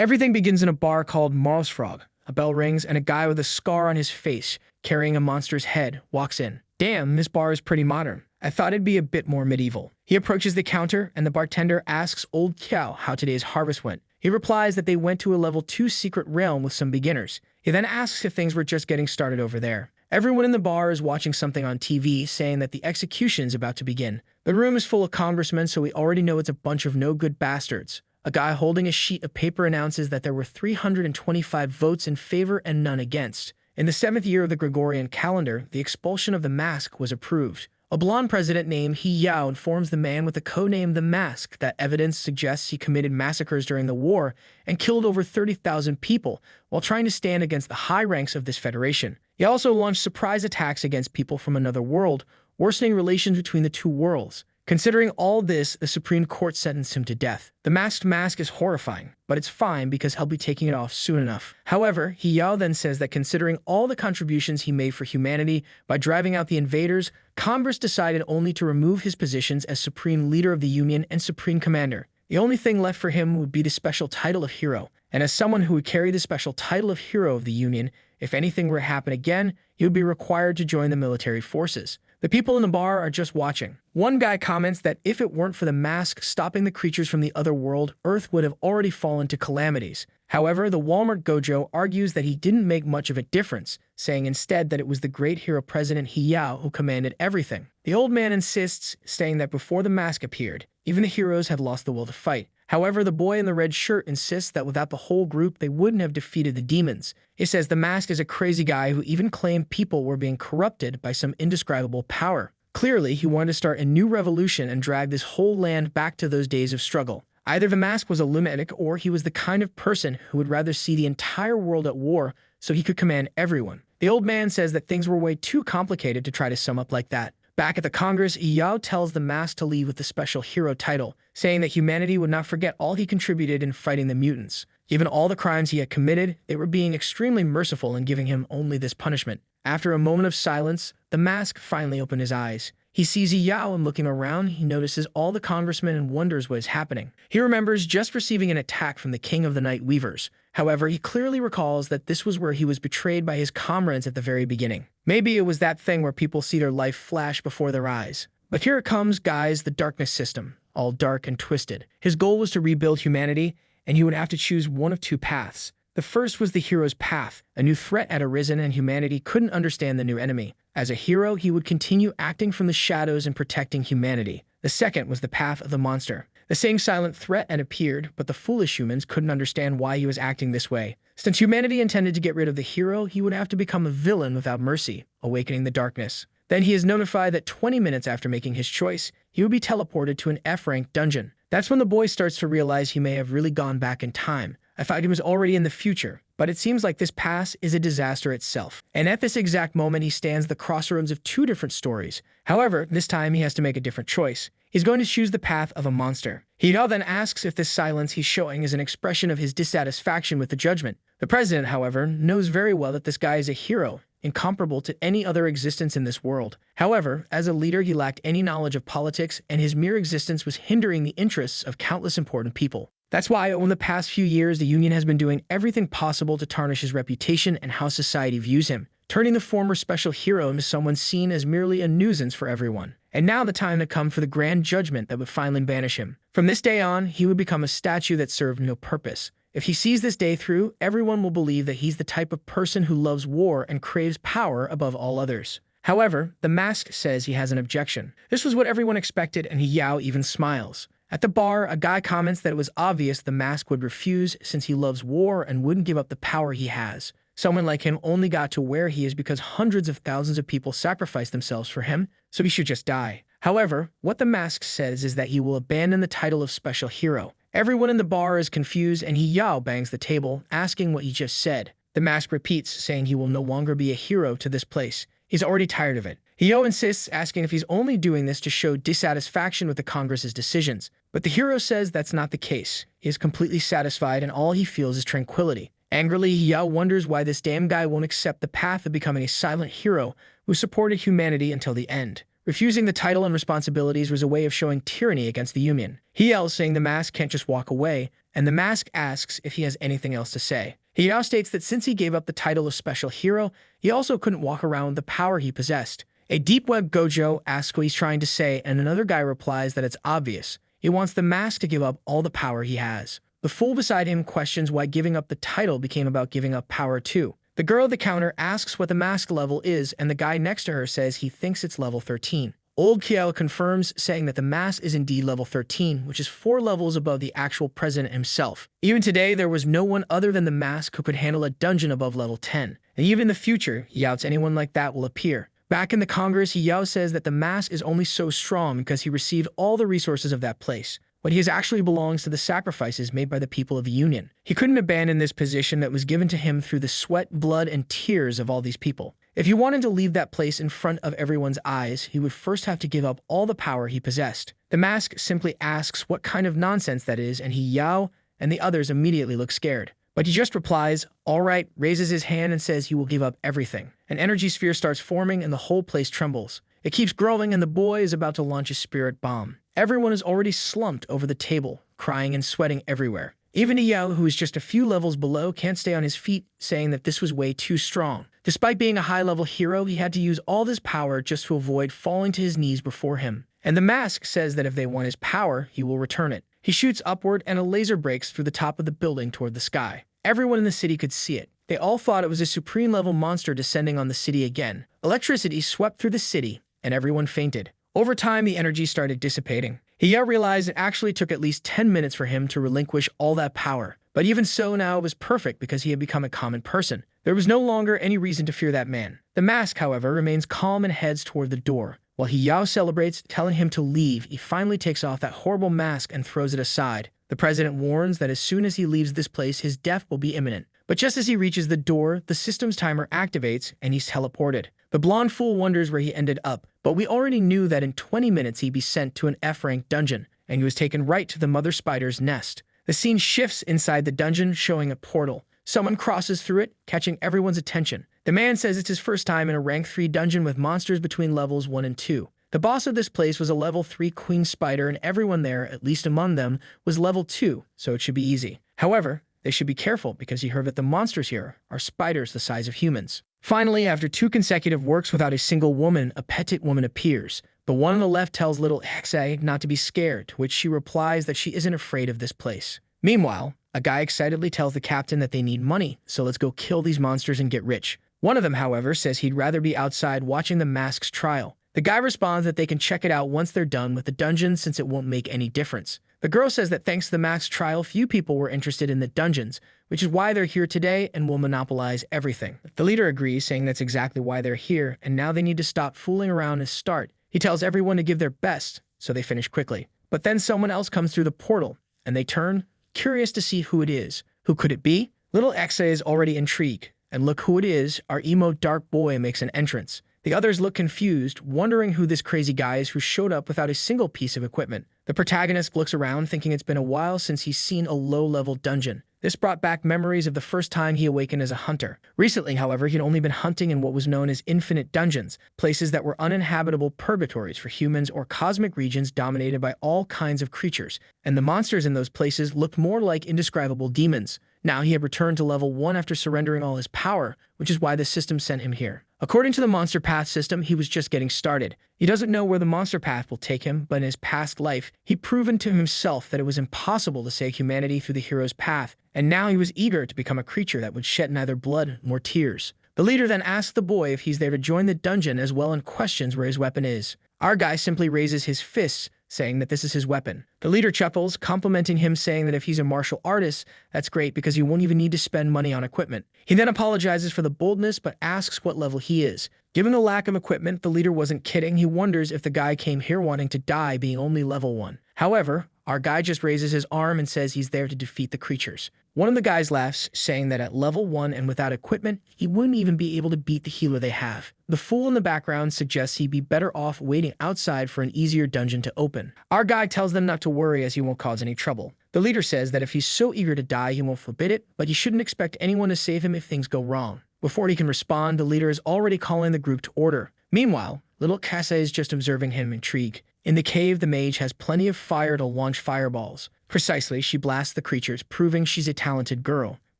Everything begins in a bar called Mars Frog. A bell rings and a guy with a scar on his face, carrying a monster's head, walks in. Damn, this bar is pretty modern. I thought it'd be a bit more medieval. He approaches the counter and the bartender asks Old Cow how today's harvest went. He replies that they went to a level 2 secret realm with some beginners. He then asks if things were just getting started over there. Everyone in the bar is watching something on TV saying that the execution's about to begin. The room is full of congressmen, so we already know it's a bunch of no-good bastards. A guy holding a sheet of paper announces that there were 325 votes in favor and none against. In the 7th year of the Gregorian calendar, the expulsion of the Mask was approved. A blonde president named He Yao informs the man with the codename The Mask that evidence suggests he committed massacres during the war and killed over 30,000 people while trying to stand against the high ranks of this federation. He also launched surprise attacks against people from another world, worsening relations between the two worlds. Considering all this, the Supreme Court sentenced him to death. The masked mask is horrifying, but it's fine because he'll be taking it off soon enough. However, He Yao then says that considering all the contributions he made for humanity by driving out the invaders, Congress decided only to remove his positions as Supreme Leader of the Union and Supreme Commander. The only thing left for him would be the special title of Hero, and as someone who would carry the special title of Hero of the Union, if anything were to happen again, he would be required to join the military forces. The people in the bar are just watching. One guy comments that if it weren't for the mask stopping the creatures from the other world, Earth would have already fallen to calamities. However, the Walmart Gojo argues that he didn't make much of a difference, saying instead that it was the great hero President He Yao who commanded everything. The old man insists, saying that before the mask appeared, even the heroes had lost the will to fight. However, the boy in the red shirt insists that without the whole group, they wouldn't have defeated the demons. He says the mask is a crazy guy who even claimed people were being corrupted by some indescribable power. Clearly, he wanted to start a new revolution and drag this whole land back to those days of struggle. Either the mask was a lunatic or he was the kind of person who would rather see the entire world at war so he could command everyone. The old man says that things were way too complicated to try to sum up like that. Back at the Congress, Yao tells the mask to leave with the special hero title, saying that humanity would not forget all he contributed in fighting the mutants. Given all the crimes he had committed, they were being extremely merciful in giving him only this punishment. After a moment of silence, the mask finally opened his eyes. He sees Yao and looking around, he notices all the congressmen and wonders what is happening. He remembers just receiving an attack from the King of the Night Weavers. However, he clearly recalls that this was where he was betrayed by his comrades at the very beginning. Maybe it was that thing where people see their life flash before their eyes. But here it comes, guys, the darkness system, all dark and twisted. His goal was to rebuild humanity, and he would have to choose one of two paths. The first was the hero's path. A new threat had arisen and humanity couldn't understand the new enemy. As a hero, he would continue acting from the shadows and protecting humanity. The second was the path of the monster. The same silent threat had appeared, but the foolish humans couldn't understand why he was acting this way. Since humanity intended to get rid of the hero, he would have to become a villain without mercy, awakening the darkness. Then he is notified that 20 minutes after making his choice, he would be teleported to an F-rank dungeon. That's when the boy starts to realize he may have really gone back in time. I thought he was already in the future, but it seems like this past is a disaster itself. And at this exact moment, he stands at the crossroads of two different stories. However, this time he has to make a different choice. He's going to choose the path of a monster. He now then asks if this silence he's showing is an expression of his dissatisfaction with the judgment. The president, however, knows very well that this guy is a hero, incomparable to any other existence in this world. However, as a leader, he lacked any knowledge of politics, and his mere existence was hindering the interests of countless important people. That's why, over the past few years, the Union has been doing everything possible to tarnish his reputation and how society views him, turning the former special hero into someone seen as merely a nuisance for everyone. And now the time had come for the grand judgment that would finally banish him. From this day on, he would become a statue that served no purpose. If he sees this day through, everyone will believe that he's the type of person who loves war and craves power above all others. However, the mask says he has an objection. This was what everyone expected, and Yao even smiles. At the bar, a guy comments that it was obvious the mask would refuse since he loves war and wouldn't give up the power he has. Someone like him only got to where he is because hundreds of thousands of people sacrificed themselves for him, so he should just die. However, what the mask says is that he will abandon the title of special hero. Everyone in the bar is confused and Yao bangs the table, asking what he just said. The mask repeats, saying he will no longer be a hero to this place. He's already tired of it. Yao insists, asking if he's only doing this to show dissatisfaction with the Congress's decisions. But the hero says that's not the case. He is completely satisfied and all he feels is tranquility. Angrily, Yao wonders why this damn guy won't accept the path of becoming a silent hero who supported humanity until the end. Refusing the title and responsibilities was a way of showing tyranny against the Union. He yells, saying the mask can't just walk away, and the mask asks if he has anything else to say. Yao states that since he gave up the title of special hero, he also couldn't walk around with the power he possessed. A deep web Gojo asks what he's trying to say, and another guy replies that it's obvious. He wants the mask to give up all the power he has. The fool beside him questions why giving up the title became about giving up power too. The girl at the counter asks what the mask level is, and the guy next to her says he thinks it's level 13. Old Kiel confirms, saying that the mask is indeed level 13, which is 4 levels above the actual president himself. Even today, there was no one other than the mask who could handle a dungeon above level 10. And even in the future, he doubts anyone like that will appear. Back in the Congress, Yao says that the mask is only so strong because he received all the resources of that place. What he is actually belongs to the sacrifices made by the people of the Union. He couldn't abandon this position that was given to him through the sweat, blood, and tears of all these people. If he wanted to leave that place in front of everyone's eyes, he would first have to give up all the power he possessed. The mask simply asks what kind of nonsense that is, and Yao and the others immediately look scared. But he just replies, "All right," raises his hand and says he will give up everything. An energy sphere starts forming and the whole place trembles. It keeps growing and the boy is about to launch a spirit bomb. Everyone is already slumped over the table, crying and sweating everywhere. Even Yao, who is just a few levels below, can't stay on his feet, saying that this was way too strong. Despite being a high-level hero, he had to use all this power just to avoid falling to his knees before him. And the mask says that if they want his power, he will return it. He shoots upward and a laser breaks through the top of the building toward the sky. Everyone in the city could see it. They all thought it was a supreme-level monster descending on the city again. Electricity swept through the city, and everyone fainted. Over time, the energy started dissipating. Yao realized it actually took at least 10 minutes for him to relinquish all that power. But even so, now it was perfect because he had become a common person. There was no longer any reason to fear that man. The mask, however, remains calm and heads toward the door. While Yao celebrates, telling him to leave, he finally takes off that horrible mask and throws it aside. The president warns that as soon as he leaves this place, his death will be imminent. But just as he reaches the door, the system's timer activates and he's teleported. The blonde fool wonders where he ended up, but we already knew that in 20 minutes he'd be sent to an F-rank dungeon, and he was taken right to the mother spider's nest. The scene shifts inside the dungeon, showing a portal. Someone crosses through it, catching everyone's attention. The man says it's his first time in a rank 3 dungeon with monsters between levels 1 and 2. The boss of this place was a level 3 queen spider, and everyone there, at least among them, was level 2, so it should be easy. However, they should be careful because he heard that the monsters here are spiders the size of humans. Finally, after 2 consecutive works without a single woman, a petite woman appears. The one on the left tells little Xe not to be scared, to which she replies that she isn't afraid of this place. Meanwhile, a guy excitedly tells the captain that they need money, so let's go kill these monsters and get rich. One of them, however, says he'd rather be outside watching the mask's trial. The guy responds that they can check it out once they're done with the dungeon since it won't make any difference. The girl says that thanks to the mask's trial, few people were interested in the dungeons, which is why they're here today and will monopolize everything. The leader agrees, saying that's exactly why they're here, and now they need to stop fooling around and start. He tells everyone to give their best, so they finish quickly. But then someone else comes through the portal, and they turn, curious to see who it is. Who could it be? Little Xe is already intrigued, and look who it is, our emo dark boy makes an entrance. The others look confused, wondering who this crazy guy is who showed up without a single piece of equipment. The protagonist looks around, thinking it's been a while since he's seen a low-level dungeon. This brought back memories of the first time he awakened as a hunter. Recently, however, he'd only been hunting in what was known as infinite dungeons, places that were uninhabitable purgatories for humans or cosmic regions dominated by all kinds of creatures, and the monsters in those places looked more like indescribable demons. Now he had returned to level 1 after surrendering all his power, which is why the system sent him here. According to the Monster Path system, he was just getting started. He doesn't know where the Monster Path will take him, but in his past life, he'd proven to himself that it was impossible to save humanity through the hero's path, and now he was eager to become a creature that would shed neither blood nor tears. The leader then asks the boy if he's there to join the dungeon as well and questions where his weapon is. Our guy simply raises his fists, saying that this is his weapon. The leader chuckles, complimenting him, saying that if he's a martial artist, that's great because he won't even need to spend money on equipment. He then apologizes for the boldness, but asks what level he is. Given the lack of equipment, the leader wasn't kidding. He wonders if the guy came here wanting to die, being only level 1. However, our guy just raises his arm and says he's there to defeat the creatures. One of the guys laughs, saying that at level 1 and without equipment, he wouldn't even be able to beat the healer they have. The fool in the background suggests he'd be better off waiting outside for an easier dungeon to open. Our guy tells them not to worry as he won't cause any trouble. The leader says that if he's so eager to die, he won't forbid it, but he shouldn't expect anyone to save him if things go wrong. Before he can respond, the leader is already calling the group to order. Meanwhile, little Kase is just observing him intrigued. In the cave, the mage has plenty of fire to launch fireballs. Precisely, she blasts the creatures, proving she's a talented girl.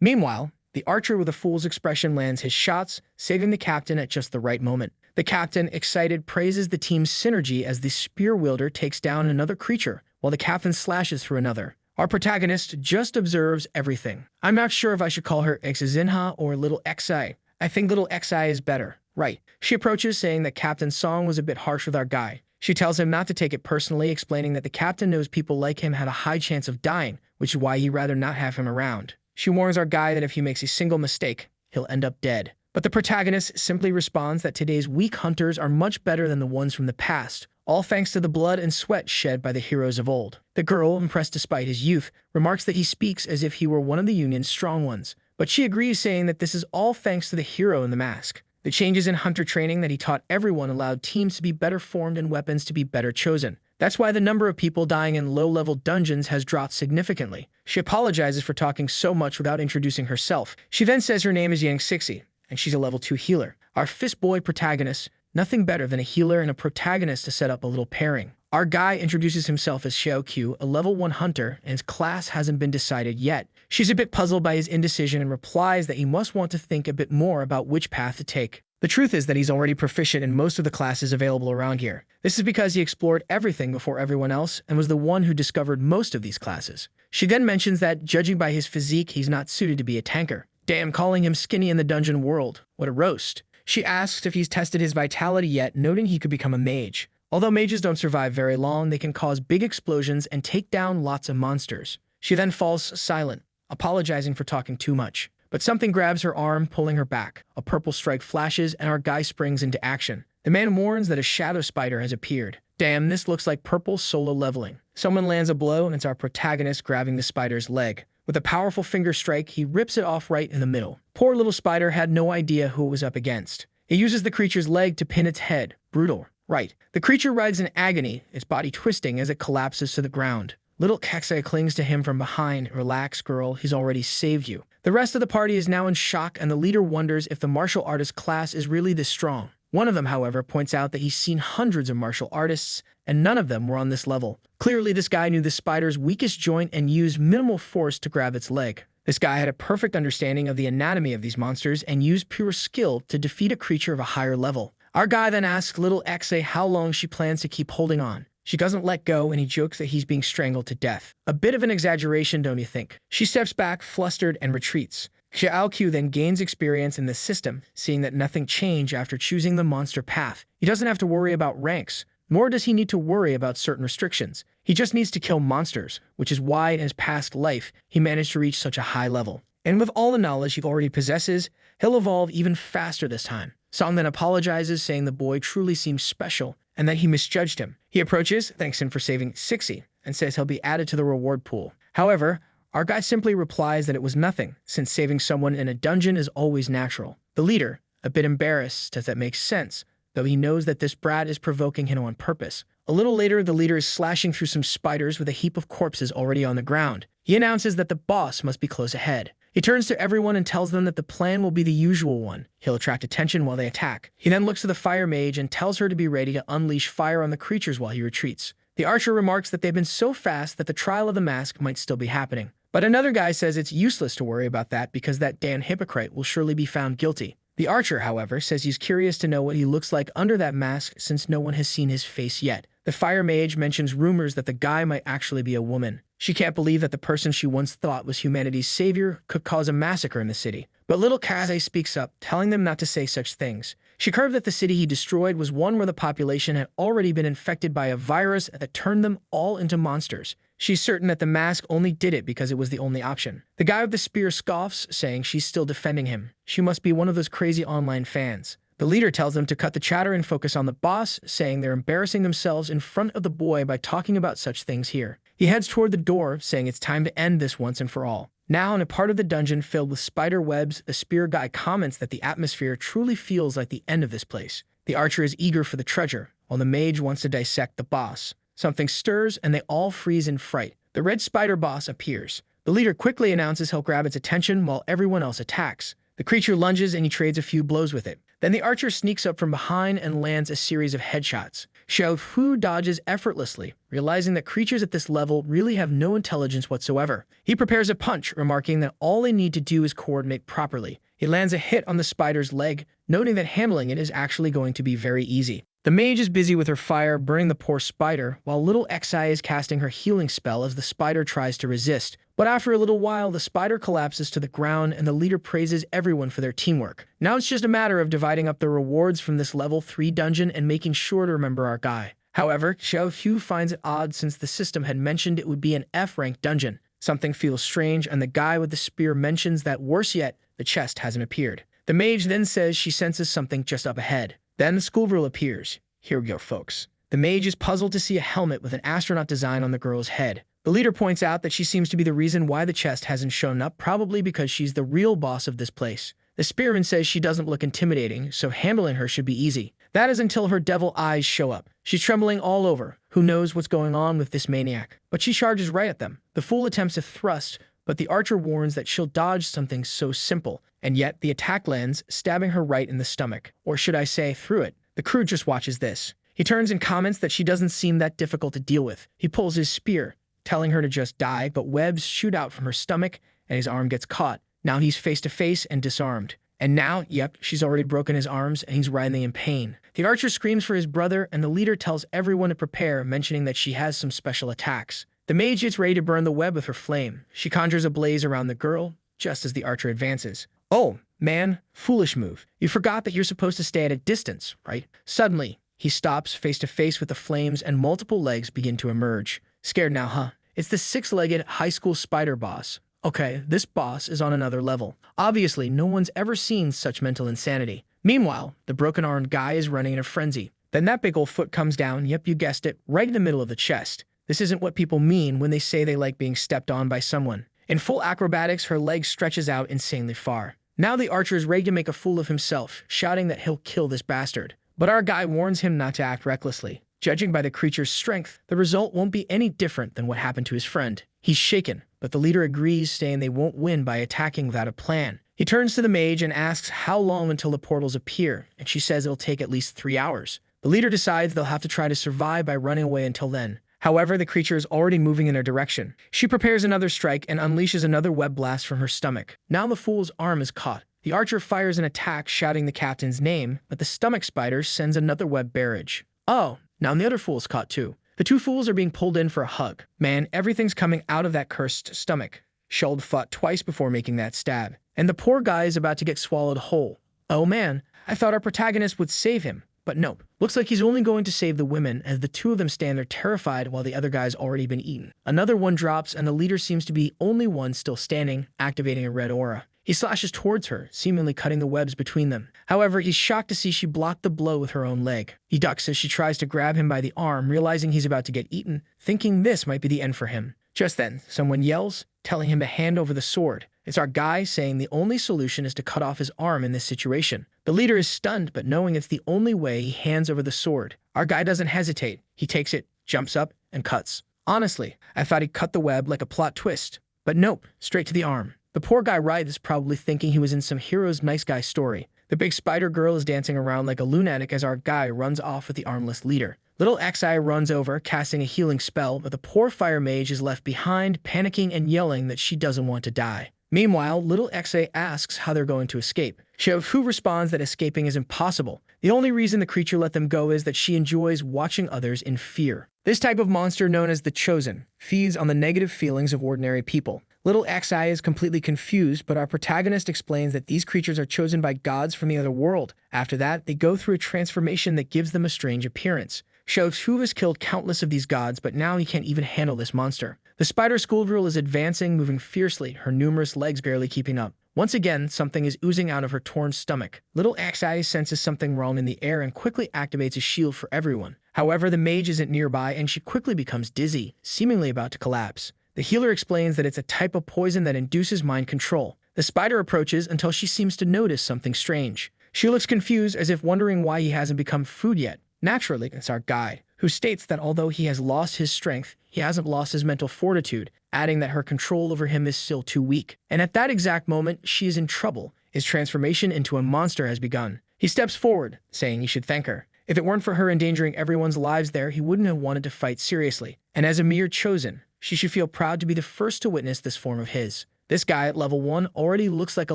Meanwhile, the archer with a fool's expression lands his shots, saving the captain at just the right moment. The captain, excited, praises the team's synergy as the spear wielder takes down another creature, while the captain slashes through another. Our protagonist just observes everything. I'm not sure if I should call her Zinha or Little Xi. I think Little Xi is better. Right. She approaches, saying that Captain's song was a bit harsh with our guy. She tells him not to take it personally, explaining that the captain knows people like him had a high chance of dying, which is why he'd rather not have him around. She warns our guy that if he makes a single mistake, he'll end up dead. But the protagonist simply responds that today's weak hunters are much better than the ones from the past, all thanks to the blood and sweat shed by the heroes of old. The girl, impressed despite his youth, remarks that he speaks as if he were one of the Union's strong ones. But she agrees, saying that this is all thanks to the hero in the mask. The changes in hunter training that he taught everyone allowed teams to be better formed and weapons to be better chosen. That's why the number of people dying in low-level dungeons has dropped significantly. She apologizes for talking so much without introducing herself. She then says her name is Yang Sixi, and she's a level 2 healer. Our fist boy protagonist, nothing better than a healer and a protagonist to set up a little pairing. Our guy introduces himself as Xiao Q, a level 1 hunter, and his class hasn't been decided yet. She's a bit puzzled by his indecision and replies that he must want to think a bit more about which path to take. The truth is that he's already proficient in most of the classes available around here. This is because he explored everything before everyone else and was the one who discovered most of these classes. She then mentions that, judging by his physique, he's not suited to be a tanker. Damn, calling him skinny in the dungeon world. What a roast. She asks if he's tested his vitality yet, noting he could become a mage. Although mages don't survive very long, they can cause big explosions and take down lots of monsters. She then falls silent, apologizing for talking too much. But something grabs her arm, pulling her back. A purple strike flashes, and our guy springs into action. The man warns that a shadow spider has appeared. Damn, this looks like purple solo leveling. Someone lands a blow, and it's our protagonist grabbing the spider's leg. With a powerful finger strike, he rips it off right in the middle. Poor little spider had no idea who it was up against. He uses the creature's leg to pin its head. Brutal. Right. The creature writhes in agony, its body twisting as it collapses to the ground. Little Kexei clings to him from behind. Relax, girl, he's already saved you. The rest of the party is now in shock, and the leader wonders if the martial artist class is really this strong. One of them, however, points out that he's seen hundreds of martial artists, and none of them were on this level. Clearly, this guy knew the spider's weakest joint and used minimal force to grab its leg. This guy had a perfect understanding of the anatomy of these monsters and used pure skill to defeat a creature of a higher level. Our guy then asks Little Exe how long she plans to keep holding on. She doesn't let go, and he jokes that he's being strangled to death. A bit of an exaggeration, don't you think? She steps back, flustered, and retreats. Xiao Q then gains experience in the system, seeing that nothing changed after choosing the monster path. He doesn't have to worry about ranks, nor does he need to worry about certain restrictions. He just needs to kill monsters, which is why in his past life, he managed to reach such a high level. And with all the knowledge he already possesses, he'll evolve even faster this time. Song then apologizes, saying the boy truly seems special, and that he misjudged him. He approaches, thanks him for saving Sixi, and says he'll be added to the reward pool. However, our guy simply replies that it was nothing, since saving someone in a dungeon is always natural. The leader, a bit embarrassed, says that makes sense, though he knows that this brat is provoking him on purpose. A little later, the leader is slashing through some spiders with a heap of corpses already on the ground. He announces that the boss must be close ahead. He turns to everyone and tells them that the plan will be the usual one. He'll attract attention while they attack. He then looks to the fire mage and tells her to be ready to unleash fire on the creatures while he retreats. The archer remarks that they've been so fast that the trial of the mask might still be happening. But another guy says it's useless to worry about that because that damn hypocrite will surely be found guilty. The archer, however, says he's curious to know what he looks like under that mask since no one has seen his face yet. The fire mage mentions rumors that the guy might actually be a woman. She can't believe that the person she once thought was humanity's savior could cause a massacre in the city. But little Kaze speaks up, telling them not to say such things. She curved that the city he destroyed was one where the population had already been infected by a virus that turned them all into monsters. She's certain that the mask only did it because it was the only option. The guy with the spear scoffs, saying she's still defending him. She must be one of those crazy online fans. The leader tells them to cut the chatter and focus on the boss, saying they're embarrassing themselves in front of the boy by talking about such things here. He heads toward the door, saying it's time to end this once and for all. Now, in a part of the dungeon filled with spider webs, the spear guy comments that the atmosphere truly feels like the end of this place. The archer is eager for the treasure, while the mage wants to dissect the boss. Something stirs, and they all freeze in fright. The red spider boss appears. The leader quickly announces he'll grab its attention while everyone else attacks. The creature lunges and he trades a few blows with it. Then the archer sneaks up from behind and lands a series of headshots. Xiaofu dodges effortlessly, realizing that creatures at this level really have no intelligence whatsoever. He prepares a punch, remarking that all they need to do is coordinate properly. He lands a hit on the spider's leg, noting that handling it is actually going to be very easy. The mage is busy with her fire, burning the poor spider, while little Xi is casting her healing spell as the spider tries to resist. But after a little while, the spider collapses to the ground and the leader praises everyone for their teamwork. Now it's just a matter of dividing up the rewards from this level 3 dungeon and making sure to remember our guy. However, Xiaofu finds it odd since the system had mentioned it would be an F-rank dungeon. Something feels strange, and the guy with the spear mentions that, worse yet, the chest hasn't appeared. The mage then says she senses something just up ahead. Then the schoolgirl appears. Here we go, folks. The mage is puzzled to see a helmet with an astronaut design on the girl's head. The leader points out that she seems to be the reason why the chest hasn't shown up, probably because she's the real boss of this place. The spearman says she doesn't look intimidating, so handling her should be easy. That is until her devil eyes show up. She's trembling all over. Who knows what's going on with this maniac? But she charges right at them. The fool attempts a thrust, but the archer warns that she'll dodge something so simple. And yet, the attack lands, stabbing her right in the stomach. Or should I say, through it. The crew just watches this. He turns and comments that she doesn't seem that difficult to deal with. He pulls his spear, telling her to just die, but webs shoot out from her stomach, and his arm gets caught. Now he's face to face and disarmed. And now, yep, she's already broken his arms, and he's writhing in pain. The archer screams for his brother, and the leader tells everyone to prepare, mentioning that she has some special attacks. The mage gets ready to burn the web with her flame. She conjures a blaze around the girl, just as the archer advances. Oh, man, foolish move. You forgot that you're supposed to stay at a distance, right? Suddenly, he stops face to face with the flames and multiple legs begin to emerge. Scared now, huh? It's the 6-legged high school spider boss. Okay, this boss is on another level. Obviously, no one's ever seen such mental insanity. Meanwhile, the broken-armed guy is running in a frenzy. Then that big old foot comes down, yep, you guessed it, right in the middle of the chest. This isn't what people mean when they say they like being stepped on by someone. In full acrobatics, her leg stretches out insanely far. Now the archer is ready to make a fool of himself, shouting that he'll kill this bastard. But our guy warns him not to act recklessly. Judging by the creature's strength, the result won't be any different than what happened to his friend. He's shaken, but the leader agrees, saying they won't win by attacking without a plan. He turns to the mage and asks how long until the portals appear, and she says it'll take at least 3 hours. The leader decides they'll have to try to survive by running away until then. However, the creature is already moving in their direction. She prepares another strike and unleashes another web blast from her stomach. Now the fool's arm is caught. The archer fires an attack, shouting the captain's name, but the stomach spider sends another web barrage. Oh, now the other fool's caught too. The two fools are being pulled in for a hug. Man, everything's coming out of that cursed stomach. Sheld fought twice before making that stab, and the poor guy is about to get swallowed whole. Oh man, I thought our protagonist would save him. But nope. Looks like he's only going to save the women, as the two of them stand there terrified while the other guy's already been eaten. Another one drops, and the leader seems to be the only one still standing, activating a red aura. He slashes towards her, seemingly cutting the webs between them. However, he's shocked to see she blocked the blow with her own leg. He ducks as she tries to grab him by the arm, realizing he's about to get eaten, thinking this might be the end for him. Just then, someone yells, telling him to hand over the sword. It's our guy saying the only solution is to cut off his arm in this situation. The leader is stunned, but knowing it's the only way, he hands over the sword. Our guy doesn't hesitate. He takes it, jumps up, and cuts. Honestly, I thought he'd cut the web like a plot twist. But nope, straight to the arm. The poor guy writhes, probably thinking he was in some hero's nice guy story. The big spider girl is dancing around like a lunatic as our guy runs off with the armless leader. Little Xi runs over, casting a healing spell, but the poor fire mage is left behind, panicking and yelling that she doesn't want to die. Meanwhile, little Xi asks how they're going to escape. Xiaofu responds that escaping is impossible. The only reason the creature let them go is that she enjoys watching others in fear. This type of monster, known as the Chosen, feeds on the negative feelings of ordinary people. Little Xi is completely confused, but our protagonist explains that these creatures are chosen by gods from the other world. After that, they go through a transformation that gives them a strange appearance. Xiaofu has killed countless of these gods, but now he can't even handle this monster. The spider schoolgirl is advancing, moving fiercely, her numerous legs barely keeping up. Once again, something is oozing out of her torn stomach. Little Xi senses something wrong in the air and quickly activates a shield for everyone. However, the mage isn't nearby and she quickly becomes dizzy, seemingly about to collapse. The healer explains that it's a type of poison that induces mind control. The spider approaches until she seems to notice something strange. She looks confused, as if wondering why he hasn't become food yet. Naturally, it's our guide, who states that although he has lost his strength, he hasn't lost his mental fortitude, adding that her control over him is still too weak. And at that exact moment, she is in trouble. His transformation into a monster has begun. He steps forward, saying he should thank her. If it weren't for her endangering everyone's lives there, he wouldn't have wanted to fight seriously. And as a mere chosen, she should feel proud to be the first to witness this form of his. This guy at level 1 already looks like a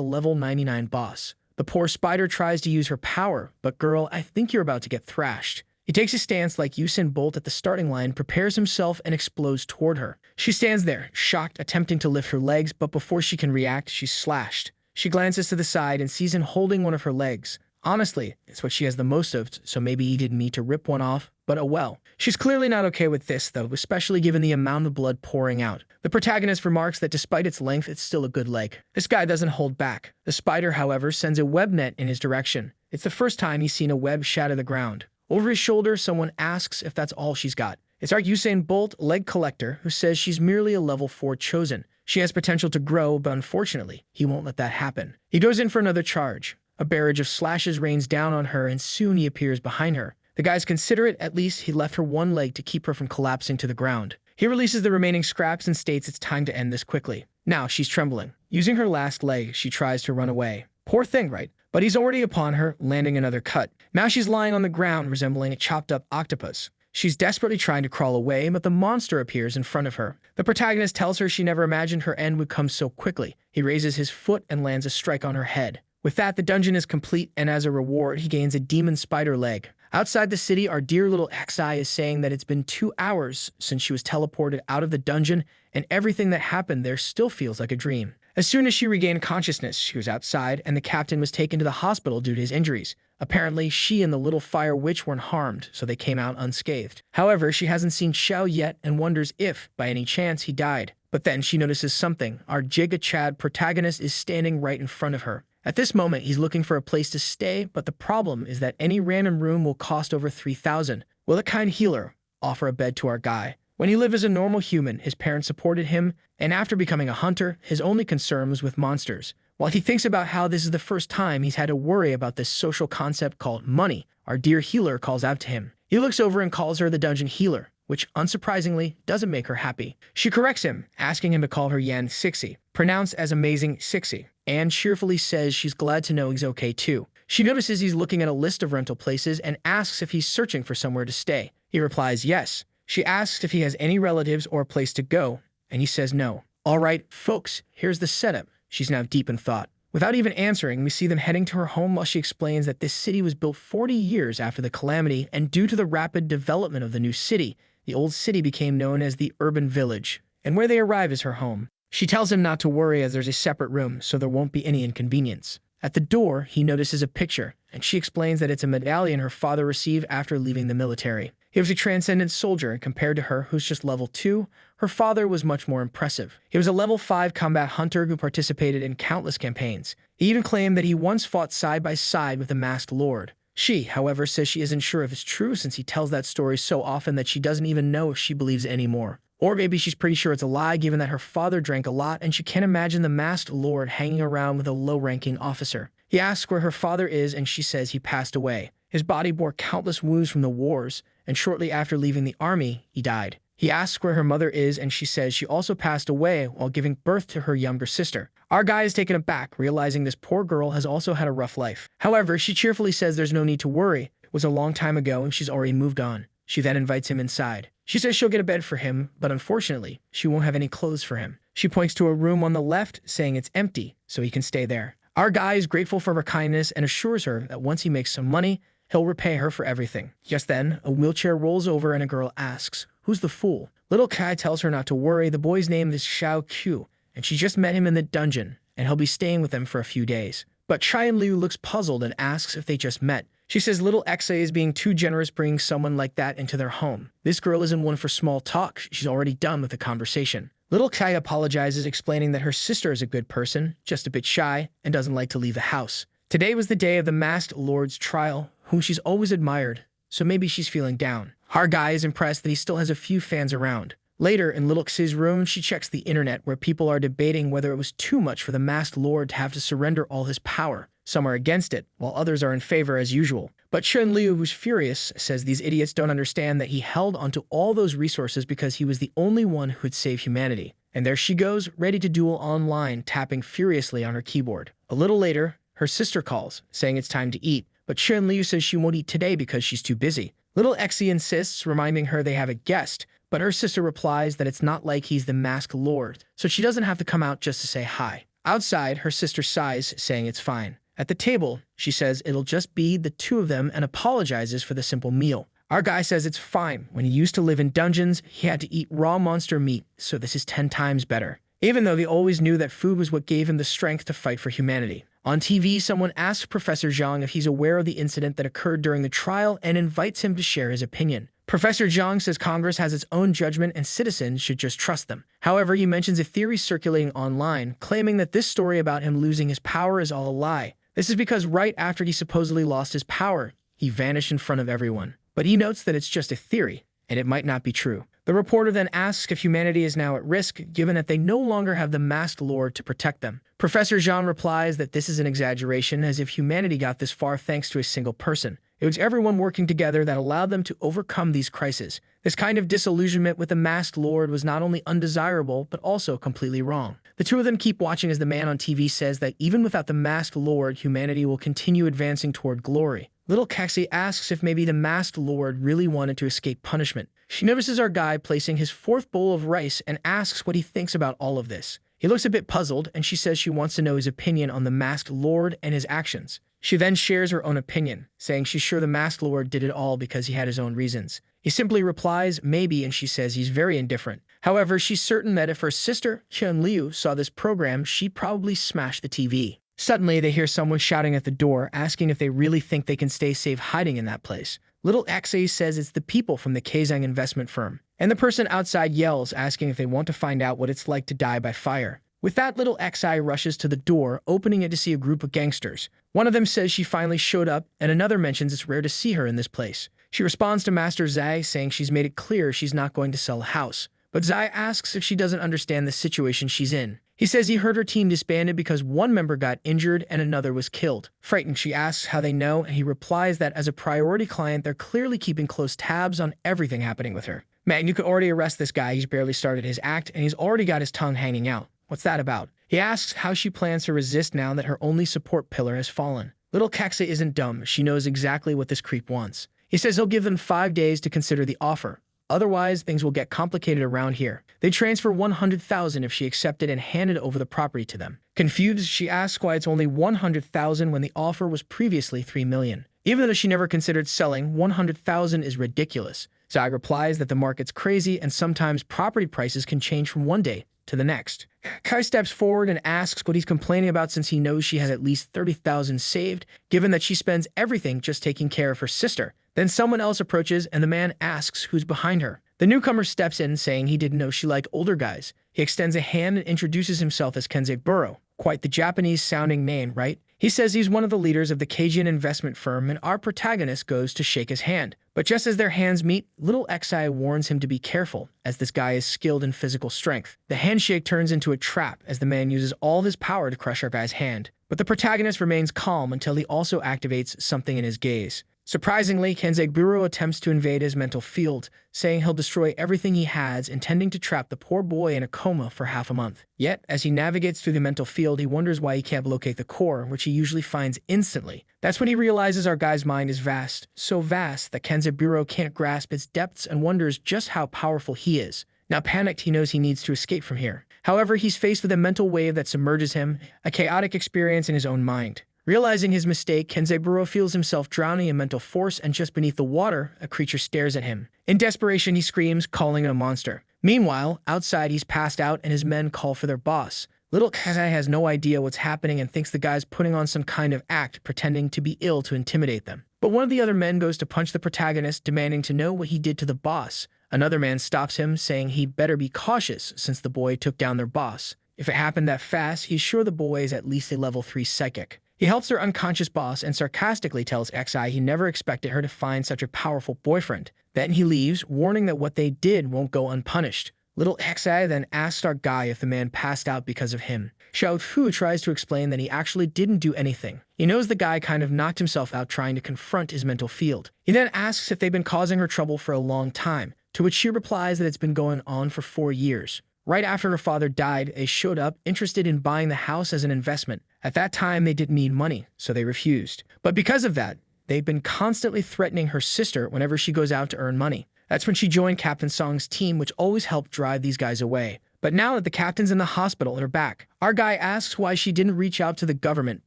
level 99 boss. The poor spider tries to use her power, but girl, I think you're about to get thrashed. He takes a stance like Usain Bolt at the starting line, prepares himself, and explodes toward her. She stands there, shocked, attempting to lift her legs, but before she can react, she's slashed. She glances to the side and sees him holding one of her legs. Honestly, it's what she has the most of, so maybe he didn't mean to rip one off, but oh well. She's clearly not okay with this, though, especially given the amount of blood pouring out. The protagonist remarks that despite its length, it's still a good leg. This guy doesn't hold back. The spider, however, sends a web net in his direction. It's the first time he's seen a web shatter the ground. Over his shoulder, someone asks if that's all she's got. It's our Usain Bolt leg collector, who says she's merely a level 4 chosen. She has potential to grow, but unfortunately, he won't let that happen. He goes in for another charge. A barrage of slashes rains down on her, and soon he appears behind her. The guy's considerate, at least he left her one leg to keep her from collapsing to the ground. He releases the remaining scraps and states it's time to end this quickly. Now she's trembling. Using her last leg, she tries to run away. Poor thing, right? But he's already upon her, landing another cut. Now she's lying on the ground, resembling a chopped-up octopus. She's desperately trying to crawl away, but the monster appears in front of her. The protagonist tells her she never imagined her end would come so quickly. He raises his foot and lands a strike on her head. With that, the dungeon is complete, and as a reward, he gains a demon spider leg. Outside the city, our dear little Xi is saying that it's been 2 hours since she was teleported out of the dungeon, and everything that happened there still feels like a dream. As soon as she regained consciousness, she was outside, and the captain was taken to the hospital due to his injuries. Apparently, she and the little fire witch weren't harmed, so they came out unscathed. However, she hasn't seen Xiao yet and wonders if, by any chance, he died. But then she notices something. Our Giga Chad protagonist is standing right in front of her. At this moment, he's looking for a place to stay, but the problem is that any random room will cost over 3,000. Will a kind healer offer a bed to our guy? When he lived as a normal human, his parents supported him, and after becoming a hunter, his only concern was with monsters. While he thinks about how this is the first time he's had to worry about this social concept called money, our dear healer calls out to him. He looks over and calls her the dungeon healer, which, unsurprisingly, doesn't make her happy. She corrects him, asking him to call her Yan Sixi, pronounced as amazing Sixi, and cheerfully says she's glad to know he's okay too. She notices he's looking at a list of rental places and asks if he's searching for somewhere to stay. He replies yes. She asks if he has any relatives or a place to go, and he says no. All right, folks, here's the setup. She's now deep in thought. Without even answering, we see them heading to her home while she explains that this city was built 40 years after the calamity, and due to the rapid development of the new city, the old city became known as the urban village, and where they arrive is her home. She tells him not to worry as there's a separate room, so there won't be any inconvenience. At the door, he notices a picture, and she explains that it's a medallion her father received after leaving the military. He was a transcendent soldier, and compared to her, who's just level 2, her father was much more impressive. He was a level 5 combat hunter who participated in countless campaigns. He even claimed that he once fought side by side with the Masked Lord. She, however, says she isn't sure if it's true since he tells that story so often that she doesn't even know if she believes it anymore. Or maybe she's pretty sure it's a lie given that her father drank a lot and she can't imagine the Masked Lord hanging around with a low-ranking officer. He asks where her father is and she says he passed away. His body bore countless wounds from the wars, and shortly after leaving the army, he died. He asks where her mother is and she says she also passed away while giving birth to her younger sister. Our guy is taken aback, realizing this poor girl has also had a rough life. However, she cheerfully says there's no need to worry. It was a long time ago and she's already moved on. She then invites him inside. She says she'll get a bed for him, but unfortunately, she won't have any clothes for him. She points to a room on the left, saying it's empty, so he can stay there. Our guy is grateful for her kindness and assures her that once he makes some money, he'll repay her for everything. Just then, a wheelchair rolls over and a girl asks, "Who's the fool?" Little Kai tells her not to worry. The boy's name is Xiao Qiu, and she just met him in the dungeon, and he'll be staying with them for a few days. But Chai and Liu looks puzzled and asks if they just met. She says little Exa is being too generous bringing someone like that into their home. This girl isn't one for small talk. She's already done with the conversation. Little Kai apologizes, explaining that her sister is a good person, just a bit shy, and doesn't like to leave the house. Today was the day of the Masked Lord's trial, whom she's always admired, so maybe she's feeling down. Our guy is impressed that he still has a few fans around. Later, in Little Xi's room, she checks the internet where people are debating whether it was too much for the Masked Lord to have to surrender all his power. Some are against it, while others are in favor as usual. But Chen Liu, who's furious, says these idiots don't understand that he held onto all those resources because he was the only one who could save humanity. And there she goes, ready to duel online, tapping furiously on her keyboard. A little later, her sister calls, saying it's time to eat. but Liu says she won't eat today because she's too busy. Little Exie insists, reminding her they have a guest, but her sister replies that it's not like he's the masked lord, so she doesn't have to come out just to say hi. Outside, her sister sighs, saying it's fine. At the table, she says it'll just be the two of them and apologizes for the simple meal. Our guy says it's fine. When he used to live in dungeons, he had to eat raw monster meat, so this is 10 times better. Even though they always knew that food was what gave him the strength to fight for humanity. On TV, someone asks Professor Zhang if he's aware of the incident that occurred during the trial and invites him to share his opinion. Professor Zhang says Congress has its own judgment and citizens should just trust them. However, he mentions a theory circulating online, claiming that this story about him losing his power is all a lie. This is because right after he supposedly lost his power, he vanished in front of everyone. But he notes that it's just a theory, and it might not be true. The reporter then asks if humanity is now at risk, given that they no longer have the masked lord to protect them. Professor Zhang replies that this is an exaggeration, as if humanity got this far thanks to a single person. It was everyone working together that allowed them to overcome these crises. This kind of disillusionment with the masked lord was not only undesirable, but also completely wrong. The two of them keep watching as the man on TV says that even without the masked lord, humanity will continue advancing toward glory. Little Kexi asks if maybe the masked lord really wanted to escape punishment. She notices our guy placing his fourth bowl of rice and asks what he thinks about all of this. He looks a bit puzzled, and she says she wants to know his opinion on the masked lord and his actions. She then shares her own opinion, saying she's sure the masked lord did it all because he had his own reasons. He simply replies, maybe, and she says he's very indifferent. However, she's certain that if her sister, Liu, saw this program, she'd probably smash the TV. Suddenly, they hear someone shouting at the door, asking if they really think they can stay safe hiding in that place. Little Xe says it's the people from the Kazang investment firm. And the person outside yells, asking if they want to find out what it's like to die by fire. With that, little Xi rushes to the door, opening it to see a group of gangsters. One of them says she finally showed up, and another mentions it's rare to see her in this place. She responds to Master Zai, saying she's made it clear she's not going to sell a house. But Zai asks if she doesn't understand the situation she's in. He says he heard her team disbanded because one member got injured and another was killed. Frightened, she asks how they know, and he replies that as a priority client, they're clearly keeping close tabs on everything happening with her. Man, you could already arrest this guy. He's barely started his act, and he's already got his tongue hanging out. What's that about? He asks how she plans to resist now that her only support pillar has fallen. Little Kexa isn't dumb. She knows exactly what this creep wants. He says he'll give them 5 days to consider the offer. Otherwise, things will get complicated around here. They transfer 100,000 if she accepted and handed over the property to them. Confused, she asks why it's only 100,000 when the offer was previously 3 million. Even though she never considered selling, 100,000 is ridiculous. Zai replies that the market's crazy and sometimes property prices can change from one day to the next. Kai steps forward and asks what he's complaining about since he knows she has at least 30,000 saved, given that she spends everything just taking care of her sister. Then someone else approaches and the man asks who's behind her. The newcomer steps in, saying he didn't know she liked older guys. He extends a hand and introduces himself as Kenzeburo. Quite the Japanese-sounding name, right? He says he's one of the leaders of the Cajun investment firm, and our protagonist goes to shake his hand. But just as their hands meet, little Xi warns him to be careful, as this guy is skilled in physical strength. The handshake turns into a trap as the man uses all of his power to crush our guy's hand. But the protagonist remains calm until he also activates something in his gaze. Surprisingly, Kenzeburo attempts to invade his mental field, saying he'll destroy everything he has, intending to trap the poor boy in a coma for half a month. Yet, as he navigates through the mental field, he wonders why he can't locate the core, which he usually finds instantly. That's when he realizes our guy's mind is vast, so vast that Kenzeburo can't grasp its depths and wonders just how powerful he is. Now panicked, he knows he needs to escape from here. However, he's faced with a mental wave that submerges him, a chaotic experience in his own mind. Realizing his mistake, Kenzeburo feels himself drowning in mental force, and just beneath the water, a creature stares at him. In desperation, he screams, calling it a monster. Meanwhile, outside he's passed out and his men call for their boss. Little Kazai has no idea what's happening and thinks the guy's putting on some kind of act, pretending to be ill to intimidate them. But one of the other men goes to punch the protagonist, demanding to know what he did to the boss. Another man stops him, saying he'd better be cautious since the boy took down their boss. If it happened that fast, he's sure the boy is at least a level 3 psychic. He helps their unconscious boss and sarcastically tells Xi he never expected her to find such a powerful boyfriend. Then he leaves, warning that what they did won't go unpunished. Little Xi then asks our guy if the man passed out because of him. Xiao Fu tries to explain that he actually didn't do anything. He knows the guy kind of knocked himself out trying to confront his mental field. He then asks if they've been causing her trouble for a long time, to which she replies that it's been going on for 4 years. Right after her father died, they showed up, interested in buying the house as an investment. At that time, they didn't need money, so they refused. But because of that, they've been constantly threatening her sister whenever she goes out to earn money. That's when she joined Captain Song's team, which always helped drive these guys away. But now that the captain's in the hospital and are back, our guy asks why she didn't reach out to the government,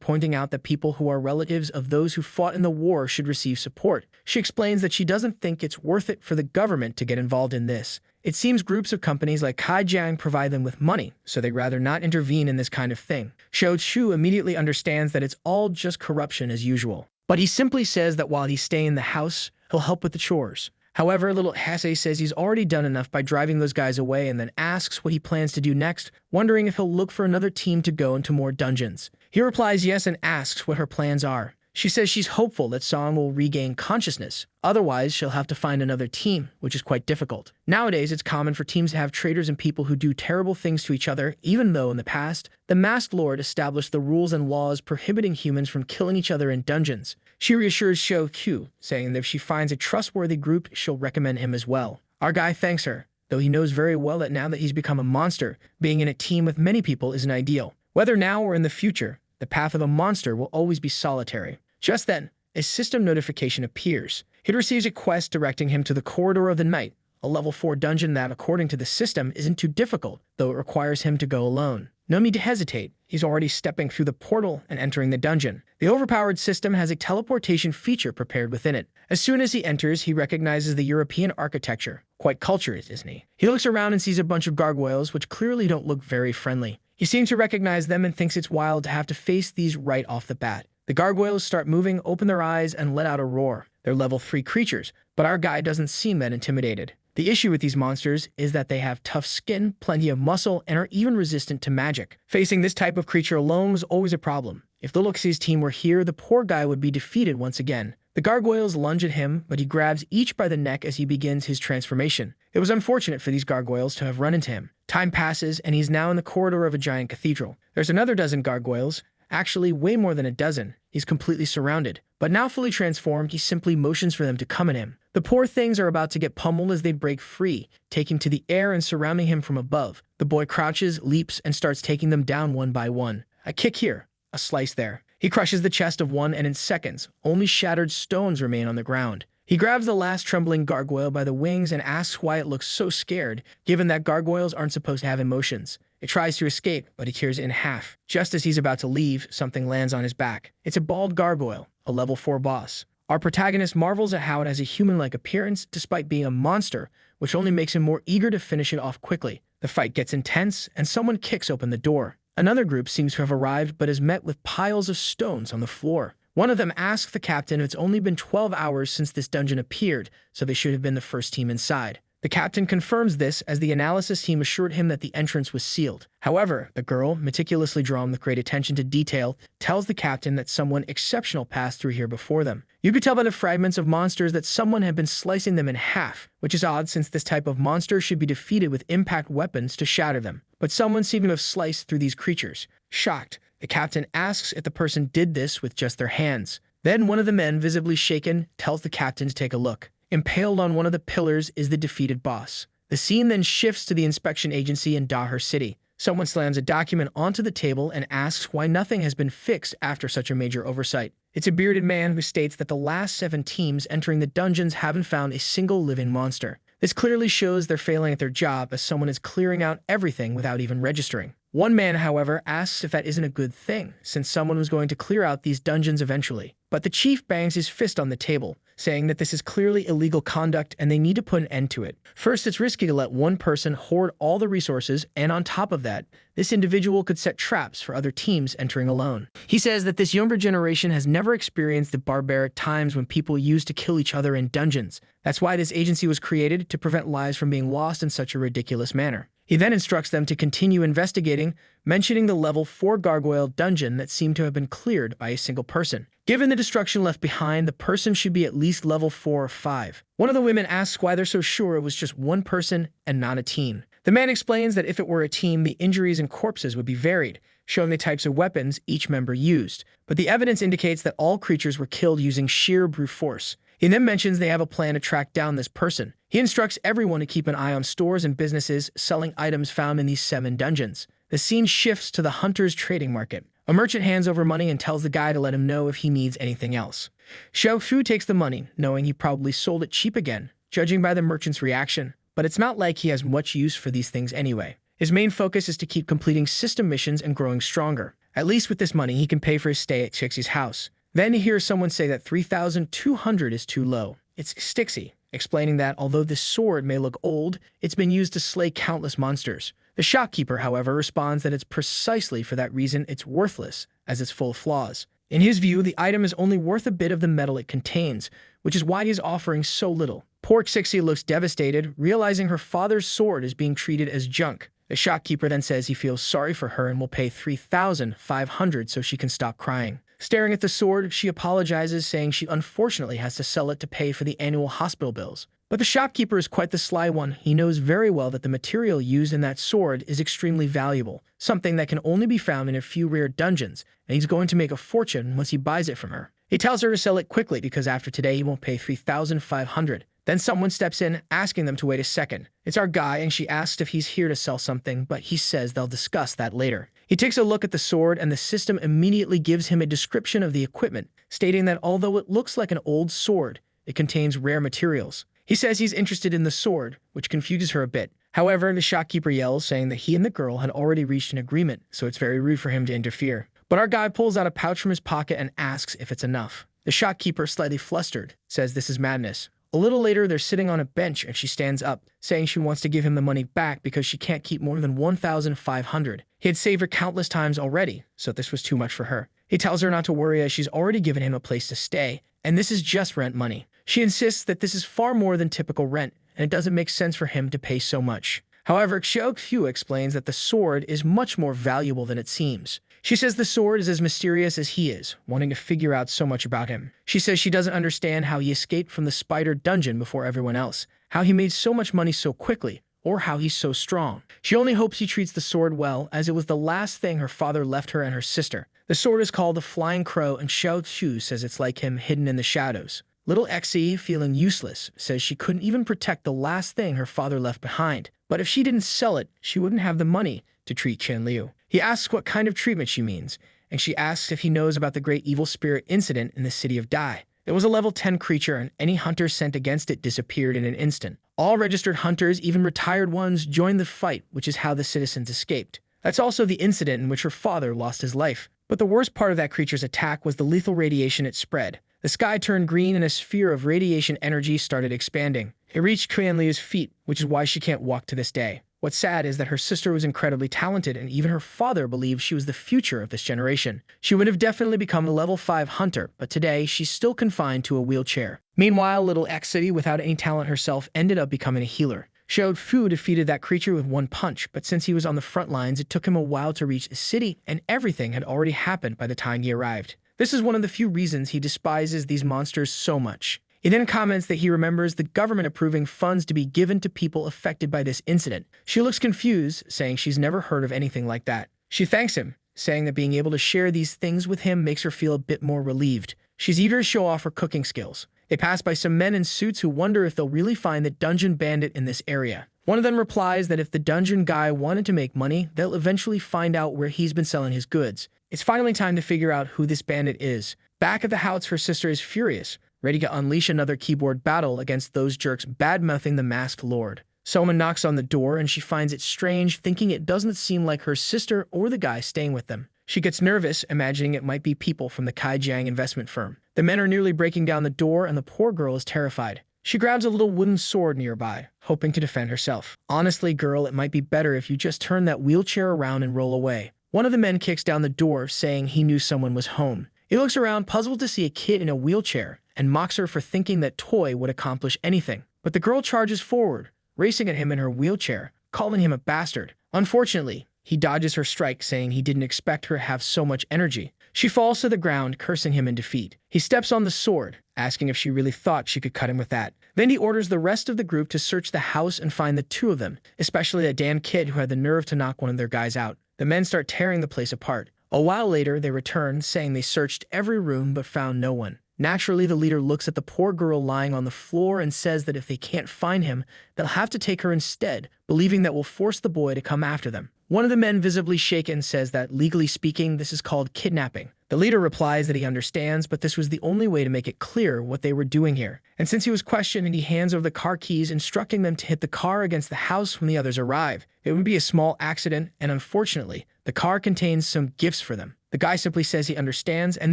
pointing out that people who are relatives of those who fought in the war should receive support. She explains that she doesn't think it's worth it for the government to get involved in this. It seems groups of companies like Kaijiang provide them with money, so they'd rather not intervene in this kind of thing. Xiao Chu immediately understands that it's all just corruption as usual. But he simply says that while he's staying in the house, he'll help with the chores. However, little Hase says he's already done enough by driving those guys away and then asks what he plans to do next, wondering if he'll look for another team to go into more dungeons. He replies yes and asks what her plans are. She says she's hopeful that Song will regain consciousness. Otherwise, she'll have to find another team, which is quite difficult. Nowadays, it's common for teams to have traitors and people who do terrible things to each other, even though in the past, the Masked Lord established the rules and laws prohibiting humans from killing each other in dungeons. She reassures Xiao Q, saying that if she finds a trustworthy group, she'll recommend him as well. Our guy thanks her, though he knows very well that now that he's become a monster, being in a team with many people isn't ideal. Whether now or in the future, the path of a monster will always be solitary. Just then, a system notification appears. He receives a quest directing him to the Corridor of the Night, a level 4 dungeon that, according to the system, isn't too difficult, though it requires him to go alone. No need to hesitate. He's already stepping through the portal and entering the dungeon. The overpowered system has a teleportation feature prepared within it. As soon as he enters, he recognizes the European architecture. Quite cultured, isn't he? He looks around and sees a bunch of gargoyles, which clearly don't look very friendly. He seems to recognize them and thinks it's wild to have to face these right off the bat. The gargoyles start moving, open their eyes, and let out a roar. They're level 3 creatures, but our guy doesn't seem that intimidated. The issue with these monsters is that they have tough skin, plenty of muscle, and are even resistant to magic. Facing this type of creature alone was always a problem. If the Luxie's team were here, the poor guy would be defeated once again. The gargoyles lunge at him, but he grabs each by the neck as he begins his transformation. It was unfortunate for these gargoyles to have run into him. Time passes, and he's now in the corridor of a giant cathedral. There's another dozen gargoyles. Actually, way more than a dozen. He's completely surrounded. But now fully transformed, he simply motions for them to come at him. The poor things are about to get pummeled as they break free, taking to the air and surrounding him from above. The boy crouches, leaps, and starts taking them down one by one. A kick here, a slice there. He crushes the chest of one, and in seconds, only shattered stones remain on the ground. He grabs the last trembling gargoyle by the wings and asks why it looks so scared, given that gargoyles aren't supposed to have emotions. It tries to escape, but he tears it in half. Just as he's about to leave, something lands on his back. It's a bald gargoyle, a level 4 boss. Our protagonist marvels at how it has a human-like appearance despite being a monster, which only makes him more eager to finish it off quickly. The fight gets intense, and someone kicks open the door. Another group seems to have arrived but is met with piles of stones on the floor. One of them asks the captain if it's only been 12 hours since this dungeon appeared, so they should have been the first team inside. The captain confirms this as the analysis team assured him that the entrance was sealed. However, the girl, meticulously drawn with great attention to detail, tells the captain that someone exceptional passed through here before them. You could tell by the fragments of monsters that someone had been slicing them in half, which is odd since this type of monster should be defeated with impact weapons to shatter them. But someone seemed to have sliced through these creatures. Shocked, the captain asks if the person did this with just their hands. Then one of the men, visibly shaken, tells the captain to take a look. Impaled on one of the pillars is the defeated boss. The scene then shifts to the inspection agency in Dahar City. Someone slams a document onto the table and asks why nothing has been fixed after such a major oversight. It's a bearded man who states that the last 7 teams entering the dungeons haven't found a single living monster. This clearly shows they're failing at their job as someone is clearing out everything without even registering. One man, however, asks if that isn't a good thing, since someone was going to clear out these dungeons eventually. But the chief bangs his fist on the table, saying that this is clearly illegal conduct and they need to put an end to it. First, it's risky to let one person hoard all the resources, and on top of that, this individual could set traps for other teams entering alone. He says that this younger generation has never experienced the barbaric times when people used to kill each other in dungeons. That's why this agency was created, to prevent lives from being lost in such a ridiculous manner. He then instructs them to continue investigating, mentioning the level 4 gargoyle dungeon that seemed to have been cleared by a single person. Given the destruction left behind, the person should be at least level 4 or 5. One of the women asks why they're so sure it was just one person and not a team. The man explains that if it were a team, the injuries and corpses would be varied, showing the types of weapons each member used. But the evidence indicates that all creatures were killed using sheer brute force. He then mentions they have a plan to track down this person. He instructs everyone to keep an eye on stores and businesses selling items found in these 7 dungeons. The scene shifts to the Hunter's trading market. A merchant hands over money and tells the guy to let him know if he needs anything else. Xiao Fu takes the money, knowing he probably sold it cheap again, judging by the merchant's reaction, but it's not like he has much use for these things anyway. His main focus is to keep completing system missions and growing stronger. At least with this money, he can pay for his stay at Stixie's house. Then he hears someone say that 3,200 is too low. It's Stixie, explaining that although this sword may look old, it's been used to slay countless monsters. The shopkeeper, however, responds that it's precisely for that reason it's worthless, as it's full of flaws. In his view, the item is only worth a bit of the metal it contains, which is why he's offering so little. Poor Stixie looks devastated, realizing her father's sword is being treated as junk. The shopkeeper then says he feels sorry for her and will pay 3,500 so she can stop crying. Staring at the sword, she apologizes, saying she unfortunately has to sell it to pay for the annual hospital bills. But the shopkeeper is quite the sly one. He knows very well that the material used in that sword is extremely valuable, something that can only be found in a few rare dungeons, and he's going to make a fortune once he buys it from her. He tells her to sell it quickly because after today he won't pay 3,500. Then someone steps in, asking them to wait a second. It's our guy, and she asks if he's here to sell something, but he says they'll discuss that later. He takes a look at the sword, and the system immediately gives him a description of the equipment, stating that although it looks like an old sword, it contains rare materials. He says he's interested in the sword, which confuses her a bit. However, the shopkeeper yells, saying that he and the girl had already reached an agreement, so it's very rude for him to interfere. But our guy pulls out a pouch from his pocket and asks if it's enough. The shopkeeper, slightly flustered, says this is madness. A little later, they're sitting on a bench and she stands up, saying she wants to give him the money back because she can't keep more than 1,500. He had saved her countless times already, so this was too much for her. He tells her not to worry as she's already given him a place to stay, and this is just rent money. She insists that this is far more than typical rent, and it doesn't make sense for him to pay so much. However, Xiao Fu explains that the sword is much more valuable than it seems. She says the sword is as mysterious as he is, wanting to figure out so much about him. She says she doesn't understand how he escaped from the spider dungeon before everyone else, how he made so much money so quickly, or how he's so strong. She only hopes he treats the sword well, as it was the last thing her father left her and her sister. The sword is called the Flying Crow, and Xiao Fu says it's like him hidden in the shadows. Little Exie, feeling useless, says she couldn't even protect the last thing her father left behind. But if she didn't sell it, she wouldn't have the money to treat Chen Liu. He asks what kind of treatment she means, and she asks if he knows about the great evil spirit incident in the city of Dai. It was a level 10 creature, and any hunter sent against it disappeared in an instant. All registered hunters, even retired ones, joined the fight, which is how the citizens escaped. That's also the incident in which her father lost his life. But the worst part of that creature's attack was the lethal radiation it spread. The sky turned green and a sphere of radiation energy started expanding. It reached Qian Liu's feet, which is why she can't walk to this day. What's sad is that her sister was incredibly talented, and even her father believed she was the future of this generation. She would have definitely become a level 5 hunter, but today she's still confined to a wheelchair. Meanwhile, little Exie, without any talent herself, ended up becoming a healer. Xiao Fu defeated that creature with one punch, but since he was on the front lines, it took him a while to reach the city, and everything had already happened by the time he arrived. This is one of the few reasons he despises these monsters so much. He then comments that he remembers the government approving funds to be given to people affected by this incident. She looks confused, saying she's never heard of anything like that. She thanks him, saying that being able to share these things with him makes her feel a bit more relieved. She's eager to show off her cooking skills. They pass by some men in suits who wonder if they'll really find the dungeon bandit in this area. One of them replies that if the dungeon guy wanted to make money, they'll eventually find out where he's been selling his goods. It's finally time to figure out who this bandit is. Back at the house, her sister is furious, ready to unleash another keyboard battle against those jerks bad-mouthing the masked lord. Someone knocks on the door and she finds it strange, thinking it doesn't seem like her sister or the guy staying with them. She gets nervous, imagining it might be people from the Kaijiang investment firm. The men are nearly breaking down the door and the poor girl is terrified. She grabs a little wooden sword nearby, hoping to defend herself. Honestly, girl, it might be better if you just turn that wheelchair around and roll away. One of the men kicks down the door, saying he knew someone was home. He looks around, puzzled to see a kid in a wheelchair, and mocks her for thinking that toy would accomplish anything. But the girl charges forward, racing at him in her wheelchair, calling him a bastard. Unfortunately, he dodges her strike, saying he didn't expect her to have so much energy. She falls to the ground, cursing him in defeat. He steps on the sword, asking if she really thought she could cut him with that. Then he orders the rest of the group to search the house and find the two of them, especially that damn kid who had the nerve to knock one of their guys out. The men start tearing the place apart. A while later, they return, saying they searched every room but found no one. Naturally, the leader looks at the poor girl lying on the floor and says that if they can't find him, they'll have to take her instead, believing that will force the boy to come after them. One of the men, visibly shaken, says that, legally speaking, this is called kidnapping. The leader replies that he understands, but this was the only way to make it clear what they were doing here. And since he was questioned, he hands over the car keys, instructing them to hit the car against the house when the others arrive. It would be a small accident, and unfortunately, the car contains some gifts for them. The guy simply says he understands, and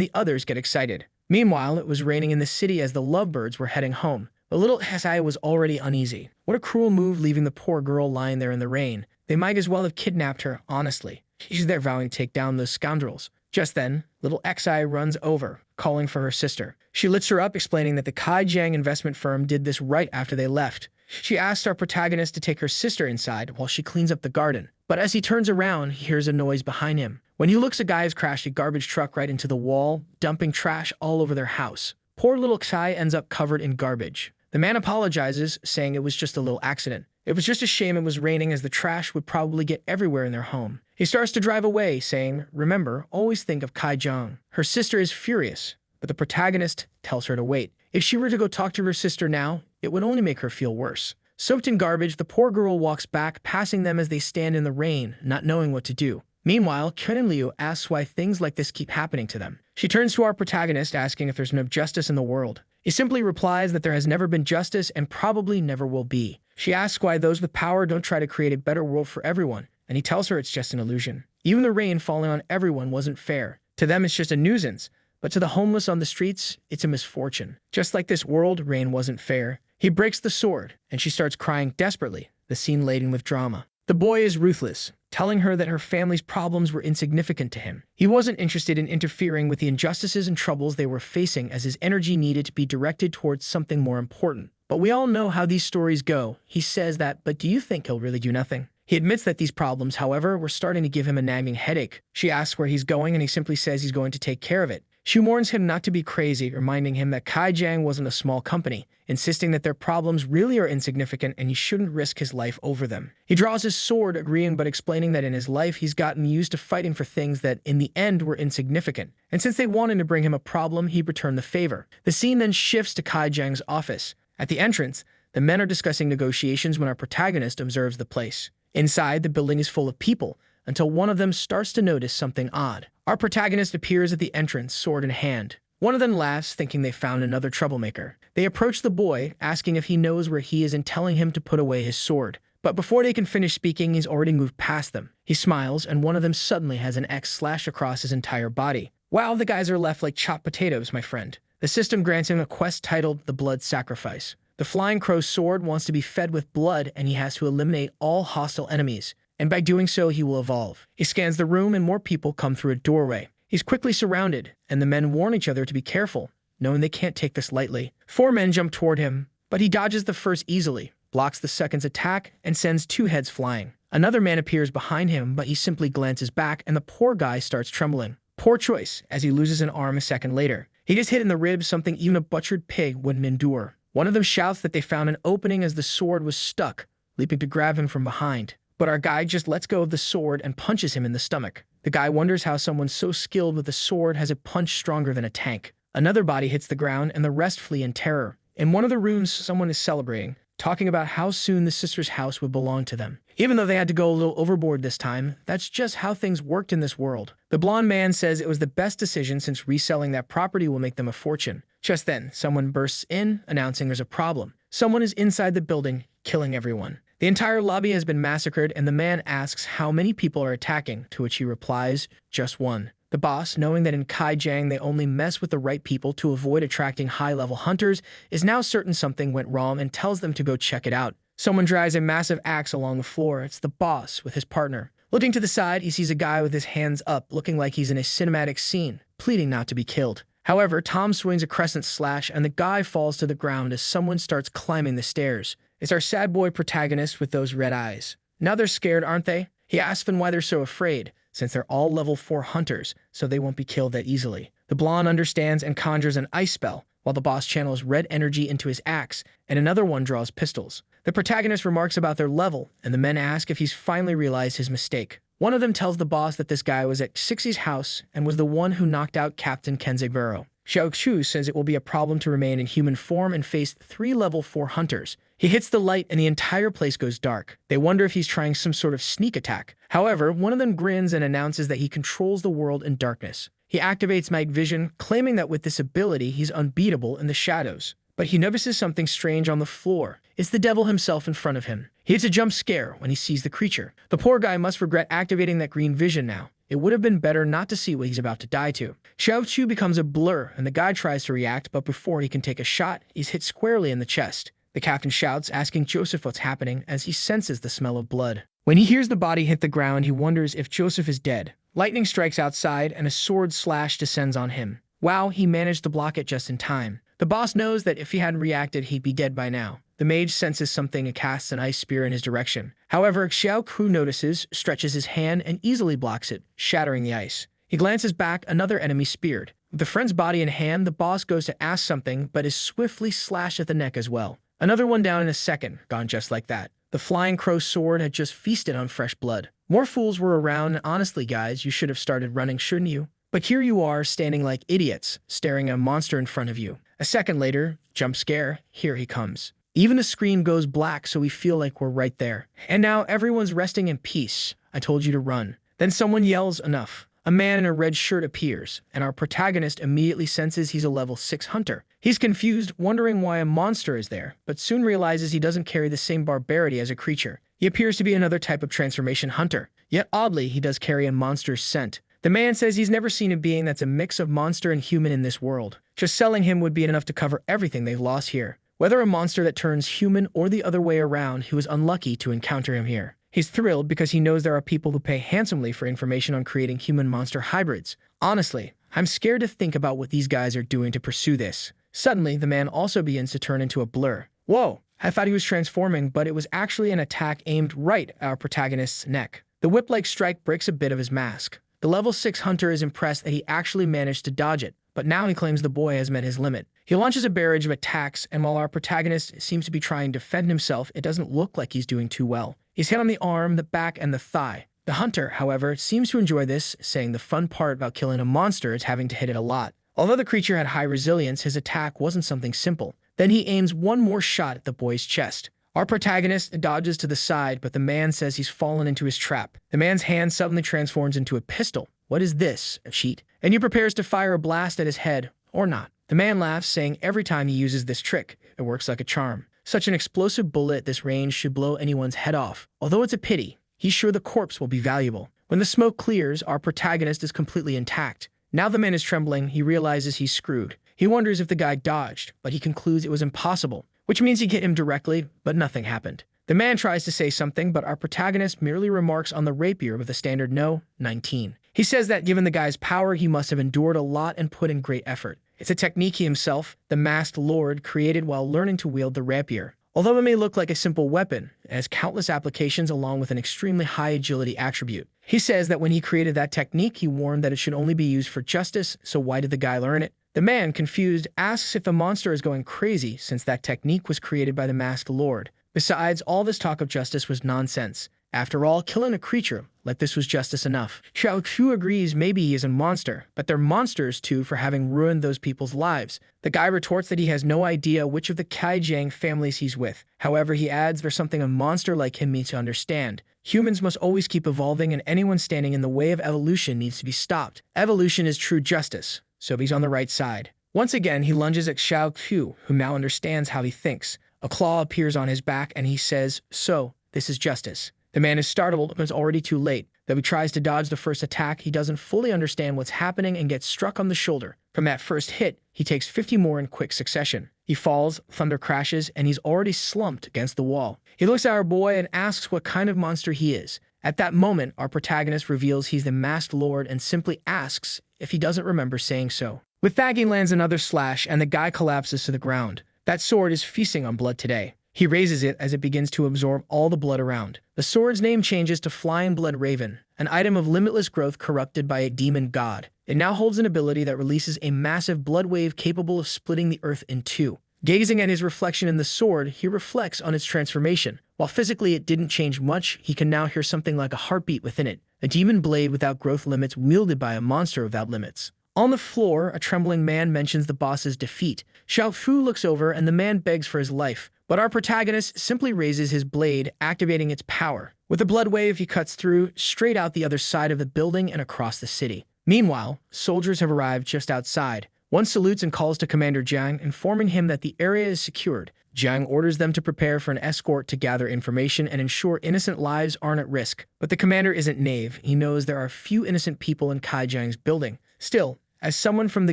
the others get excited. Meanwhile, it was raining in the city as the lovebirds were heading home. The little Hesai was already uneasy. What a cruel move, leaving the poor girl lying there in the rain. They might as well have kidnapped her, honestly. She's there vowing to take down those scoundrels. Just then, little Xi runs over, calling for her sister. She lifts her up, explaining that the Kaijiang investment firm did this right after they left. She asks our protagonist to take her sister inside while she cleans up the garden. But as he turns around, he hears a noise behind him. When he looks, a guy has crashed a garbage truck right into the wall, dumping trash all over their house. Poor little Xi ends up covered in garbage. The man apologizes, saying it was just a little accident. It was just a shame it was raining, as the trash would probably get everywhere in their home. He starts to drive away, saying, "Remember, always think of Kaijiang." Her sister is furious, but the protagonist tells her to wait. If she were to go talk to her sister now, it would only make her feel worse. Soaked in garbage, the poor girl walks back, passing them as they stand in the rain, not knowing what to do. Meanwhile, Ken and Liu asks why things like this keep happening to them. She turns to our protagonist, asking if there's enough justice in the world. He simply replies that there has never been justice and probably never will be. She asks why those with power don't try to create a better world for everyone, and he tells her it's just an illusion. Even the rain falling on everyone wasn't fair. To them, it's just a nuisance, but to the homeless on the streets, it's a misfortune. Just like this world, rain wasn't fair. He breaks the sword, and she starts crying desperately, the scene laden with drama. The boy is ruthless, telling her that her family's problems were insignificant to him. He wasn't interested in interfering with the injustices and troubles they were facing, as his energy needed to be directed towards something more important. But we all know how these stories go. He says that, but do you think he'll really do nothing? He admits that these problems, however, were starting to give him a nagging headache. She asks where he's going, and he simply says he's going to take care of it. She warns him not to be crazy, reminding him that Kaijiang wasn't a small company, insisting that their problems really are insignificant and he shouldn't risk his life over them. He draws his sword, agreeing but explaining that in his life he's gotten used to fighting for things that in the end were insignificant. And since they wanted to bring him a problem, he returned the favor. The scene then shifts to Kaijiang's office. At the entrance, the men are discussing negotiations when our protagonist observes the place. Inside, the building is full of people, until one of them starts to notice something odd. Our protagonist appears at the entrance, sword in hand. One of them laughs, thinking they found another troublemaker. They approach the boy, asking if he knows where he is and telling him to put away his sword. But before they can finish speaking, he's already moved past them. He smiles, and one of them suddenly has an X slash across his entire body. Wow, the guys are left like chopped potatoes, my friend. The system grants him a quest titled The Blood Sacrifice. The Flying Crow's sword wants to be fed with blood, and he has to eliminate all hostile enemies. And by doing so, he will evolve. He scans the room, and more people come through a doorway. He's quickly surrounded, and the men warn each other to be careful, knowing they can't take this lightly. 4 men jump toward him, but he dodges the first easily, blocks the second's attack, and sends 2 heads flying. Another man appears behind him, but he simply glances back, and the poor guy starts trembling. Poor choice, as he loses an arm a second later. He gets hit in the ribs, something even a butchered pig wouldn't endure. One of them shouts that they found an opening as the sword was stuck, leaping to grab him from behind. But our guy just lets go of the sword and punches him in the stomach. The guy wonders how someone so skilled with a sword has a punch stronger than a tank. Another body hits the ground, and the rest flee in terror. In one of the rooms, someone is celebrating, talking about how soon the sister's house would belong to them. Even though they had to go a little overboard this time, that's just how things worked in this world. The blonde man says it was the best decision since reselling that property will make them a fortune. Just then, someone bursts in, announcing there's a problem. Someone is inside the building, killing everyone. The entire lobby has been massacred, and the man asks how many people are attacking, to which he replies, just 1. The boss, knowing that in Kaijiang they only mess with the right people to avoid attracting high-level hunters, is now certain something went wrong and tells them to go check it out. Someone drags a massive axe along the floor. It's the boss with his partner. Looking to the side, he sees a guy with his hands up, looking like he's in a cinematic scene, pleading not to be killed. However, Tom swings a crescent slash, and the guy falls to the ground as someone starts climbing the stairs. It's our sad boy protagonist with those red eyes. Now they're scared, aren't they? He asks them why they're so afraid, since they're all level 4 hunters, so they won't be killed that easily. The blonde understands and conjures an ice spell, while the boss channels red energy into his axe, and another one draws pistols. The protagonist remarks about their level, and the men ask if he's finally realized his mistake. One of them tells the boss that this guy was at Sixie's house and was the one who knocked out Captain Kenzaburo. Xiao Chu says it will be a problem to remain in human form and face 3 level 4 hunters. He hits the light and the entire place goes dark. They wonder if he's trying some sort of sneak attack. However, one of them grins and announces that he controls the world in darkness. He activates night vision, claiming that with this ability he's unbeatable in the shadows. But he notices something strange on the floor. It's the devil himself in front of him. He hits a jump scare when he sees the creature. The poor guy must regret activating that green vision now. It would have been better not to see what he's about to die to. Xiao Chu becomes a blur, and the guy tries to react, but before he can take a shot, he's hit squarely in the chest. The captain shouts, asking Joseph what's happening as he senses the smell of blood. When he hears the body hit the ground, he wonders if Joseph is dead. Lightning strikes outside, and a sword slash descends on him. Wow, he managed to block it just in time. The boss knows that if he hadn't reacted, he'd be dead by now. The mage senses something and casts an ice spear in his direction. However, Xiao Ku notices, stretches his hand, and easily blocks it, shattering the ice. He glances back, another enemy speared. With the friend's body in hand, the boss goes to ask something, but is swiftly slashed at the neck as well. Another one down in a second, gone just like that. The flying crow sword had just feasted on fresh blood. More fools were around, and honestly, guys, you should have started running, shouldn't you? But here you are, standing like idiots, staring at a monster in front of you. A second later, jump scare, here he comes. Even the screen goes black, so we feel like we're right there. And now everyone's resting in peace. I told you to run. Then someone yells, enough. A man in a red shirt appears, and our protagonist immediately senses he's a level 6 hunter. He's confused, wondering why a monster is there, but soon realizes he doesn't carry the same barbarity as a creature. He appears to be another type of transformation hunter. Yet oddly, he does carry a monster's scent. The man says he's never seen a being that's a mix of monster and human in this world. Just selling him would be enough to cover everything they've lost here. Whether a monster that turns human or the other way around, he was unlucky to encounter him here. He's thrilled because he knows there are people who pay handsomely for information on creating human-monster hybrids. Honestly, I'm scared to think about what these guys are doing to pursue this. Suddenly, the man also begins to turn into a blur. Whoa, I thought he was transforming, but it was actually an attack aimed right at our protagonist's neck. The whip-like strike breaks a bit of his mask. The level 6 hunter is impressed that he actually managed to dodge it, but now he claims the boy has met his limit. He launches a barrage of attacks, and while our protagonist seems to be trying to defend himself, it doesn't look like he's doing too well. He's hit on the arm, the back, and the thigh. The hunter, however, seems to enjoy this, saying the fun part about killing a monster is having to hit it a lot. Although the creature had high resilience, his attack wasn't something simple. Then he aims one more shot at the boy's chest. Our protagonist dodges to the side, but the man says he's fallen into his trap. The man's hand suddenly transforms into a pistol. What is this? A cheat? And he prepares to fire a blast at his head, or not. The man laughs, saying every time he uses this trick, it works like a charm. Such an explosive bullet at this range should blow anyone's head off. Although it's a pity, he's sure the corpse will be valuable. When the smoke clears, our protagonist is completely intact. Now the man is trembling, he realizes he's screwed. He wonders if the guy dodged, but he concludes it was impossible, which means he hit him directly, but nothing happened. The man tries to say something, but our protagonist merely remarks on the rapier with a standard no, 19. He says that given the guy's power, he must have endured a lot and put in great effort. It's a technique he himself, the masked lord, created while learning to wield the rapier. Although it may look like a simple weapon, it has countless applications along with an extremely high agility attribute. He says that when he created that technique, he warned that it should only be used for justice, so why did the guy learn it? The man, confused, asks if the monster is going crazy since that technique was created by the masked lord. Besides, all this talk of justice was nonsense. After all, killing a creature like this was justice enough. Xiao Chu agrees maybe he is a monster, but they're monsters too for having ruined those people's lives. The guy retorts that he has no idea which of the Kaijiang families he's with. However, he adds there's something a monster like him needs to understand. Humans must always keep evolving, and anyone standing in the way of evolution needs to be stopped. Evolution is true justice, so he's on the right side. Once again, he lunges at Xiao Chu, who now understands how he thinks. A claw appears on his back, and he says, "So, this is justice." The man is startled, but it's already too late. Though he tries to dodge the first attack, he doesn't fully understand what's happening and gets struck on the shoulder. From that first hit, he takes 50 more in quick succession. He falls, thunder crashes, and he's already slumped against the wall. He looks at our boy and asks what kind of monster he is. At that moment, our protagonist reveals he's the masked lord and simply asks if he doesn't remember saying so. With that, he lands another slash, and the guy collapses to the ground. That sword is feasting on blood today. He raises it as it begins to absorb all the blood around. The sword's name changes to Flying Blood Raven, an item of limitless growth corrupted by a demon god. It now holds an ability that releases a massive blood wave capable of splitting the earth in two. Gazing at his reflection in the sword, he reflects on its transformation. While physically it didn't change much, he can now hear something like a heartbeat within it. A demon blade without growth limits wielded by a monster without limits. On the floor, a trembling man mentions the boss's defeat. Xiao Fu looks over and the man begs for his life, but our protagonist simply raises his blade, activating its power. With a blood wave, he cuts through, straight out the other side of the building and across the city. Meanwhile, soldiers have arrived just outside. One salutes and calls to Commander Jiang, informing him that the area is secured. Jiang orders them to prepare for an escort to gather information and ensure innocent lives aren't at risk. But the commander isn't naive. He knows there are few innocent people in Kai Jiang's building. Still, as someone from the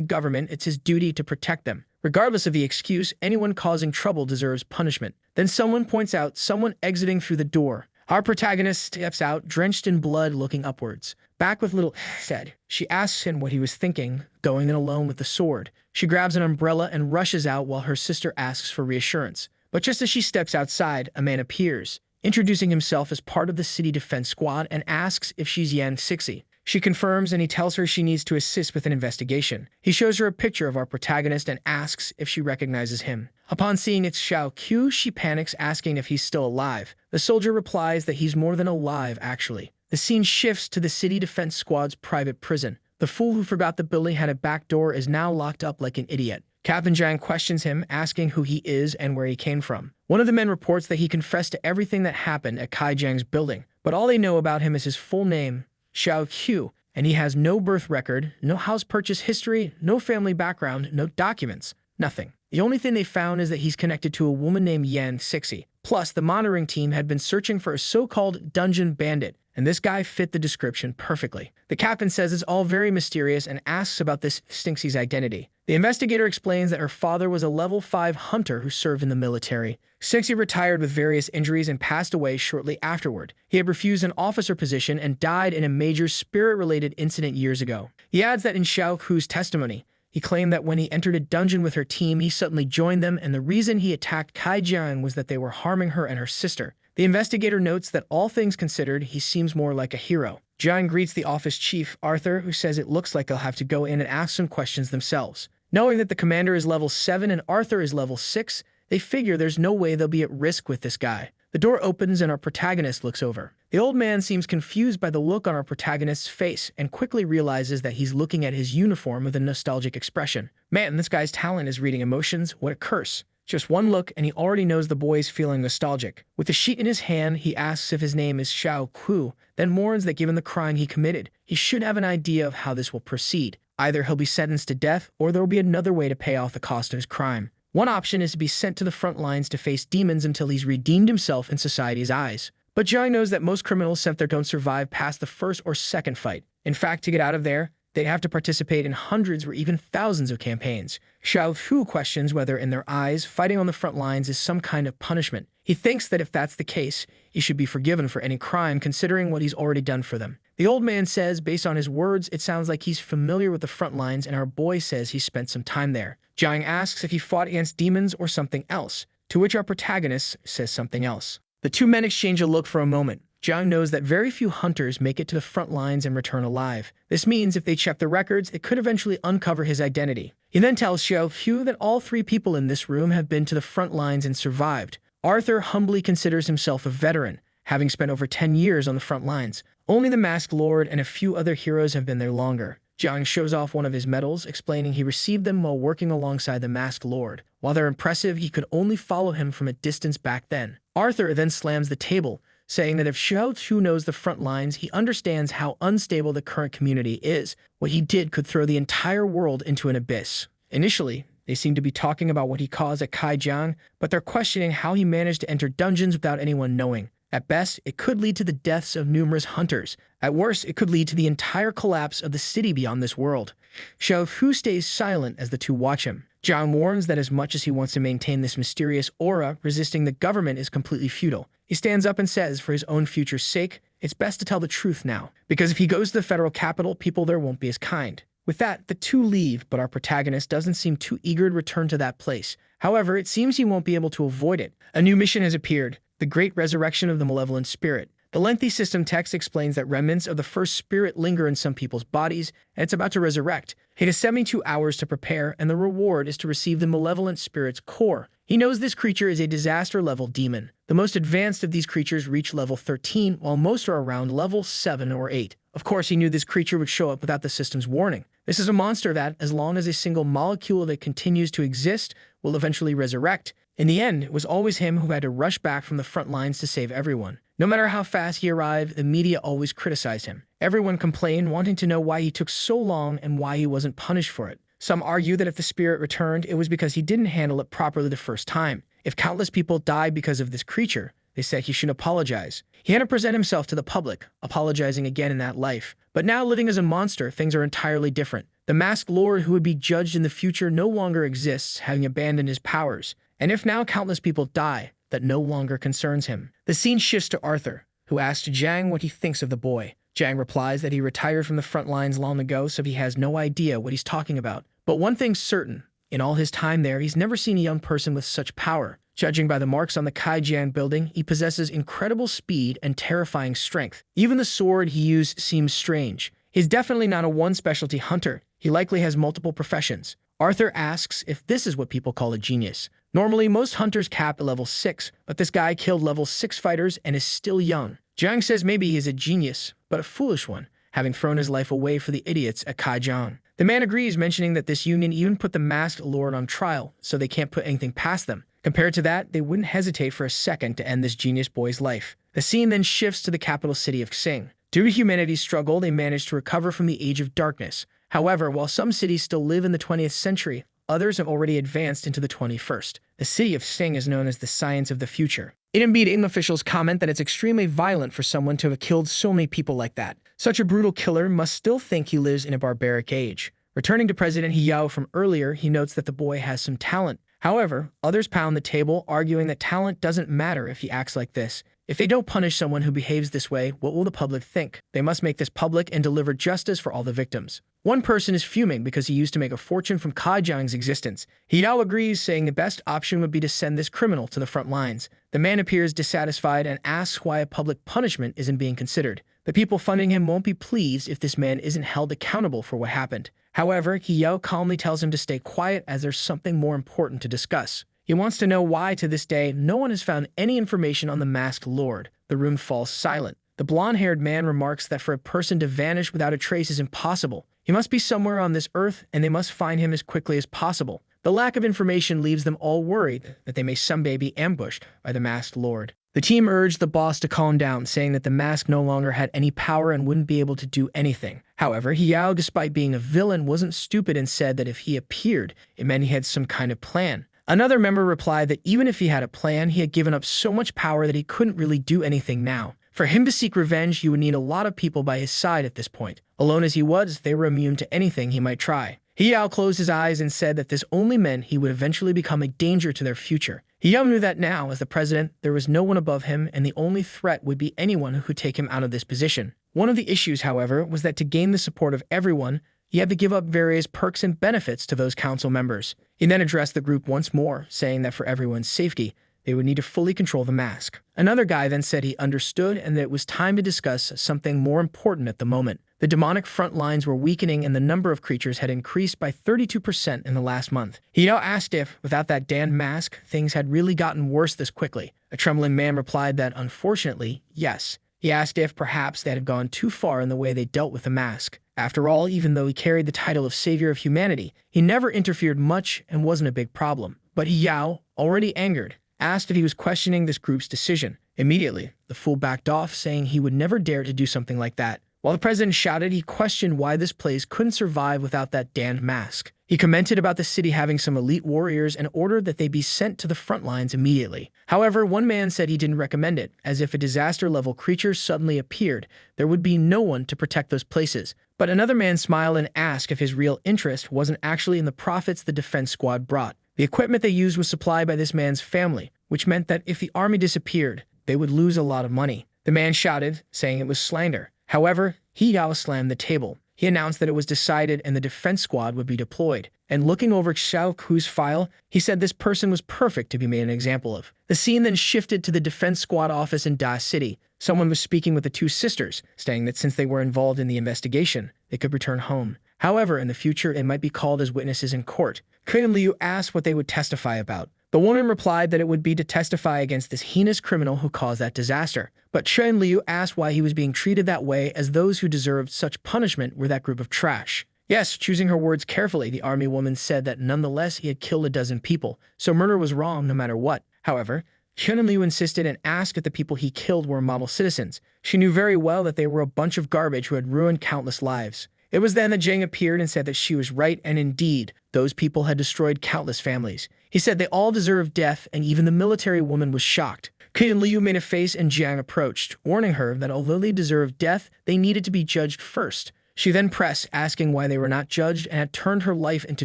government, it's his duty to protect them. Regardless of the excuse, anyone causing trouble deserves punishment. Then someone points out someone exiting through the door. Our protagonist steps out, drenched in blood, looking upwards. Back with little said. She asks him what he was thinking, going in alone with the sword. She grabs an umbrella and rushes out while her sister asks for reassurance. But just as she steps outside, a man appears, introducing himself as part of the city defense squad and asks if she's Yan Sixi. She confirms and he tells her she needs to assist with an investigation. He shows her a picture of our protagonist and asks if she recognizes him. Upon seeing it's Xiao Q, she panics, asking if he's still alive. The soldier replies that he's more than alive, actually. The scene shifts to the city defense squad's private prison. The fool who forgot the building had a back door is now locked up like an idiot. Captain Jiang questions him, asking who he is and where he came from. One of the men reports that he confessed to everything that happened at Kai Jiang's building, but all they know about him is his full name, Xiao Q, and he has no birth record, no house purchase history, no family background, no documents, nothing. The only thing they found is that he's connected to a woman named Yan Sixi. Plus, the monitoring team had been searching for a so-called dungeon bandit, and this guy fit the description perfectly. The captain says it's all very mysterious and asks about this Stinxie's identity. The investigator explains that her father was a level 5 hunter who served in the military. Stinxie retired with various injuries and passed away shortly afterward. He had refused an officer position and died in a major spirit-related incident years ago. He adds that in Xiao Ku's testimony, he claimed that when he entered a dungeon with her team, he suddenly joined them, and the reason he attacked Kai Jiang was that they were harming her and her sister. The investigator notes that all things considered, he seems more like a hero. Jiang greets the office chief, Arthur, who says it looks like they'll have to go in and ask some questions themselves. Knowing that the commander is level 7 and Arthur is level 6, they figure there's no way they'll be at risk with this guy. The door opens and our protagonist looks over. The old man seems confused by the look on our protagonist's face and quickly realizes that he's looking at his uniform with a nostalgic expression. Man, this guy's talent is reading emotions. What a curse. Just one look and he already knows the boy's feeling nostalgic. With the sheet in his hand, he asks if his name is Xiao Ku, then warns that given the crime he committed, he should have an idea of how this will proceed. Either he'll be sentenced to death or there will be another way to pay off the cost of his crime. One option is to be sent to the front lines to face demons until he's redeemed himself in society's eyes. But Jiang knows that most criminals sent there don't survive past the first or second fight. In fact, to get out of there, they'd have to participate in hundreds or even thousands of campaigns. Xiao Fu questions whether, in their eyes, fighting on the front lines is some kind of punishment. He thinks that if that's the case, he should be forgiven for any crime considering what he's already done for them. The old man says, based on his words, it sounds like he's familiar with the front lines and our boy says he spent some time there. Jiang asks if he fought against demons or something else, to which our protagonist says something else. The two men exchange a look for a moment. Jiang knows that very few hunters make it to the front lines and return alive. This means if they check the records, it could eventually uncover his identity. He then tells Xiao Fu that all 3 people in this room have been to the front lines and survived. Arthur humbly considers himself a veteran, having spent over 10 years on the front lines. Only the Masked Lord and a few other heroes have been there longer. Jiang shows off one of his medals, explaining he received them while working alongside the Masked Lord. While they're impressive, he could only follow him from a distance back then. Arthur then slams the table, saying that if Xiao Chu knows the front lines, he understands how unstable the current community is. What he did could throw the entire world into an abyss. Initially, they seem to be talking about what he caused at Kai Jiang, but they're questioning how he managed to enter dungeons without anyone knowing. At best, it could lead to the deaths of numerous hunters. At worst, it could lead to the entire collapse of the city beyond this world. Xiao Fu stays silent as the two watch him. Jiang warns that as much as he wants to maintain this mysterious aura, resisting the government is completely futile. He stands up and says, for his own future's sake, it's best to tell the truth now, because if he goes to the federal capital, people there won't be as kind. With that, the two leave, but our protagonist doesn't seem too eager to return to that place. However, it seems he won't be able to avoid it. A new mission has appeared, the Great Resurrection of the Malevolent Spirit. The lengthy system text explains that remnants of the first spirit linger in some people's bodies, and it's about to resurrect. It has 72 hours to prepare, and the reward is to receive the malevolent spirit's core. He knows this creature is a disaster-level demon. The most advanced of these creatures reach level 13, while most are around level 7 or 8. Of course, he knew this creature would show up without the system's warning. This is a monster that, as long as a single molecule of it continues to exist, will eventually resurrect. In the end, it was always him who had to rush back from the front lines to save everyone. No matter how fast he arrived, the media always criticized him. Everyone complained, wanting to know why he took so long and why he wasn't punished for it. Some argue that if the spirit returned, it was because he didn't handle it properly the first time. If countless people died because of this creature, they said he shouldn't apologize. He had to present himself to the public, apologizing again in that life. But now, living as a monster, things are entirely different. The masked lord who would be judged in the future no longer exists, having abandoned his powers. And if now countless people die, that no longer concerns him. The scene shifts to Arthur, who asks Jang what he thinks of the boy. Jang replies that he retired from the front lines long ago, so he has no idea what he's talking about. But one thing's certain, in all his time there, he's never seen a young person with such power. Judging by the marks on the Kaijian building, he possesses incredible speed and terrifying strength. Even the sword he used seems strange. He's definitely not a one-specialty hunter. He likely has multiple professions. Arthur asks if this is what people call a genius. Normally, most hunters cap at level 6, but this guy killed level 6 fighters and is still young. Jiang says maybe he is a genius, but a foolish one, having thrown his life away for the idiots at Kaijian. The man agrees, mentioning that this union even put the masked lord on trial, so they can't put anything past them. Compared to that, they wouldn't hesitate for a second to end this genius boy's life. The scene then shifts to the capital city of Xing. Due to humanity's struggle, they managed to recover from the Age of Darkness. However, while some cities still live in the 20th century, others have already advanced into the 21st. The city of Xing is known as the science of the future. In officials comment that it's extremely violent for someone to have killed so many people like that. Such a brutal killer must still think he lives in a barbaric age. Returning to President Yahello from earlier, he notes that the boy has some talent. However, others pound the table, arguing that talent doesn't matter if he acts like this. If they don't punish someone who behaves this way, what will the public think? They must make this public and deliver justice for all the victims. One person is fuming because he used to make a fortune from Kaijiang's existence. He now agrees, saying the best option would be to send this criminal to the front lines. The man appears dissatisfied and asks why a public punishment isn't being considered. The people funding him won't be pleased if this man isn't held accountable for what happened. However, Yahello calmly tells him to stay quiet as there's something more important to discuss. He wants to know why, to this day, no one has found any information on the masked lord. The room falls silent. The blonde-haired man remarks that for a person to vanish without a trace is impossible. He must be somewhere on this earth, and they must find him as quickly as possible. The lack of information leaves them all worried that they may someday be ambushed by the masked lord. The team urged the boss to calm down, saying that the mask no longer had any power and wouldn't be able to do anything. However, Yahello, despite being a villain, wasn't stupid and said that if he appeared, it meant he had some kind of plan. Another member replied that even if he had a plan, he had given up so much power that he couldn't really do anything now. For him to seek revenge, he would need a lot of people by his side at this point. Alone as he was, they were immune to anything he might try. Yahello closed his eyes and said that this only meant he would eventually become a danger to their future. Yahello knew that now, as the president, there was no one above him, and the only threat would be anyone who could take him out of this position. One of the issues, however, was that to gain the support of everyone, he had to give up various perks and benefits to those council members. He then addressed the group once more, saying that for everyone's safety, they would need to fully control the mask. Another guy then said he understood and that it was time to discuss something more important at the moment. The demonic front lines were weakening and the number of creatures had increased by 32% in the last month. He now asked if, without that damned mask, things had really gotten worse this quickly. A trembling man replied that, unfortunately, yes. He asked if, perhaps, they had gone too far in the way they dealt with the mask. After all, even though he carried the title of Savior of Humanity, he never interfered much and wasn't a big problem. But Yahello, already angered, asked if he was questioning this group's decision. Immediately, the fool backed off, saying he would never dare to do something like that. While the president shouted, he questioned why this place couldn't survive without that damned mask. He commented about the city having some elite warriors and ordered that they be sent to the front lines immediately. However, one man said he didn't recommend it, as if a disaster-level creature suddenly appeared, there would be no one to protect those places. But another man smiled and asked if his real interest wasn't actually in the profits the defense squad brought. The equipment they used was supplied by this man's family, which meant that if the army disappeared, they would lose a lot of money. The man shouted, saying it was slander. However, Yahello slammed the table. He announced that it was decided and the defense squad would be deployed. And looking over Xiao Ku's file, he said this person was perfect to be made an example of. The scene then shifted to the defense squad office in Da City. Someone was speaking with the two sisters, saying that since they were involved in the investigation, they could return home. However, in the future, it might be called as witnesses in court. Craig and Liu asked what they would testify about, The woman replied that it would be to testify against this heinous criminal who caused that disaster. But Chen Liu asked why he was being treated that way, as those who deserved such punishment were that group of trash. Yes, choosing her words carefully, the army woman said that nonetheless he had killed a dozen people, so murder was wrong no matter what. However, Chen Liu insisted and asked if the people he killed were model citizens. She knew very well that they were a bunch of garbage who had ruined countless lives. It was then that Zhang appeared and said that she was right, and indeed, those people had destroyed countless families. He said they all deserved death, and even the military woman was shocked. Chen Liu made a face and Zhang approached, warning her that although they deserved death, they needed to be judged first. She then pressed, asking why they were not judged and had turned her life into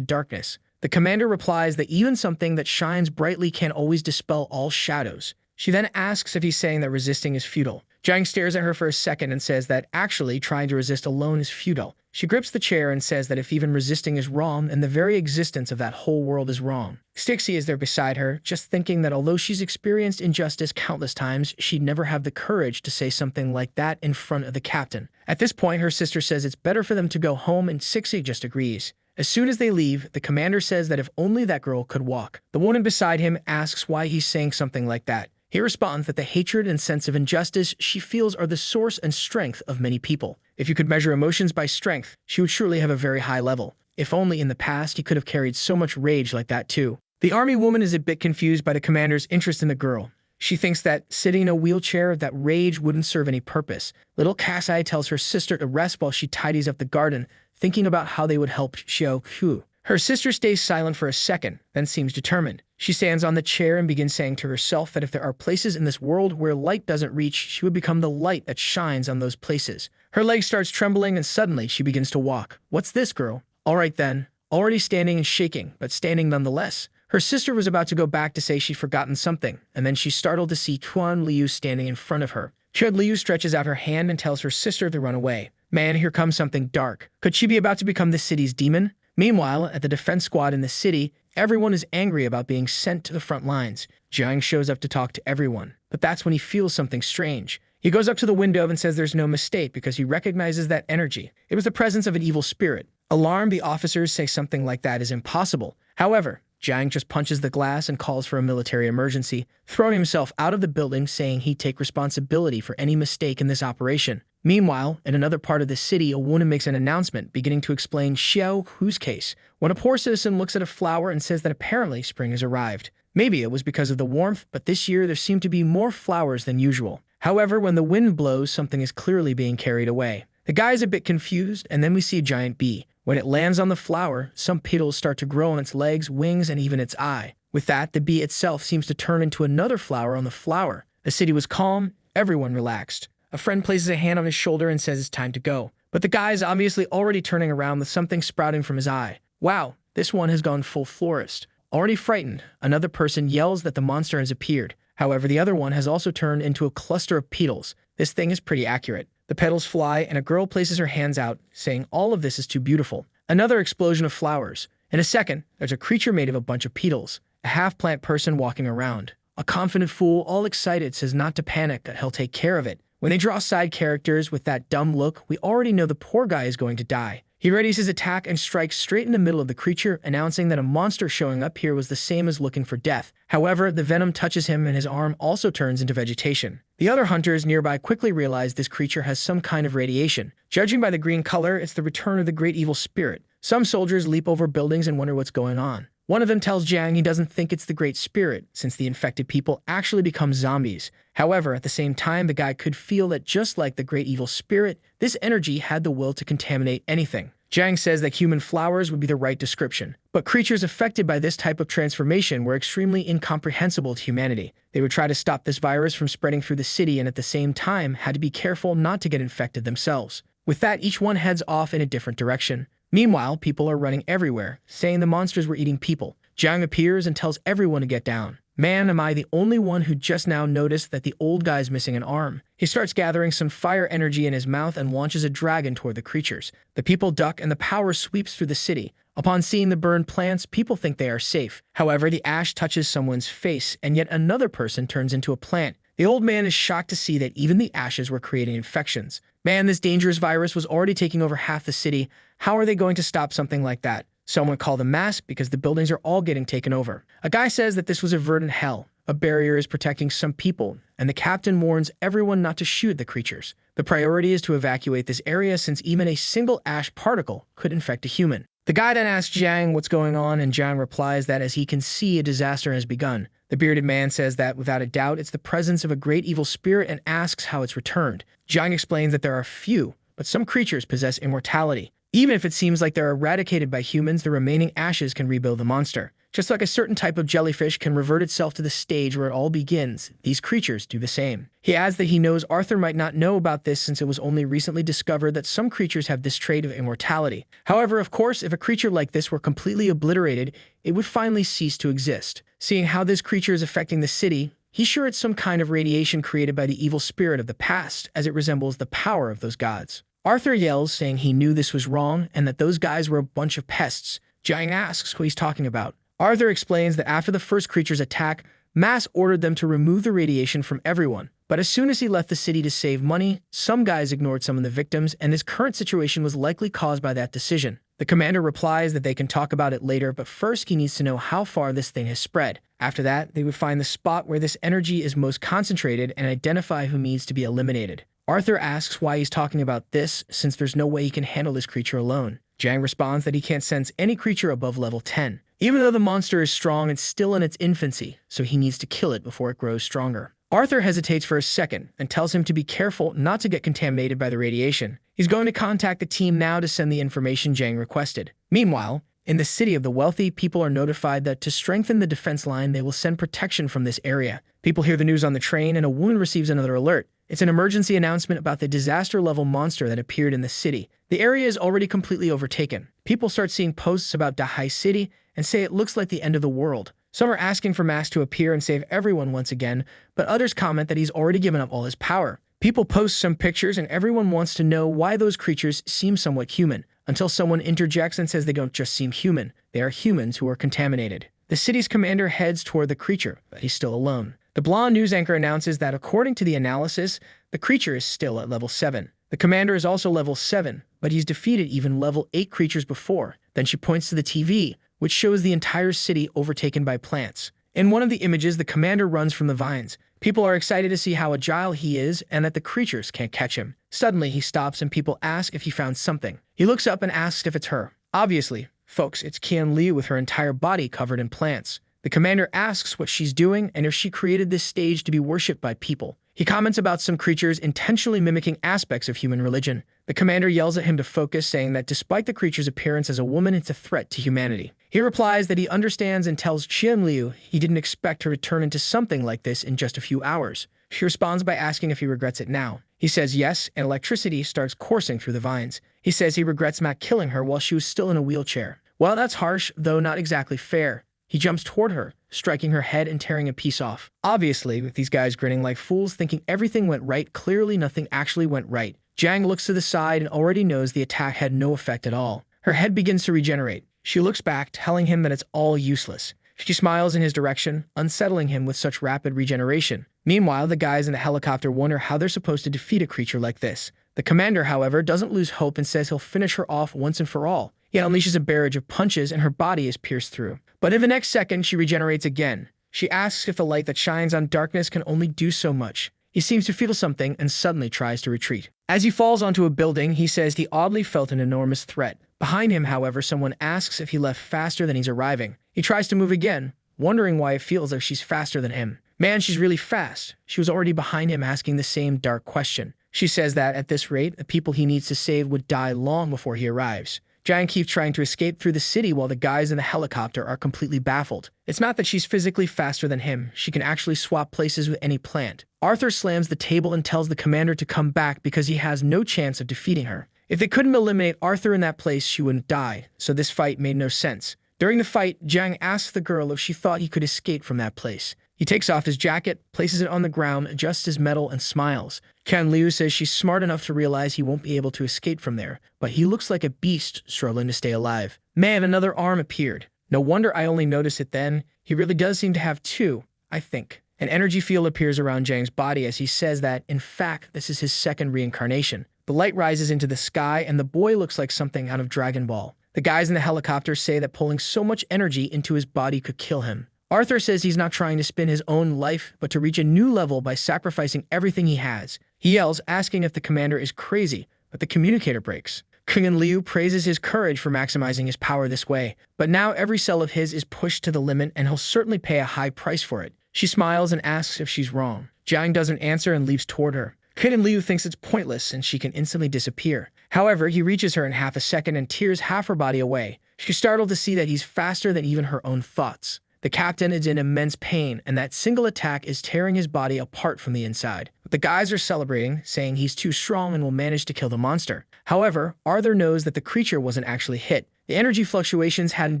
darkness. The commander replies that even something that shines brightly can't always dispel all shadows. She then asks if he's saying that resisting is futile. Zhang stares at her for a second and says that actually trying to resist alone is futile. She grips the chair and says that if even resisting is wrong, then the very existence of that whole world is wrong. Stixie is there beside her, just thinking that although she's experienced injustice countless times, she'd never have the courage to say something like that in front of the captain. At this point, her sister says it's better for them to go home, and Stixie just agrees. As soon as they leave, the commander says that if only that girl could walk. The woman beside him asks why he's saying something like that. He responds that the hatred and sense of injustice she feels are the source and strength of many people. If you could measure emotions by strength, she would surely have a very high level. If only in the past he could have carried so much rage like that too. The army woman is a bit confused by the commander's interest in the girl. She thinks that sitting in a wheelchair, that rage wouldn't serve any purpose. Little Cassie tells her sister to rest while she tidies up the garden, thinking about how they would help Xiao Hu. Her sister stays silent for a second, then seems determined. She stands on the chair and begins saying to herself that if there are places in this world where light doesn't reach, she would become the light that shines on those places. Her leg starts trembling and suddenly she begins to walk. What's this, girl? All right then. Already standing and shaking, but standing nonetheless. Her sister was about to go back to say she'd forgotten something, and then she's startled to see Chuan Liu standing in front of her. Chuan Liu stretches out her hand and tells her sister to run away. Man, here comes something dark. Could she be about to become the city's demon? Meanwhile, at the defense squad in the city, everyone is angry about being sent to the front lines. Jiang shows up to talk to everyone, but that's when he feels something strange. He goes up to the window and says there's no mistake because he recognizes that energy. It was the presence of an evil spirit. Alarmed, the officers say something like that is impossible. However, Jiang just punches the glass and calls for a military emergency, throwing himself out of the building, saying he'd take responsibility for any mistake in this operation. Meanwhile, in another part of the city, a woman makes an announcement beginning to explain Xiao Hu's case, when a poor citizen looks at a flower and says that apparently spring has arrived. Maybe it was because of the warmth, but this year there seemed to be more flowers than usual. However, when the wind blows, something is clearly being carried away. The guy is a bit confused, and then we see a giant bee. When it lands on the flower, some petals start to grow on its legs, wings, and even its eye. With that, the bee itself seems to turn into another flower on the flower. The city was calm, everyone relaxed. A friend places a hand on his shoulder and says it's time to go. But the guy is obviously already turning around with something sprouting from his eye. Wow, this one has gone full florist. Already frightened, another person yells that the monster has appeared. However, the other one has also turned into a cluster of petals. This thing is pretty accurate. The petals fly, and a girl places her hands out, saying all of this is too beautiful. Another explosion of flowers. In a second, there's a creature made of a bunch of petals. A half-plant person walking around. A confident fool, all excited, says not to panic, that he'll take care of it. When they draw side characters with that dumb look, we already know the poor guy is going to die. He readies his attack and strikes straight in the middle of the creature, announcing that a monster showing up here was the same as looking for death. However, the venom touches him and his arm also turns into vegetation. The other hunters nearby quickly realize this creature has some kind of radiation. Judging by the green color, it's the return of the great evil spirit. Some soldiers leap over buildings and wonder what's going on. One of them tells Jiang he doesn't think it's the Great Spirit, since the infected people actually become zombies. However, at the same time, the guy could feel that just like the Great Evil Spirit, this energy had the will to contaminate anything. Jiang says that human flowers would be the right description, but creatures affected by this type of transformation were extremely incomprehensible to humanity. They would try to stop this virus from spreading through the city and at the same time had to be careful not to get infected themselves. With that, each one heads off in a different direction. Meanwhile, people are running everywhere, saying the monsters were eating people. Jiang appears and tells everyone to get down. Man, am I the only one who just now noticed that the old guy's missing an arm? He starts gathering some fire energy in his mouth and launches a dragon toward the creatures. The people duck and the power sweeps through the city. Upon seeing the burned plants, people think they are safe. However, the ash touches someone's face and yet another person turns into a plant. The old man is shocked to see that even the ashes were creating infections. Man, this dangerous virus was already taking over half the city. How are they going to stop something like that? Someone called a mask because the buildings are all getting taken over. A guy says that this was a verdant hell. A barrier is protecting some people, and the captain warns everyone not to shoot the creatures. The priority is to evacuate this area since even a single ash particle could infect a human. The guy then asks Jiang what's going on, and Jiang replies that as he can see, a disaster has begun. The bearded man says that without a doubt it's the presence of a great evil spirit and asks how it's returned. Jiang explains that there are few, but some creatures possess immortality. Even if it seems like they're eradicated by humans, the remaining ashes can rebuild the monster. Just like a certain type of jellyfish can revert itself to the stage where it all begins, these creatures do the same. He adds that he knows Arthur might not know about this since it was only recently discovered that some creatures have this trait of immortality. However, of course, if a creature like this were completely obliterated, it would finally cease to exist. Seeing how this creature is affecting the city, he's sure it's some kind of radiation created by the evil spirit of the past, as it resembles the power of those gods. Arthur yells, saying he knew this was wrong and that those guys were a bunch of pests. Jiang asks what he's talking about. Arthur explains that after the first creature's attack, Mass ordered them to remove the radiation from everyone. But as soon as he left the city to save money, some guys ignored some of the victims, and his current situation was likely caused by that decision. The commander replies that they can talk about it later, but first he needs to know how far this thing has spread. After that, they would find the spot where this energy is most concentrated and identify who needs to be eliminated. Arthur asks why he's talking about this, since there's no way he can handle this creature alone. Jiang responds that he can't sense any creature above level 10. Even though the monster is strong, it's still in its infancy, so he needs to kill it before it grows stronger. Arthur hesitates for a second and tells him to be careful not to get contaminated by the radiation. He's going to contact the team now to send the information Jiang requested. Meanwhile, in the city of the wealthy, people are notified that to strengthen the defense line, they will send protection from this area. People hear the news on the train, and a woman receives another alert. It's an emergency announcement about the disaster-level monster that appeared in the city. The area is already completely overtaken. People start seeing posts about Dahai City and say it looks like the end of the world. Some are asking for Mask to appear and save everyone once again, but others comment that he's already given up all his power. People post some pictures, and everyone wants to know why those creatures seem somewhat human, until someone interjects and says they don't just seem human, they are humans who are contaminated. The city's commander heads toward the creature, but he's still alone. The blonde news anchor announces that according to the analysis, the creature is still at level 7. The commander is also level 7, but he's defeated even level 8 creatures before. Then she points to the TV, which shows the entire city overtaken by plants. In one of the images, the commander runs from the vines. People are excited to see how agile he is and that the creatures can't catch him. Suddenly, he stops and people ask if he found something. He looks up and asks if it's her. Obviously, folks, it's Qian Liu with her entire body covered in plants. The commander asks what she's doing and if she created this stage to be worshipped by people. He comments about some creatures intentionally mimicking aspects of human religion. The commander yells at him to focus, saying that despite the creature's appearance as a woman, it's a threat to humanity. He replies that he understands and tells Qian Liu he didn't expect her to turn into something like this in just a few hours. She responds by asking if he regrets it now. He says yes, and electricity starts coursing through the vines. He says he regrets Mac killing her while she was still in a wheelchair. Well, that's harsh, though not exactly fair. He jumps toward her, striking her head and tearing a piece off. Obviously, with these guys grinning like fools, thinking everything went right, clearly nothing actually went right. Jiang looks to the side and already knows the attack had no effect at all. Her head begins to regenerate. She looks back, telling him that it's all useless. She smiles in his direction, unsettling him with such rapid regeneration. Meanwhile, the guys in the helicopter wonder how they're supposed to defeat a creature like this. The commander, however, doesn't lose hope and says he'll finish her off once and for all. He unleashes a barrage of punches and her body is pierced through. But in the next second, she regenerates again. She asks if the light that shines on darkness can only do so much. He seems to feel something and suddenly tries to retreat. As he falls onto a building, he says he oddly felt an enormous threat. Behind him, however, someone asks if he left faster than he's arriving. He tries to move again, wondering why it feels like she's faster than him. Man, she's really fast. She was already behind him asking the same dark question. She says that at this rate, the people he needs to save would die long before he arrives. Jiang keeps trying to escape through the city while the guys in the helicopter are completely baffled. It's not that she's physically faster than him. She can actually swap places with any plant. Arthur slams the table and tells the commander to come back because he has no chance of defeating her. If they couldn't eliminate Arthur in that place, she wouldn't die, so this fight made no sense. During the fight, Jiang asks the girl if she thought he could escape from that place. He takes off his jacket, places it on the ground, adjusts his metal, and smiles. Qian Liu says she's smart enough to realize he won't be able to escape from there, but he looks like a beast struggling to stay alive. Man, another arm appeared. No wonder I only noticed it then. He really does seem to have two, I think. An energy field appears around Jiang's body as he says that, in fact, this is his second reincarnation. The light rises into the sky, and the boy looks like something out of Dragon Ball. The guys in the helicopter say that pulling so much energy into his body could kill him. Arthur says he's not trying to spin his own life, but to reach a new level by sacrificing everything he has. He yells, asking if the commander is crazy, but the communicator breaks. Kung Liu praises his courage for maximizing his power this way, but now every cell of his is pushed to the limit and he'll certainly pay a high price for it. She smiles and asks if she's wrong. Jiang doesn't answer and leaps toward her. Kung Liu thinks it's pointless and she can instantly disappear. However, he reaches her in half a second and tears half her body away. She's startled to see that he's faster than even her own thoughts. The captain is in immense pain, and that single attack is tearing his body apart from the inside. But the guys are celebrating, saying he's too strong and will manage to kill the monster. However, Arthur knows that the creature wasn't actually hit. The energy fluctuations hadn't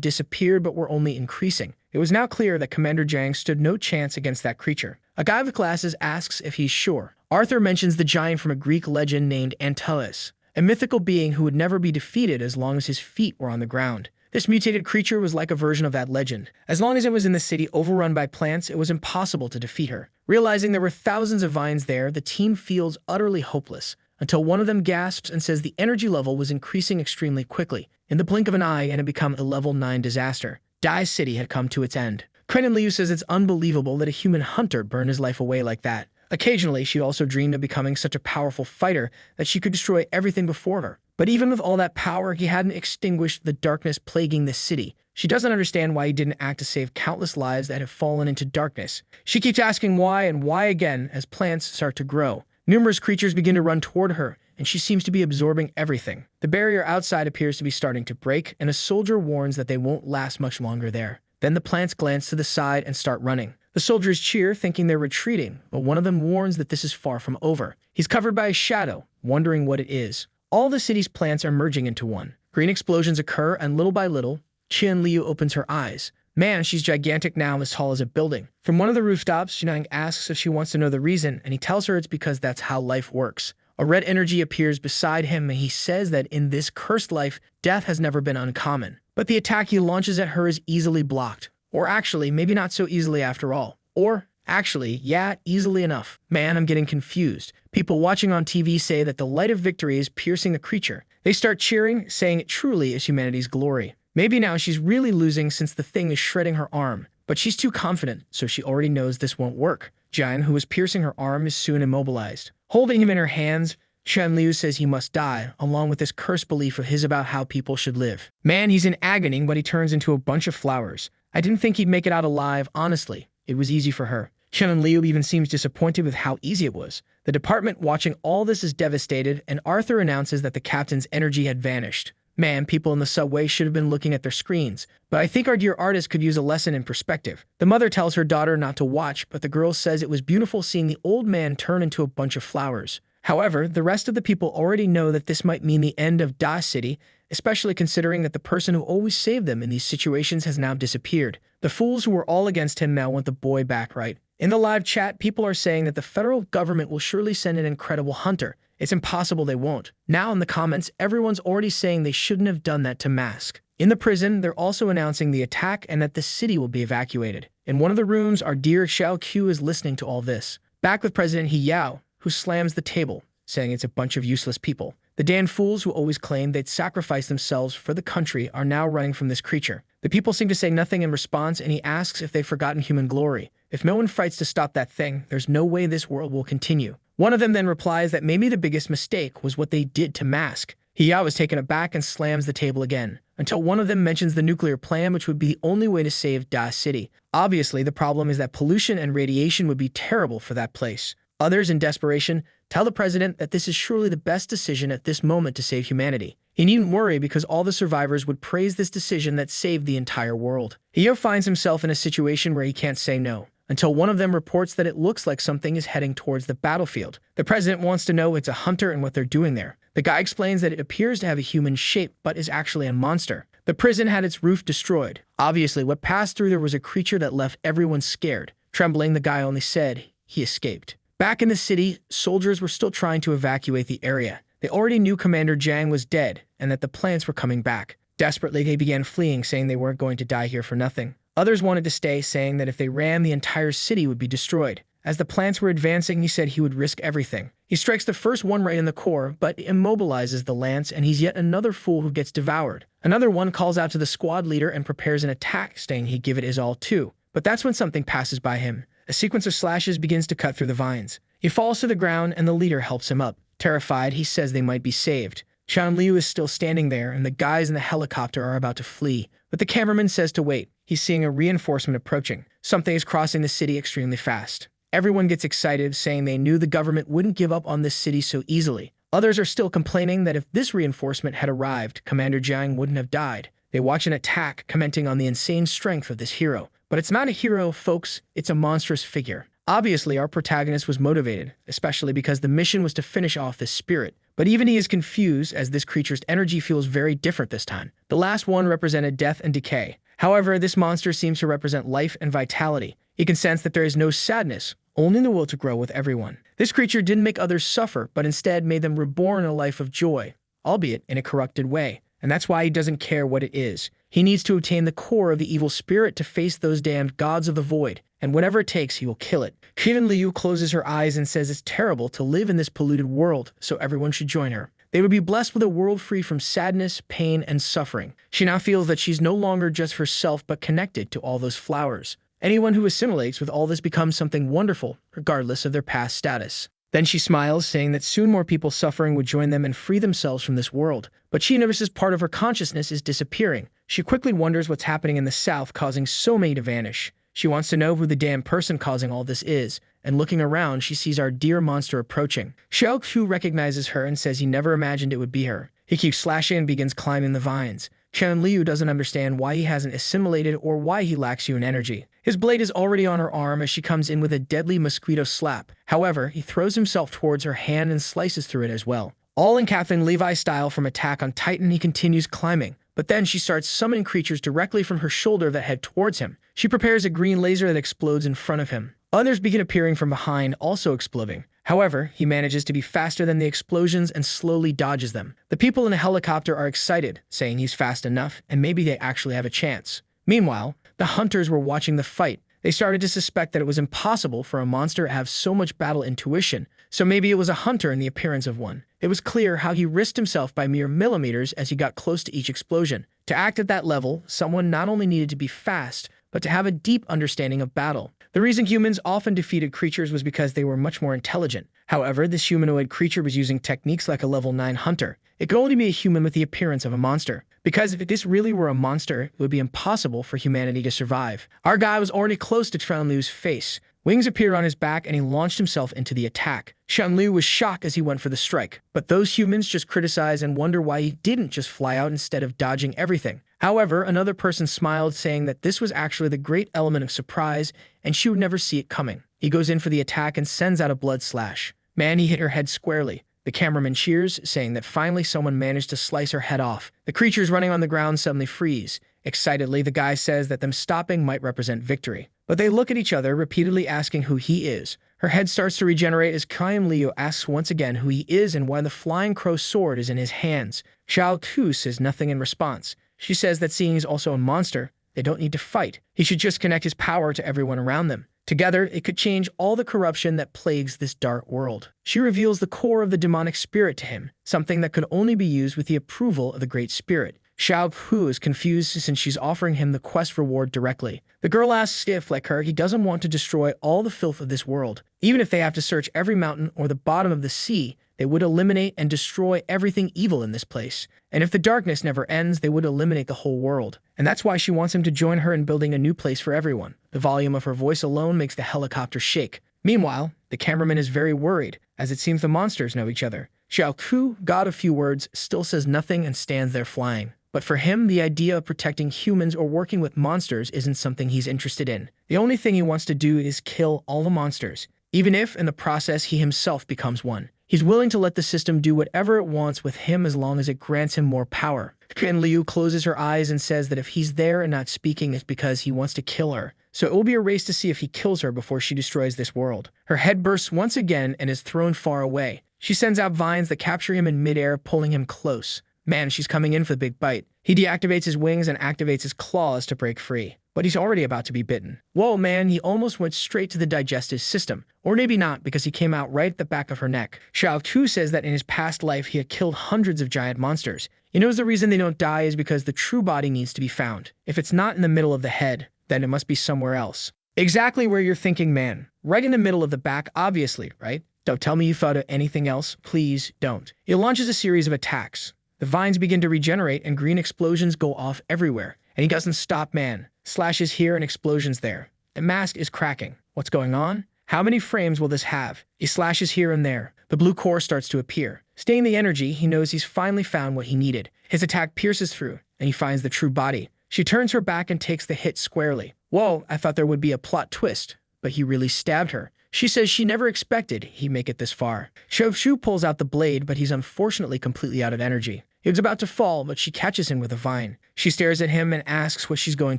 disappeared but were only increasing. It was now clear that Commander Jiang stood no chance against that creature. A guy with glasses asks if he's sure. Arthur mentions the giant from a Greek legend named Antelis, a mythical being who would never be defeated as long as his feet were on the ground. This mutated creature was like a version of that legend. As long as it was in the city overrun by plants, it was impossible to defeat her. Realizing there were thousands of vines there, the team feels utterly hopeless, until one of them gasps and says the energy level was increasing extremely quickly. In the blink of an eye, it had become a level 9 disaster. Dai City had come to its end. Kren Liu says it's unbelievable that a human hunter burned his life away like that. Occasionally, she also dreamed of becoming such a powerful fighter that she could destroy everything before her. But even with all that power, he hadn't extinguished the darkness plaguing the city. She doesn't understand why he didn't act to save countless lives that have fallen into darkness. She keeps asking why and why again as plants start to grow. Numerous creatures begin to run toward her, and she seems to be absorbing everything. The barrier outside appears to be starting to break, and a soldier warns that they won't last much longer there. Then the plants glance to the side and start running. The soldiers cheer, thinking they're retreating, but one of them warns that this is far from over. He's covered by a shadow, wondering what it is. All the city's plants are merging into one. Green explosions occur, and little by little, Qian Liu opens her eyes. Man, she's gigantic now, as tall as a building. From one of the rooftops, Jiang asks if she wants to know the reason, and he tells her it's because that's how life works. A red energy appears beside him, and he says that in this cursed life, death has never been uncommon. But the attack he launches at her is easily blocked. Or actually, maybe not so easily after all. Or, actually, yeah, easily enough. Man, I'm getting confused. People watching on TV say that the light of victory is piercing the creature. They start cheering, saying it truly is humanity's glory. Maybe now she's really losing since the thing is shredding her arm. But she's too confident, so she already knows this won't work. Jian, who was piercing her arm, is soon immobilized. Holding him in her hands, Qian Liu says he must die, along with this cursed belief of his about how people should live. Man, he's in agony, but he turns into a bunch of flowers. I didn't think he'd make it out alive, honestly. It was easy for her. Qian Liu even seems disappointed with how easy it was. The department watching all this is devastated, and Arthur announces that the captain's energy had vanished. Man, people in the subway should have been looking at their screens. But I think our dear artist could use a lesson in perspective. The mother tells her daughter not to watch, but the girl says it was beautiful seeing the old man turn into a bunch of flowers. However, the rest of the people already know that this might mean the end of Da City, especially considering that the person who always saved them in these situations has now disappeared. The fools who were all against him now want the boy back, right? In the live chat, people are saying that the federal government will surely send an incredible hunter. It's impossible they won't. Now in the comments, everyone's already saying they shouldn't have done that to Mask. In the prison, they're also announcing the attack and that the city will be evacuated. In one of the rooms, our dear Xiao Q is listening to all this. Back with President He Yao, who slams the table, saying it's a bunch of useless people. The damn fools who always claimed they'd sacrifice themselves for the country are now running from this creature. The people seem to say nothing in response, and he asks if they've forgotten human glory. If no one fights to stop that thing, there's no way this world will continue. One of them then replies that maybe the biggest mistake was what they did to Mask. Hiya is taken aback and slams the table again, until one of them mentions the nuclear plan, which would be the only way to save Da City. Obviously, the problem is that pollution and radiation would be terrible for that place. Others, in desperation, tell the president that this is surely the best decision at this moment to save humanity. He needn't worry because all the survivors would praise this decision that saved the entire world. Hiyo finds himself in a situation where he can't say no, until one of them reports that it looks like something is heading towards the battlefield. The president wants to know it's a hunter and what they're doing there. The guy explains that it appears to have a human shape, but is actually a monster. The prison had its roof destroyed. Obviously, what passed through there was a creature that left everyone scared. Trembling, the guy only said he escaped. Back in the city, soldiers were still trying to evacuate the area. They already knew Commander Jiang was dead and that the plants were coming back. Desperately, they began fleeing, saying they weren't going to die here for nothing. Others wanted to stay, saying that if they ran, the entire city would be destroyed. As the plants were advancing, he said he would risk everything. He strikes the first one right in the core, but immobilizes the lance, and he's yet another fool who gets devoured. Another one calls out to the squad leader and prepares an attack, saying he'd give it his all too. But that's when something passes by him. A sequence of slashes begins to cut through the vines. He falls to the ground, and the leader helps him up. Terrified, he says they might be saved. Liu is still standing there, and the guys in the helicopter are about to flee. But the cameraman says to wait. He's seeing a reinforcement approaching. Something is crossing the city extremely fast. Everyone gets excited, saying they knew the government wouldn't give up on this city so easily. Others are still complaining that if this reinforcement had arrived, Commander Jiang wouldn't have died. They watch an attack, commenting on the insane strength of this hero. But it's not a hero, folks. It's a monstrous figure. Obviously, our protagonist was motivated, especially because the mission was to finish off this spirit. But even he is confused, as this creature's energy feels very different this time. The last one represented death and decay. However, this monster seems to represent life and vitality. He can sense that there is no sadness, only the will to grow with everyone. This creature didn't make others suffer, but instead made them reborn a life of joy, albeit in a corrupted way. And that's why he doesn't care what it is. He needs to obtain the core of the evil spirit to face those damned gods of the void, and whatever it takes, he will kill it. Liu closes her eyes and says it's terrible to live in this polluted world, so everyone should join her. They would be blessed with a world free from sadness, pain, and suffering. She now feels that she's no longer just herself, but connected to all those flowers. Anyone who assimilates with all this becomes something wonderful, regardless of their past status. Then she smiles, saying that soon more people suffering would join them and free themselves from this world. But she notices part of her consciousness is disappearing. She quickly wonders what's happening in the south, causing so many to vanish. She wants to know who the damn person causing all this is, and looking around, she sees our dear monster approaching. Xiao Qiu recognizes her and says he never imagined it would be her. He keeps slashing and begins climbing the vines. Liu doesn't understand why he hasn't assimilated or why he lacks human energy. His blade is already on her arm as she comes in with a deadly mosquito slap. However, he throws himself towards her hand and slices through it as well. All in Captain Levi style from Attack on Titan, he continues climbing. But then she starts summoning creatures directly from her shoulder that head towards him. She prepares a green laser that explodes in front of him. Others begin appearing from behind, also exploding. However, he manages to be faster than the explosions and slowly dodges them. The people in the helicopter are excited, saying he's fast enough, and maybe they actually have a chance. Meanwhile, the hunters were watching the fight. They started to suspect that it was impossible for a monster to have so much battle intuition, so maybe it was a hunter in the appearance of one. It was clear how he risked himself by mere millimeters as he got close to each explosion. To act at that level, someone not only needed to be fast, but to have a deep understanding of battle. The reason humans often defeated creatures was because they were much more intelligent. However, this humanoid creature was using techniques like a level 9 hunter. It could only be a human with the appearance of a monster. Because if this really were a monster, it would be impossible for humanity to survive. Our guy was already close to Liu's face. Wings appeared on his back and he launched himself into the attack. Liu was shocked as he went for the strike. But those humans just criticize and wonder why he didn't just fly out instead of dodging everything. However, another person smiled, saying that this was actually the great element of surprise and she would never see it coming. He goes in for the attack and sends out a blood slash. Man, he hit her head squarely. The cameraman cheers, saying that finally someone managed to slice her head off. The creatures running on the ground suddenly freeze. Excitedly, the guy says that them stopping might represent victory. But they look at each other, repeatedly asking who he is. Her head starts to regenerate as Liu asks once again who he is and why the flying crow sword is in his hands. Xiao Qiu says nothing in response. She says that seeing he's also a monster, they don't need to fight. He should just connect his power to everyone around them. Together, it could change all the corruption that plagues this dark world. She reveals the core of the demonic spirit to him, something that could only be used with the approval of the Great Spirit. Xiao Hu is confused since she's offering him the quest reward directly. The girl asks if, like her, he doesn't want to destroy all the filth of this world. Even if they have to search every mountain or the bottom of the sea, they would eliminate and destroy everything evil in this place. And if the darkness never ends, they would eliminate the whole world. And that's why she wants him to join her in building a new place for everyone. The volume of her voice alone makes the helicopter shake. Meanwhile, the cameraman is very worried, as it seems the monsters know each other. Xiao Ku, god of few words, still says nothing and stands there flying. But for him, the idea of protecting humans or working with monsters isn't something he's interested in. The only thing he wants to do is kill all the monsters, even if, in the process, he himself becomes one. He's willing to let the system do whatever it wants with him as long as it grants him more power. Liu closes her eyes and says that if he's there and not speaking, it's because he wants to kill her. So it will be a race to see if he kills her before she destroys this world. Her head bursts once again and is thrown far away. She sends out vines that capture him in midair, pulling him close. Man, she's coming in for the big bite. He deactivates his wings and activates his claws to break free. But he's already about to be bitten. Whoa, man, he almost went straight to the digestive system. Or maybe not, because he came out right at the back of her neck. Xiao Tu says that in his past life he had killed hundreds of giant monsters. He knows the reason they don't die is because the true body needs to be found. If it's not in the middle of the head, then it must be somewhere else. Exactly where you're thinking, man. Right in the middle of the back, obviously, right? Don't tell me you thought of anything else. Please don't. He launches a series of attacks. The vines begin to regenerate and green explosions go off everywhere. And he doesn't stop, man. Slashes here and explosions there. The mask is cracking. What's going on? How many frames will this have? He slashes here and there. The blue core starts to appear. Staying the energy, he knows he's finally found what he needed. His attack pierces through, and he finds the true body. She turns her back and takes the hit squarely. Whoa, I thought there would be a plot twist, but he really stabbed her. She says she never expected he'd make it this far. Shou pulls out the blade, but he's unfortunately completely out of energy. He was about to fall, but she catches him with a vine. She stares at him and asks what she's going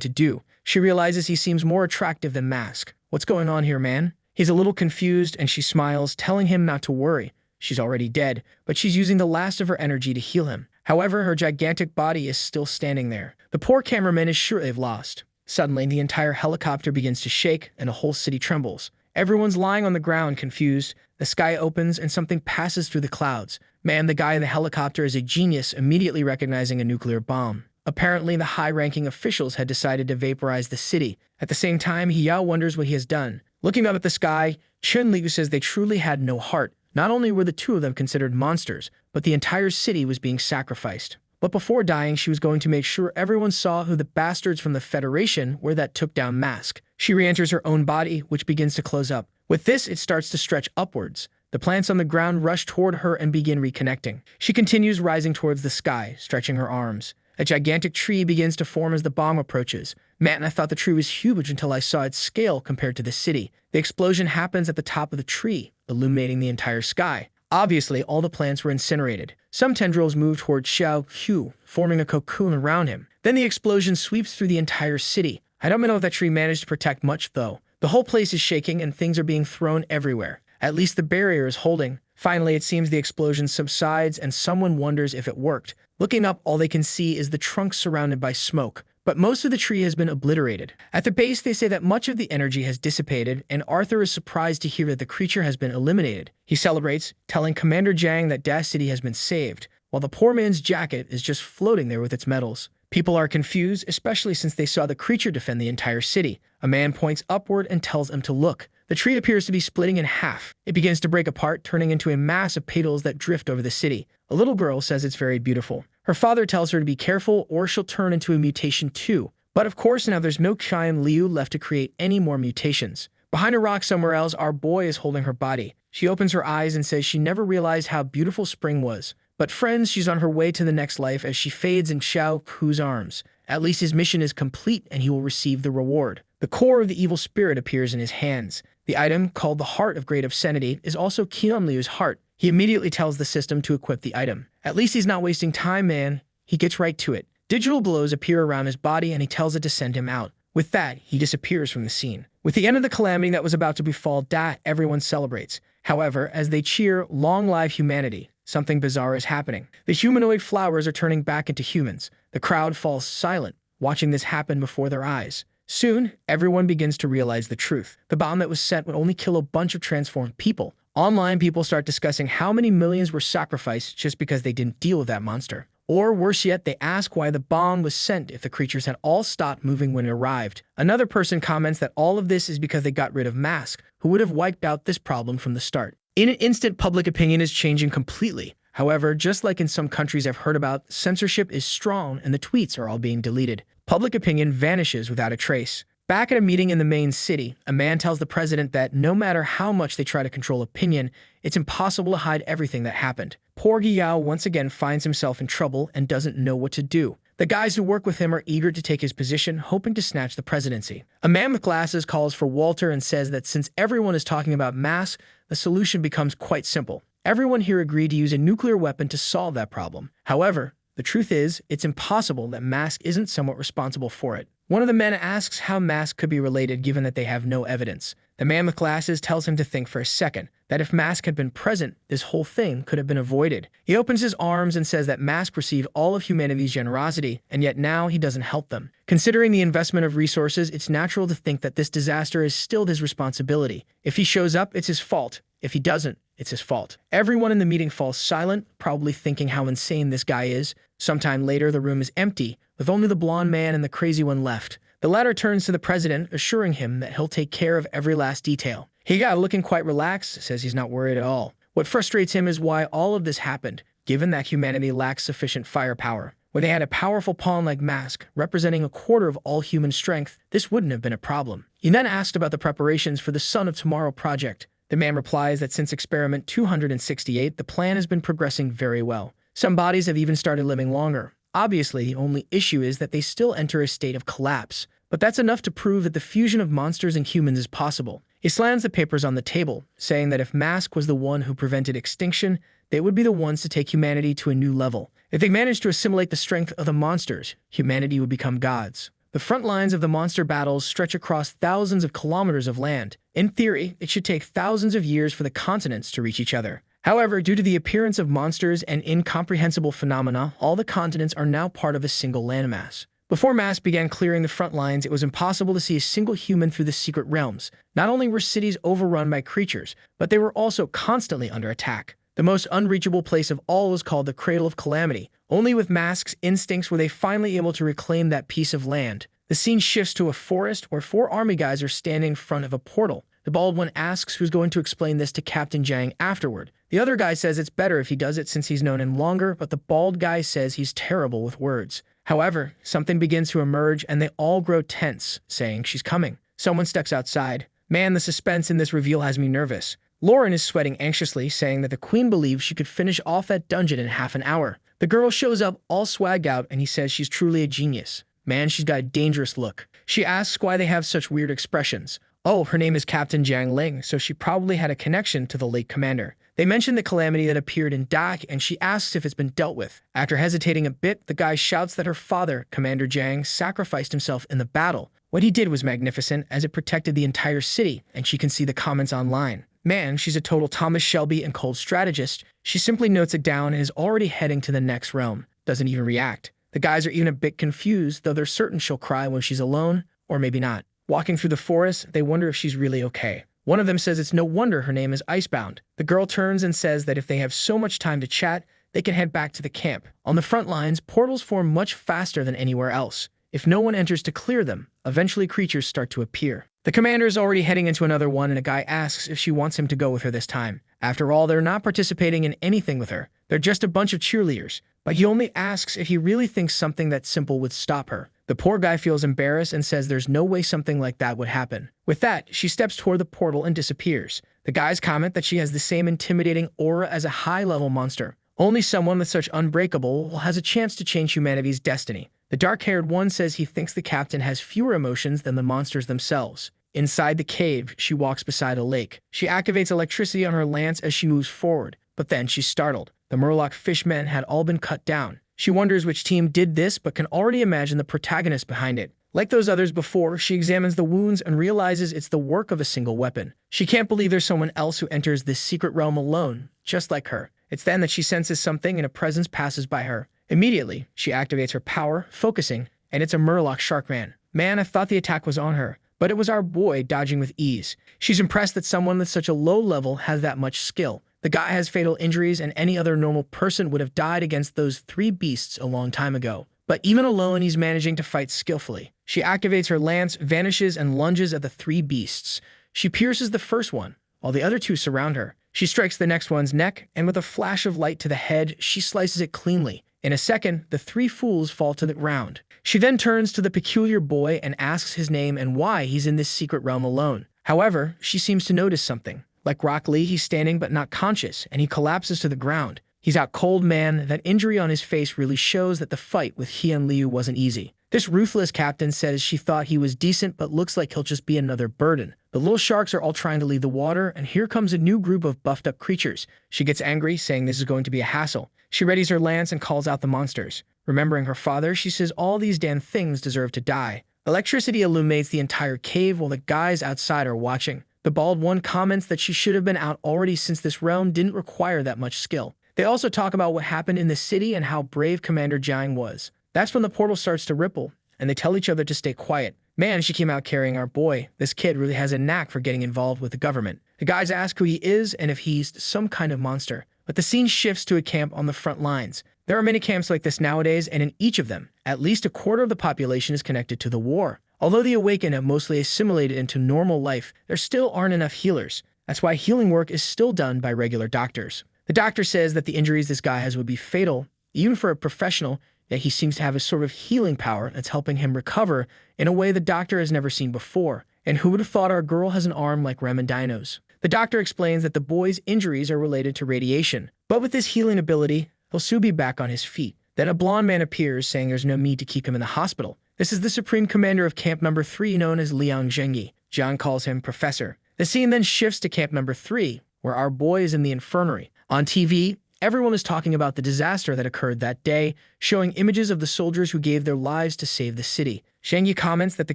to do. She realizes he seems more attractive than Mask. What's going on here, man? He's a little confused, and she smiles, telling him not to worry. She's already dead, but she's using the last of her energy to heal him. However, her gigantic body is still standing there. The poor cameraman is sure they've lost. Suddenly, the entire helicopter begins to shake, and the whole city trembles. Everyone's lying on the ground, confused. The sky opens, and something passes through the clouds. Man, the guy in the helicopter is a genius, immediately recognizing a nuclear bomb. Apparently, the high-ranking officials had decided to vaporize the city. At the same time, Hiao wonders what he has done. Looking up at the sky, Chun-Liu says they truly had no heart. Not only were the two of them considered monsters, but the entire city was being sacrificed. But before dying, she was going to make sure everyone saw who the bastards from the Federation were that took down Mask. She re-enters her own body, which begins to close up. With this, it starts to stretch upwards. The plants on the ground rush toward her and begin reconnecting. She continues rising towards the sky, stretching her arms. A gigantic tree begins to form as the bomb approaches. Man, I thought the tree was huge until I saw its scale compared to the city. The explosion happens at the top of the tree, illuminating the entire sky. Obviously, all the plants were incinerated. Some tendrils move toward Xiao Hu, forming a cocoon around him. Then the explosion sweeps through the entire city. I don't know if that tree managed to protect much, though. The whole place is shaking and things are being thrown everywhere. At least the barrier is holding. Finally, it seems the explosion subsides and someone wonders if it worked. Looking up, all they can see is the trunk surrounded by smoke. But most of the tree has been obliterated. At the base, they say that much of the energy has dissipated, and Arthur is surprised to hear that the creature has been eliminated. He celebrates, telling Commander Jang that Das City has been saved, while the poor man's jacket is just floating there with its medals. People are confused, especially since they saw the creature defend the entire city. A man points upward and tells them to look. The tree appears to be splitting in half. It begins to break apart, turning into a mass of petals that drift over the city. A little girl says it's very beautiful. Her father tells her to be careful or she'll turn into a mutation too. But of course now there's no Qian Liu left to create any more mutations. Behind a rock somewhere else, our boy is holding her body. She opens her eyes and says she never realized how beautiful spring was. But friends, she's on her way to the next life as she fades in Xiao Ku's arms. At least his mission is complete and he will receive the reward. The core of the evil spirit appears in his hands. The item, called the Heart of Great Obscenity, is also Qian Liu's heart. He immediately tells the system to equip the item. At least he's not wasting time, man. He gets right to it. Digital glows appear around his body and he tells it to send him out. With that, he disappears from the scene. With the end of the calamity that was about to befall Da, everyone celebrates. However, as they cheer, "Long live humanity," something bizarre is happening. The humanoid flowers are turning back into humans. The crowd falls silent, watching this happen before their eyes. Soon, everyone begins to realize the truth. The bomb that was sent would only kill a bunch of transformed people. Online, people start discussing how many millions were sacrificed just because they didn't deal with that monster. Or worse yet, they ask why the bomb was sent if the creatures had all stopped moving when it arrived. Another person comments that all of this is because they got rid of Mask, who would have wiped out this problem from the start. In an instant, public opinion is changing completely. However, just like in some countries I've heard about, censorship is strong and the tweets are all being deleted. Public opinion vanishes without a trace. Back at a meeting in the main city, a man tells the president that no matter how much they try to control opinion, it's impossible to hide everything that happened. Poor Guiyao once again finds himself in trouble and doesn't know what to do. The guys who work with him are eager to take his position, hoping to snatch the presidency. A man with glasses calls for Walter and says that since everyone is talking about mass, the solution becomes quite simple. Everyone here agreed to use a nuclear weapon to solve that problem. However, the truth is, it's impossible that Mask isn't somewhat responsible for it. One of the men asks how Mask could be related given that they have no evidence. The man with glasses tells him to think for a second, that if Mask had been present, this whole thing could have been avoided. He opens his arms and says that Mask received all of humanity's generosity, and yet now he doesn't help them. Considering the investment of resources, it's natural to think that this disaster is still his responsibility. If he shows up, it's his fault. If he doesn't, it's his fault. Everyone in the meeting falls silent, probably thinking how insane this guy is. Sometime later, the room is empty, with only the blonde man and the crazy one left. The latter turns to the president, assuring him that he'll take care of every last detail. He got looking quite relaxed, says he's not worried at all. What frustrates him is why all of this happened, given that humanity lacks sufficient firepower. When they had a powerful pawn like Mask, representing a quarter of all human strength, this wouldn't have been a problem. He then asked about the preparations for the Son of Tomorrow project. The man replies that since experiment 268, the plan has been progressing very well. Some bodies have even started living longer. Obviously, the only issue is that they still enter a state of collapse. But that's enough to prove that the fusion of monsters and humans is possible. He slams the papers on the table, saying that if Mask was the one who prevented extinction, they would be the ones to take humanity to a new level. If they managed to assimilate the strength of the monsters, humanity would become gods. The front lines of the monster battles stretch across thousands of kilometers of land. In theory, it should take thousands of years for the continents to reach each other. However, due to the appearance of monsters and incomprehensible phenomena, all the continents are now part of a single landmass. Before Mask began clearing the front lines, it was impossible to see a single human through the secret realms. Not only were cities overrun by creatures, but they were also constantly under attack. The most unreachable place of all was called the Cradle of Calamity. Only with Mask's instincts were they finally able to reclaim that piece of land. The scene shifts to a forest where 4 army guys are standing in front of a portal. The bald one asks who's going to explain this to Captain Jang afterward. The other guy says it's better if he does it since he's known him longer, but the bald guy says he's terrible with words. However, something begins to emerge and they all grow tense, saying she's coming. Someone steps outside. Man, the suspense in this reveal has me nervous. Lauren is sweating anxiously, saying that the queen believes she could finish off that dungeon in half an hour. The girl shows up all swagged out and he says she's truly a genius. Man, she's got a dangerous look. She asks why they have such weird expressions. Oh, her name is Captain Jiang Ling, so she probably had a connection to the late commander. They mention the calamity that appeared in Dak, and she asks if it's been dealt with. After hesitating a bit, the guy shouts that her father, Commander Jiang, sacrificed himself in the battle. What he did was magnificent, as it protected the entire city, and she can see the comments online. Man, she's a total Thomas Shelby and cold strategist. She simply notes it down and is already heading to the next realm. Doesn't even react. The guys are even a bit confused, though they're certain she'll cry when she's alone, or maybe not. Walking through the forest, they wonder if she's really okay. One of them says it's no wonder her name is Icebound. The girl turns and says that if they have so much time to chat, they can head back to the camp. On the front lines, portals form much faster than anywhere else. If no one enters to clear them, eventually creatures start to appear. The commander is already heading into another one, and a guy asks if she wants him to go with her this time. After all, they're not participating in anything with her. They're just a bunch of cheerleaders. But he only asks if he really thinks something that simple would stop her. The poor guy feels embarrassed and says there's no way something like that would happen. With that, she steps toward the portal and disappears. The guys comment that she has the same intimidating aura as a high-level monster. Only someone with such unbreakable has a chance to change humanity's destiny. The dark-haired one says he thinks the captain has fewer emotions than the monsters themselves. Inside the cave, she walks beside a lake. She activates electricity on her lance as she moves forward, but then she's startled. The Murloc fishmen had all been cut down. She wonders which team did this, but can already imagine the protagonist behind it. Like those others before, she examines the wounds and realizes it's the work of a single weapon. She can't believe there's someone else who enters this secret realm alone, just like her. It's then that she senses something and a presence passes by her. Immediately, she activates her power, focusing, and it's a Murloc Sharkman. Man, I thought the attack was on her, but it was our boy dodging with ease. She's impressed that someone with such a low level has that much skill. The guy has fatal injuries, and any other normal person would have died against those 3 beasts a long time ago. But even alone, he's managing to fight skillfully. She activates her lance, vanishes, and lunges at the 3 beasts. She pierces the first one, while the other 2 surround her. She strikes the next one's neck, and with a flash of light to the head, she slices it cleanly. In a second, the 3 fools fall to the ground. She then turns to the peculiar boy and asks his name and why he's in this secret realm alone. However, she seems to notice something. Like Rock Lee, he's standing but not conscious, and he collapses to the ground. He's out cold, man. That injury on his face really shows that the fight with Hyun Liu wasn't easy. This ruthless captain says she thought he was decent, but looks like he'll just be another burden. The little sharks are all trying to leave the water, and here comes a new group of buffed-up creatures. She gets angry, saying this is going to be a hassle. She readies her lance and calls out the monsters. Remembering her father, she says all these damn things deserve to die. Electricity illuminates the entire cave while the guys outside are watching. The bald one comments that she should have been out already since this realm didn't require that much skill. They also talk about what happened in the city and how brave Commander Jiang was. That's when the portal starts to ripple, and they tell each other to stay quiet. Man, she came out carrying our boy. This kid really has a knack for getting involved with the government. The guys ask who he is and if he's some kind of monster. But the scene shifts to a camp on the front lines. There are many camps like this nowadays, and in each of them, at least a quarter of the population is connected to the war. Although the Awakened have mostly assimilated into normal life, there still aren't enough healers. That's why healing work is still done by regular doctors. The doctor says that the injuries this guy has would be fatal, even for a professional, yet he seems to have a sort of healing power that's helping him recover in a way the doctor has never seen before. And who would have thought our girl has an arm like Ramondino's? The doctor explains that the boy's injuries are related to radiation, but with his healing ability, he'll soon be back on his feet. Then a blonde man appears, saying there's no need to keep him in the hospital. This is the Supreme Commander of Camp Number 3, known as Liang Zhengyi. Jiang calls him Professor. The scene then shifts to Camp Number 3, where our boy is in the infirmary. On TV, everyone is talking about the disaster that occurred that day, showing images of the soldiers who gave their lives to save the city. Zhengyi comments that the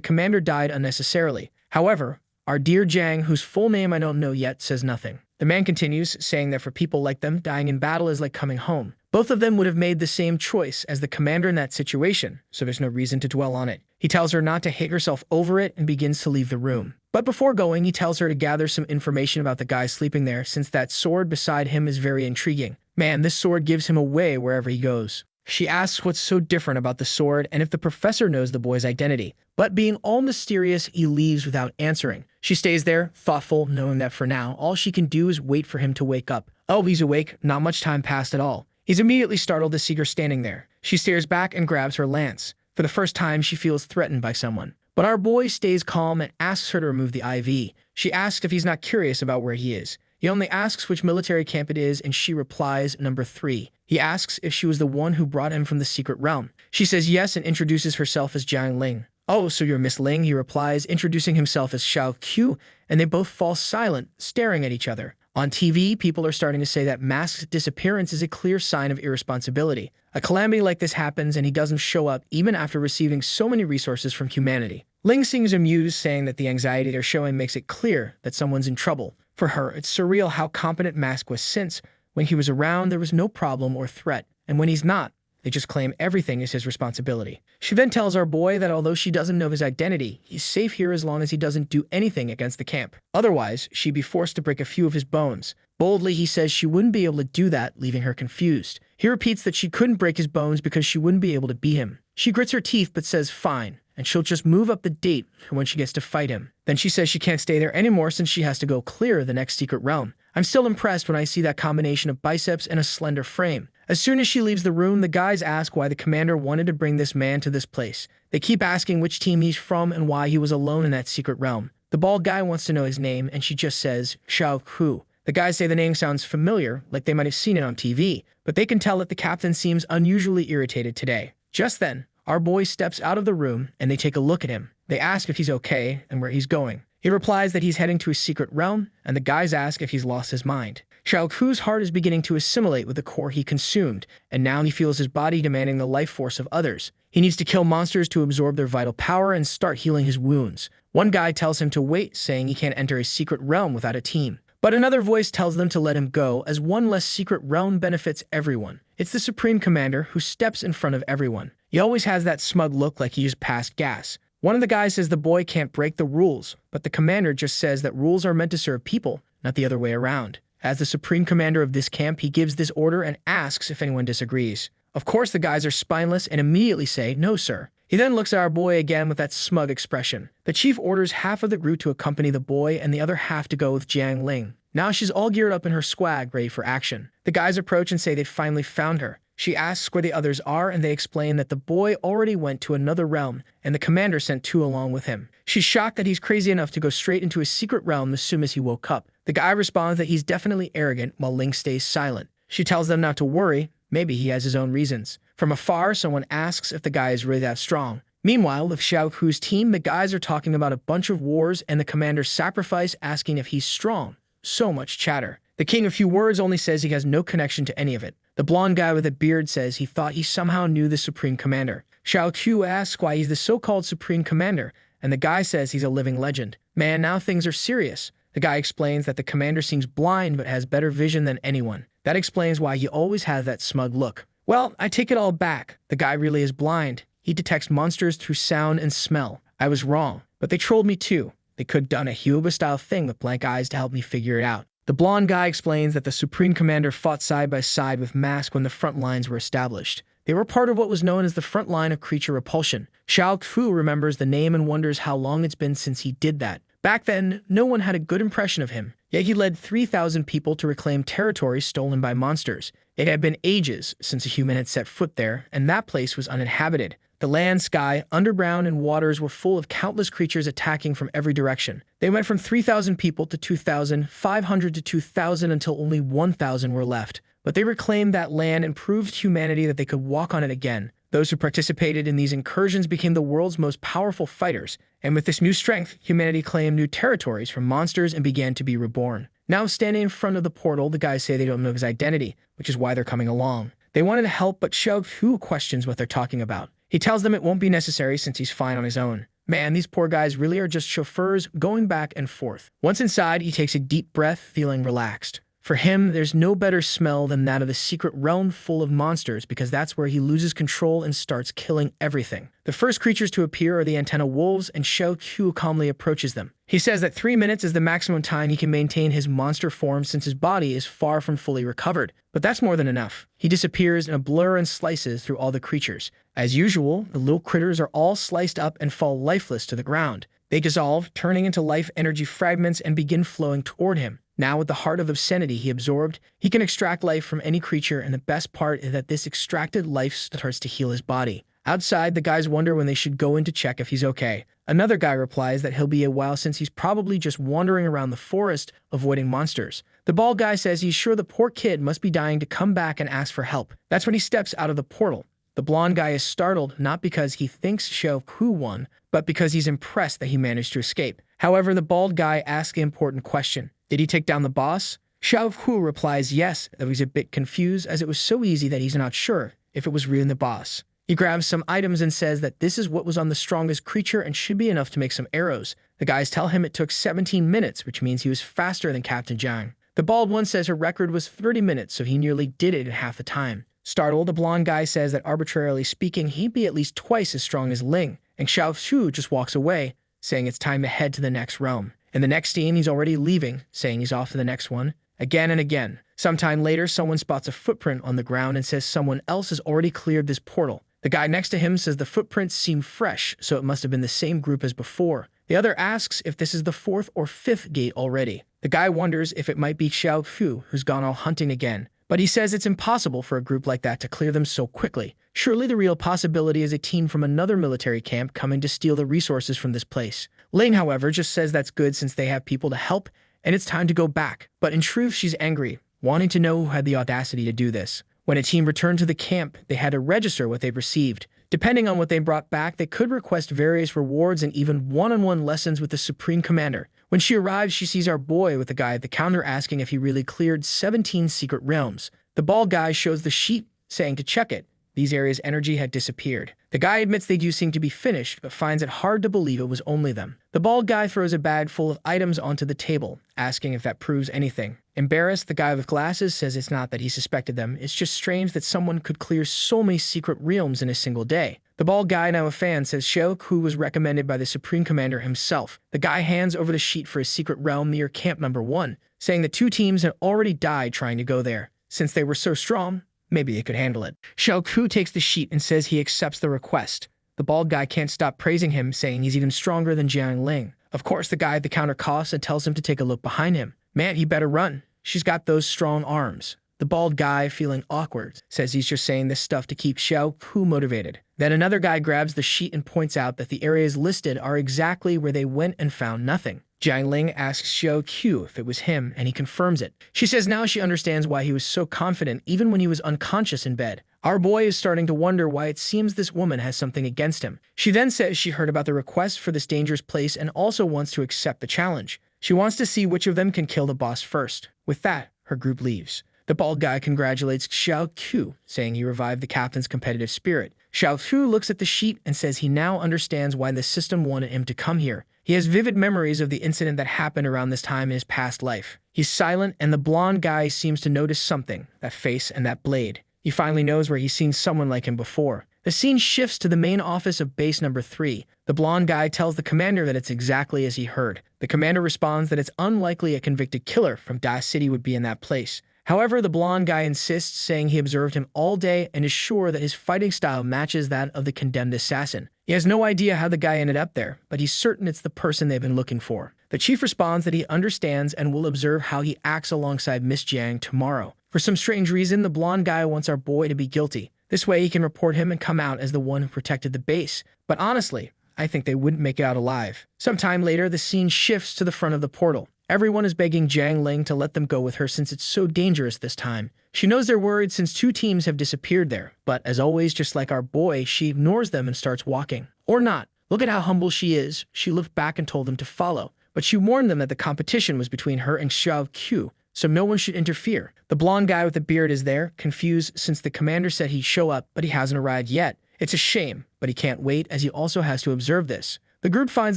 commander died unnecessarily. However, our dear Jiang, whose full name I don't know yet, says nothing. The man continues, saying that for people like them, dying in battle is like coming home. Both of them would have made the same choice as the commander in that situation, so there's no reason to dwell on it. He tells her not to hate herself over it and begins to leave the room. But before going, he tells her to gather some information about the guy sleeping there, since that sword beside him is very intriguing. Man, this sword gives him away wherever he goes. She asks what's so different about the sword and if the professor knows the boy's identity. But being all mysterious, he leaves without answering. She stays there, thoughtful, knowing that for now, all she can do is wait for him to wake up. Oh, he's awake. Not much time passed at all. He's immediately startled to see her standing there. She stares back and grabs her lance. For the first time, she feels threatened by someone. But our boy stays calm and asks her to remove the IV. She asks if he's not curious about where he is. He only asks which military camp it is, and she replies, Number 3. He asks if she was the one who brought him from the secret realm. She says yes and introduces herself as Jiang Ling. Oh, so you're Miss Ling, he replies, introducing himself as Xiao Q, and they both fall silent, staring at each other. On TV, people are starting to say that Mask's disappearance is a clear sign of irresponsibility. A calamity like this happens and he doesn't show up even after receiving so many resources from humanity. Ling seems amused, saying that the anxiety they're showing makes it clear that someone's in trouble. For her, it's surreal how competent Mask was, since when he was around there was no problem or threat, and when he's not, they just claim everything is his responsibility. She then tells our boy that although she doesn't know his identity, he's safe here as long as he doesn't do anything against the camp. Otherwise, she'd be forced to break a few of his bones. Boldly, he says she wouldn't be able to do that, leaving her confused. He repeats that she couldn't break his bones because she wouldn't be able to beat him. She grits her teeth but says fine, and she'll just move up the date for when she gets to fight him. Then she says she can't stay there anymore since she has to go clear the next secret realm. I'm still impressed when I see that combination of biceps and a slender frame. As soon as she leaves the room, the guys ask why the commander wanted to bring this man to this place. They keep asking which team he's from and why he was alone in that secret realm. The bald guy wants to know his name, and she just says, Xiao Ku. The guys say the name sounds familiar, like they might have seen it on TV, but they can tell that the captain seems unusually irritated today. Just then, our boy steps out of the room, and they take a look at him. They ask if he's okay and where he's going. He replies that he's heading to a secret realm, and the guys ask if he's lost his mind. Xiao Ku's heart is beginning to assimilate with the core he consumed, and now he feels his body demanding the life force of others. He needs to kill monsters to absorb their vital power and start healing his wounds. One guy tells him to wait, saying he can't enter a secret realm without a team. But another voice tells them to let him go, as one less secret realm benefits everyone. It's the Supreme Commander who steps in front of everyone. He always has that smug look like he just passed gas. One of the guys says the boy can't break the rules, but the commander just says that rules are meant to serve people, not the other way around. As the supreme commander of this camp, he gives this order and asks if anyone disagrees. Of course, the guys are spineless and immediately say, no, sir. He then looks at our boy again with that smug expression. The chief orders half of the group to accompany the boy and the other half to go with Jiang Ling. Now she's all geared up in her swag, ready for action. The guys approach and say they finally found her. She asks where the others are, and they explain that the boy already went to another realm, and the commander sent 2 along with him. She's shocked that he's crazy enough to go straight into a secret realm as soon as he woke up. The guy responds that he's definitely arrogant, while Ling stays silent. She tells them not to worry, maybe he has his own reasons. From afar, someone asks if the guy is really that strong. Meanwhile, with Xiao Ku's team, the guys are talking about a bunch of wars and the commander's sacrifice, asking if he's strong. So much chatter. The king of few words only says he has no connection to any of it. The blonde guy with a beard says he thought he somehow knew the supreme commander. Xiao Qiu asks why he's the so-called Supreme Commander, and the guy says he's a living legend. Man, now things are serious. The guy explains that the commander seems blind but has better vision than anyone. That explains why he always has that smug look. Well, I take it all back. The guy really is blind. He detects monsters through sound and smell. I was wrong, but they trolled me too. They could have done a Hyuga-style thing with blank eyes to help me figure it out. The blonde guy explains that the Supreme Commander fought side by side with Mask when the front lines were established. They were part of what was known as the front line of creature repulsion. Xiao Fu remembers the name and wonders how long it's been since he did that. Back then, no one had a good impression of him, yet he led 3,000 people to reclaim territory stolen by monsters. It had been ages since a human had set foot there, and that place was uninhabited. The land, sky, underground, and waters were full of countless creatures attacking from every direction. They went from 3,000 people to 2,000, 500 to 2,000 until only 1,000 were left. But they reclaimed that land and proved humanity that they could walk on it again. Those who participated in these incursions became the world's most powerful fighters, and with this new strength, humanity claimed new territories from monsters and began to be reborn. Now, standing in front of the portal, the guys say they don't know his identity, which is why they're coming along. They wanted to help, but Xiao Fu questions what they're talking about. He tells them it won't be necessary since he's fine on his own. Man, these poor guys really are just chauffeurs going back and forth. Once inside, he takes a deep breath, feeling relaxed. For him, there's no better smell than that of the secret realm full of monsters because that's where he loses control and starts killing everything. The first creatures to appear are the antenna wolves, and Xiao Qiu calmly approaches them. He says that 3 minutes is the maximum time he can maintain his monster form since his body is far from fully recovered. But that's more than enough. He disappears in a blur and slices through all the creatures. As usual, the little critters are all sliced up and fall lifeless to the ground. They dissolve, turning into life energy fragments and begin flowing toward him. Now, with the heart of obscenity he absorbed, he can extract life from any creature, and the best part is that this extracted life starts to heal his body. Outside, the guys wonder when they should go in to check if he's okay. Another guy replies that he'll be a while since he's probably just wandering around the forest, avoiding monsters. The bald guy says he's sure the poor kid must be dying to come back and ask for help. That's when he steps out of the portal. The blonde guy is startled, not because he thinks Xiao Hu won, but because he's impressed that he managed to escape. However, the bald guy asks an important question. Did he take down the boss? Xiao Hu replies yes, though he's a bit confused as it was so easy that he's not sure if it was really the boss. He grabs some items and says that this is what was on the strongest creature and should be enough to make some arrows. The guys tell him it took 17 minutes, which means he was faster than Captain Jiang. The bald one says her record was 30 minutes, so he nearly did it in half the time. Startled, the blonde guy says that arbitrarily speaking, he'd be at least twice as strong as Ling, and Xiao Shu just walks away, saying it's time to head to the next realm. In the next scene, he's already leaving, saying he's off to the next one, again and again. Sometime later, someone spots a footprint on the ground and says someone else has already cleared this portal. The guy next to him says the footprints seem fresh, so it must have been the same group as before. The other asks if this is the 4th or 5th gate already. The guy wonders if it might be Xiao Fu, who's gone all hunting again. But he says it's impossible for a group like that to clear them so quickly. Surely the real possibility is a team from another military camp coming to steal the resources from this place. Ling, however, just says that's good since they have people to help, and it's time to go back. But in truth, she's angry, wanting to know who had the audacity to do this. When a team returned to the camp, they had to register what they've received. Depending on what they brought back, they could request various rewards and even one-on-one lessons with the Supreme Commander. When she arrives, she sees our boy with the guy at the counter asking if he really cleared 17 secret realms. The bald guy shows the sheet, saying to check it. These areas' energy had disappeared. The guy admits they do seem to be finished, but finds it hard to believe it was only them. The bald guy throws a bag full of items onto the table, asking if that proves anything. Embarrassed, the guy with glasses says it's not that he suspected them, it's just strange that someone could clear so many secret realms in a single day. The bald guy, now a fan, says Xiao Ku was recommended by the Supreme Commander himself. The guy hands over the sheet for a secret realm near Camp Number 1, saying that 2 teams had already died trying to go there. Since they were so strong, maybe they could handle it. Xiao Ku takes the sheet and says he accepts the request. The bald guy can't stop praising him, saying he's even stronger than Jiang Ling. Of course, the guy at the counter coughs and tells him to take a look behind him. Man, he better run. She's got those strong arms. The bald guy, feeling awkward, says he's just saying this stuff to keep Xiao Ku motivated. Then another guy grabs the sheet and points out that the areas listed are exactly where they went and found nothing. Jiang Ling asks Xiao Qiu if it was him, and he confirms it. She says now she understands why he was so confident even when he was unconscious in bed. Our boy is starting to wonder why it seems this woman has something against him. She then says she heard about the request for this dangerous place and also wants to accept the challenge. She wants to see which of them can kill the boss first. With that, her group leaves. The bald guy congratulates Xiao Qiu, saying he revived the captain's competitive spirit. Xiao Fu looks at the sheet and says he now understands why the system wanted him to come here. He has vivid memories of the incident that happened around this time in his past life. He's silent, and the blonde guy seems to notice something, that face and that blade. He finally knows where he's seen someone like him before. The scene shifts to the main office of base number 3. The blonde guy tells the commander that it's exactly as he heard. The commander responds that it's unlikely a convicted killer from Da City would be in that place. However, the blonde guy insists, saying he observed him all day and is sure that his fighting style matches that of the condemned assassin. He has no idea how the guy ended up there, but he's certain it's the person they've been looking for. The chief responds that he understands and will observe how he acts alongside Miss Jiang tomorrow. For some strange reason, the blonde guy wants our boy to be guilty. This way he can report him and come out as the one who protected the base. But honestly, I think they wouldn't make it out alive. Sometime later, the scene shifts to the front of the portal. Everyone is begging Jiang Ling to let them go with her since it's so dangerous this time. She knows they're worried since 2 teams have disappeared there, but as always, just like our boy, she ignores them and starts walking. Or not. Look at how humble she is. She looked back and told them to follow, but she warned them that the competition was between her and Xiao Qiu, so no one should interfere. The blonde guy with the beard is there, confused since the commander said he'd show up, but he hasn't arrived yet. It's a shame, but he can't wait as he also has to observe this. The group finds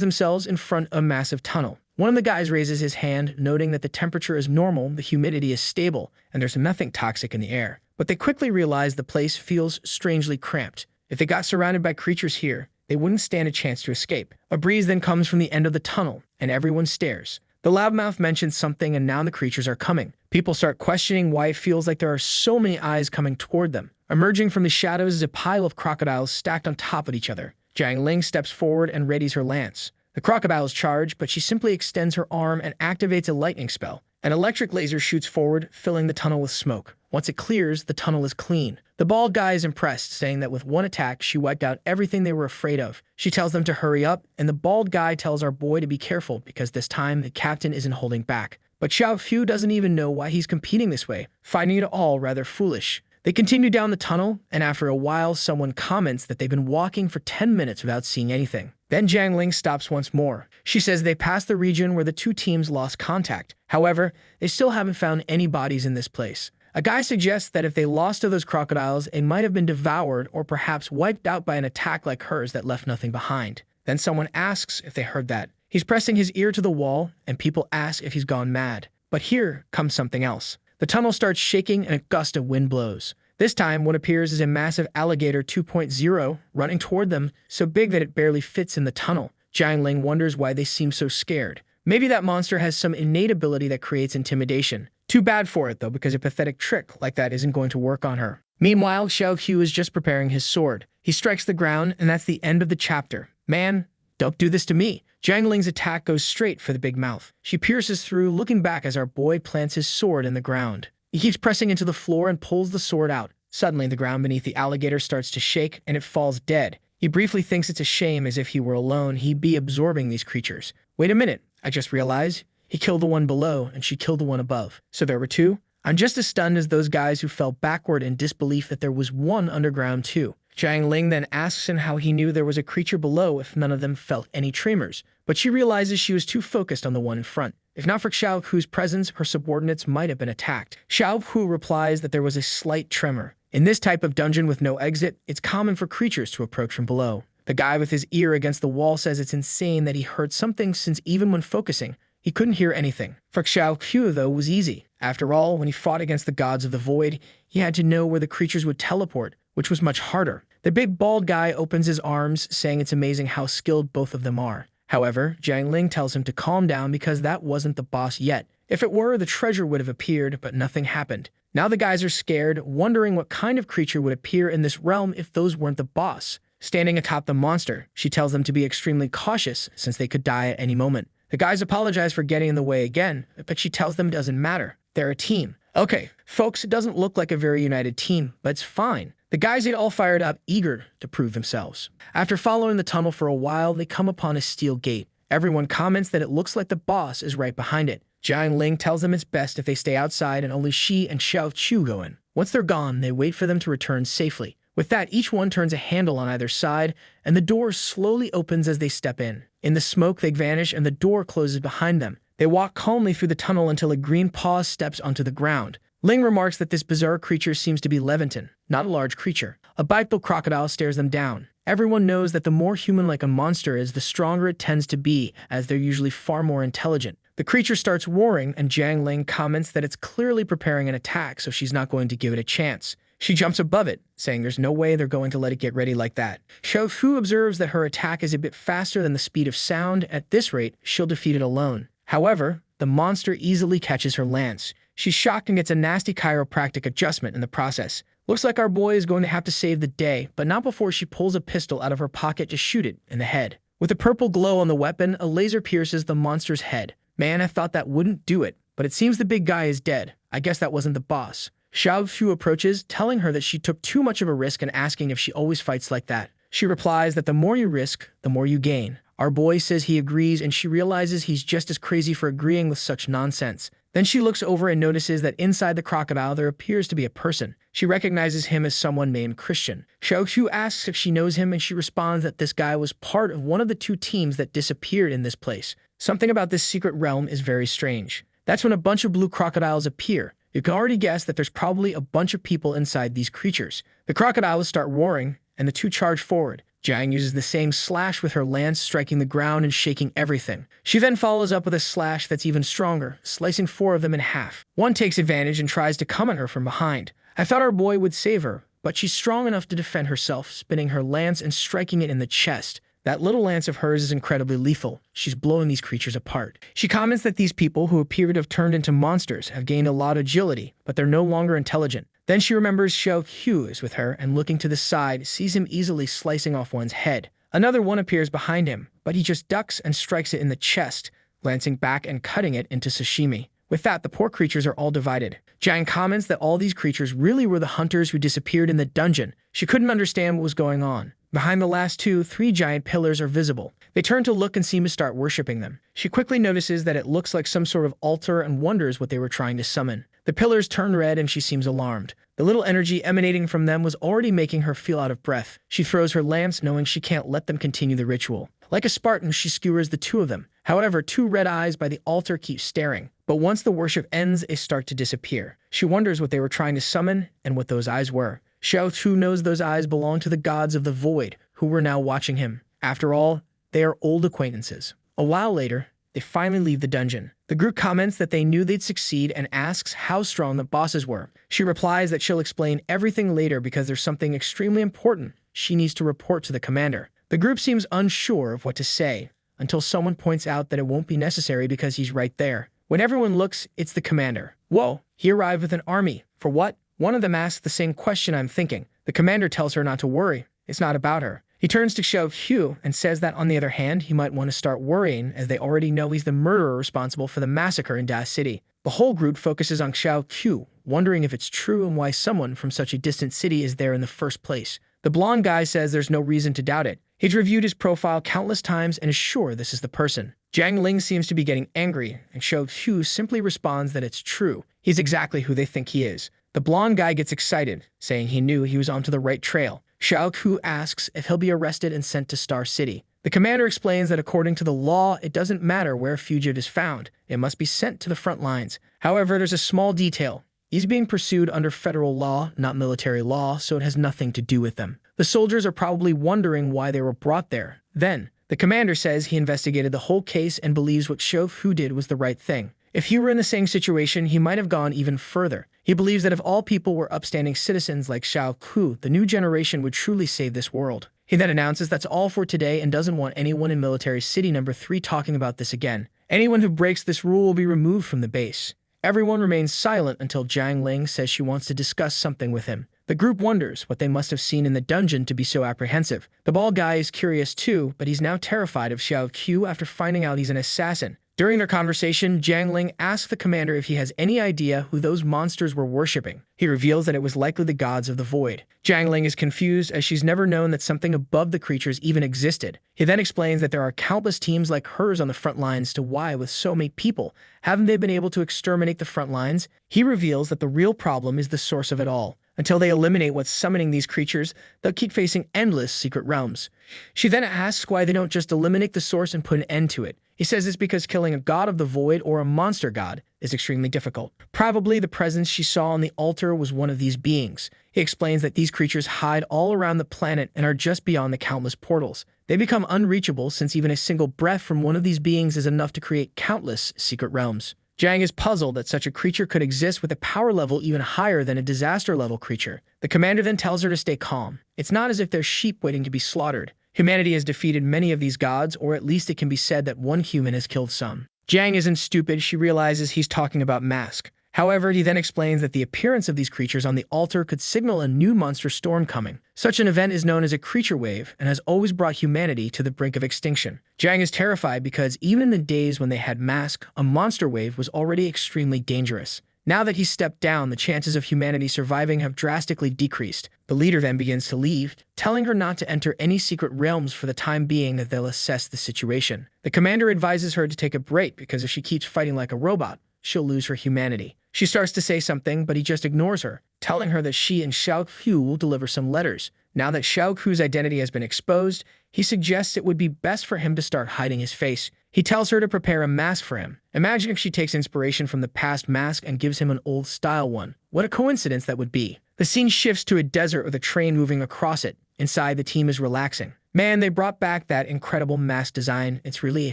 themselves in front of a massive tunnel. One of the guys raises his hand, noting that the temperature is normal, the humidity is stable, and there's nothing toxic in the air. But they quickly realize the place feels strangely cramped. If they got surrounded by creatures here, they wouldn't stand a chance to escape. A breeze then comes from the end of the tunnel, and everyone stares. The loudmouth mentions something, and now the creatures are coming. People start questioning why it feels like there are so many eyes coming toward them. Emerging from the shadows is a pile of crocodiles stacked on top of each other. Jiang Ling steps forward and readies her lance. The crocodiles charge, but she simply extends her arm and activates a lightning spell. An electric laser shoots forward, filling the tunnel with smoke. Once it clears, the tunnel is clean. The bald guy is impressed, saying that with one attack, she wiped out everything they were afraid of. She tells them to hurry up, and the bald guy tells our boy to be careful because this time the captain isn't holding back. But Xiao Fu doesn't even know why he's competing this way, finding it all rather foolish. They continue down the tunnel, and after a while, someone comments that they've been walking for 10 minutes without seeing anything. Then Jiang Ling stops once more. She says they passed the region where the 2 teams lost contact. However, they still haven't found any bodies in this place. A guy suggests that if they lost to those crocodiles, they might have been devoured or perhaps wiped out by an attack like hers that left nothing behind. Then someone asks if they heard that. He's pressing his ear to the wall, and people ask if he's gone mad. But here comes something else. The tunnel starts shaking and a gust of wind blows. This time, what appears is a massive alligator 2.0 running toward them, so big that it barely fits in the tunnel. Jiang Ling wonders why they seem so scared. Maybe that monster has some innate ability that creates intimidation. Too bad for it, though, because a pathetic trick like that isn't going to work on her. Meanwhile, Xiao Qiu is just preparing his sword. He strikes the ground, and that's the end of the chapter. Man, don't do this to me. Jiang Ling's attack goes straight for the big mouth. She pierces through, looking back as our boy plants his sword in the ground. He keeps pressing into the floor and pulls the sword out. Suddenly, the ground beneath the alligator starts to shake, and it falls dead. He briefly thinks it's a shame, as if he were alone, he'd be absorbing these creatures. Wait a minute, I just realized. He killed the one below, and she killed the one above. So there were 2? I'm just as stunned as those guys who fell backward in disbelief that there was one underground too. Jiang Ling then asks him how he knew there was a creature below if none of them felt any tremors, but she realizes she was too focused on the one in front. If not for Xiao Hu's presence, her subordinates might have been attacked. Xiao Hu replies that there was a slight tremor. In this type of dungeon with no exit, it's common for creatures to approach from below. The guy with his ear against the wall says it's insane that he heard something since even when focusing, he couldn't hear anything. For Xiao Qiu, though, was easy. After all, when he fought against the gods of the void, he had to know where the creatures would teleport, which was much harder. The big bald guy opens his arms, saying it's amazing how skilled both of them are. However, Jiang Ling tells him to calm down because that wasn't the boss yet. If it were, the treasure would have appeared, but nothing happened. Now the guys are scared, wondering what kind of creature would appear in this realm if those weren't the boss. Standing atop the monster, she tells them to be extremely cautious since they could die at any moment. The guys apologize for getting in the way again, but she tells them it doesn't matter. They're a team. Okay, folks, it doesn't look like a very united team, but it's fine. The guys get all fired up, eager to prove themselves. After following the tunnel for a while, they come upon a steel gate. Everyone comments that it looks like the boss is right behind it. Jiang Ling tells them it's best if they stay outside and only she and Xiao Qiu go in. Once they're gone, they wait for them to return safely. With that, each one turns a handle on either side, and the door slowly opens as they step in. In the smoke, they vanish, and the door closes behind them. They walk calmly through the tunnel until a green paw steps onto the ground. Ling remarks that this bizarre creature seems to be Leviathan. not a large creature. A bipedal crocodile stares them down. Everyone knows that the more human-like a monster is, the stronger it tends to be, as they're usually far more intelligent. The creature starts roaring, and Jiang Ling comments that it's clearly preparing an attack, so she's not going to give it a chance. She jumps above it, saying there's no way they're going to let it get ready like that. Xiao Fu observes that her attack is a bit faster than the speed of sound. At this rate, she'll defeat it alone. However, the monster easily catches her lance. She's shocked and gets a nasty chiropractic adjustment in the process. Looks like our boy is going to have to save the day, but not before she pulls a pistol out of her pocket to shoot it in the head. With a purple glow on the weapon, a laser pierces the monster's head. Man, I thought that wouldn't do it, but it seems the big guy is dead. I guess that wasn't the boss. Xiao Fu approaches, telling her that she took too much of a risk and asking if she always fights like that. She replies that the more you risk, the more you gain. Our boy says he agrees, and she realizes he's just as crazy for agreeing with such nonsense. Then she looks over and notices that inside the crocodile there appears to be a person. She recognizes him as someone named Christian. Xiao Fu asks if she knows him, and she responds that this guy was part of one of the 2 teams that disappeared in this place. Something about this secret realm is very strange. That's when a bunch of blue crocodiles appear. You can already guess that there's probably a bunch of people inside these creatures. The crocodiles start roaring, and the 2 charge forward. Jiang uses the same slash with her lance, striking the ground and shaking everything. She then follows up with a slash that's even stronger, slicing 4 of them in half. One takes advantage and tries to come at her from behind. I thought our boy would save her, but she's strong enough to defend herself, spinning her lance and striking it in the chest. That little lance of hers is incredibly lethal. She's blowing these creatures apart. She comments that these people, who appear to have turned into monsters, have gained a lot of agility, but they're no longer intelligent. Then she remembers Xiao Hu is with her, and looking to the side, sees him easily slicing off one's head. Another one appears behind him, but he just ducks and strikes it in the chest, glancing back and cutting it into sashimi. With that, the poor creatures are all divided. Jiang comments that all these creatures really were the hunters who disappeared in the dungeon. She couldn't understand what was going on. Behind the last 2, 3 giant pillars are visible. They turn to look and seem to start worshipping them. She quickly notices that it looks like some sort of altar and wonders what they were trying to summon. The pillars turn red and she seems alarmed. The little energy emanating from them was already making her feel out of breath. She throws her lance, knowing she can't let them continue the ritual. Like a Spartan, she skewers the 2 of them. However, 2 red eyes by the altar keep staring. But once the worship ends, they start to disappear. She wonders what they were trying to summon and what those eyes were. Xiao Chu knows those eyes belong to the gods of the void, who were now watching him. After all, they are old acquaintances. A while later, they finally leave the dungeon. The group comments that they knew they'd succeed and asks how strong the bosses were. She replies that she'll explain everything later because there's something extremely important she needs to report to the commander. The group seems unsure of what to say, until someone points out that it won't be necessary because he's right there. When everyone looks, it's the commander. Whoa, he arrived with an army. For what? One of them asks the same question I'm thinking. The commander tells her not to worry. It's not about her. He turns to Xiao Hu and says that, on the other hand, he might want to start worrying, as they already know he's the murderer responsible for the massacre in Da City. The whole group focuses on Xiao Hu, wondering if it's true and why someone from such a distant city is there in the first place. The blonde guy says there's no reason to doubt it. He's reviewed his profile countless times and is sure this is the person. Jiang Ling seems to be getting angry, and Xiao Hu simply responds that it's true. He's exactly who they think he is. The blonde guy gets excited, saying he knew he was onto the right trail. Xiao Hu asks if he'll be arrested and sent to Star City. The commander explains that according to the law, it doesn't matter where a fugitive is found. It must be sent to the front lines. However, there's a small detail. He's being pursued under federal law, not military law, so it has nothing to do with them. The soldiers are probably wondering why they were brought there. Then, the commander says he investigated the whole case and believes what Xiao Hu did was the right thing. If he were in the same situation, he might have gone even further. He believes that if all people were upstanding citizens like Xiao Hu, the new generation would truly save this world. He then announces that's all for today and doesn't want anyone in Military City number 3 talking about this again. Anyone who breaks this rule will be removed from the base. Everyone remains silent until Jiang Ling says she wants to discuss something with him. The group wonders what they must have seen in the dungeon to be so apprehensive. The bald guy is curious too, but he's now terrified of Xiao Hu after finding out he's an assassin. During their conversation, Jiang Ling asks the commander if he has any idea who those monsters were worshipping. He reveals that it was likely the gods of the void. Jiang Ling is confused, as she's never known that something above the creatures even existed. He then explains that there are countless teams like hers on the front lines to why, with so many people, haven't they been able to exterminate the front lines? He reveals that the real problem is the source of it all. Until they eliminate what's summoning these creatures, they'll keep facing endless secret realms. She then asks why they don't just eliminate the source and put an end to it. He says it's because killing a god of the void or a monster god is extremely difficult. Probably the presence she saw on the altar was one of these beings. He explains that these creatures hide all around the planet and are just beyond the countless portals. They become unreachable since even a single breath from one of these beings is enough to create countless secret realms. Jang is puzzled that such a creature could exist with a power level even higher than a disaster-level creature. The commander then tells her to stay calm. It's not as if they're sheep waiting to be slaughtered. Humanity has defeated many of these gods, or at least it can be said that one human has killed some. Jang isn't stupid. She realizes he's talking about Mask. However, he then explains that the appearance of these creatures on the altar could signal a new monster storm coming. Such an event is known as a creature wave and has always brought humanity to the brink of extinction. Jang is terrified because even in the days when they had Mask, a monster wave was already extremely dangerous. Now that he's stepped down, the chances of humanity surviving have drastically decreased. The leader then begins to leave, telling her not to enter any secret realms for the time being, that they'll assess the situation. The commander advises her to take a break because if she keeps fighting like a robot, she'll lose her humanity. She starts to say something, but he just ignores her, telling her that she and Xiaoqiu will deliver some letters. Now that Xiaoqiu's identity has been exposed, he suggests it would be best for him to start hiding his face. He tells her to prepare a mask for him. Imagine if she takes inspiration from the past mask and gives him an old-style one. What a coincidence that would be. The scene shifts to a desert with a train moving across it. Inside, the team is relaxing. Man, they brought back that incredible mask design. It's really a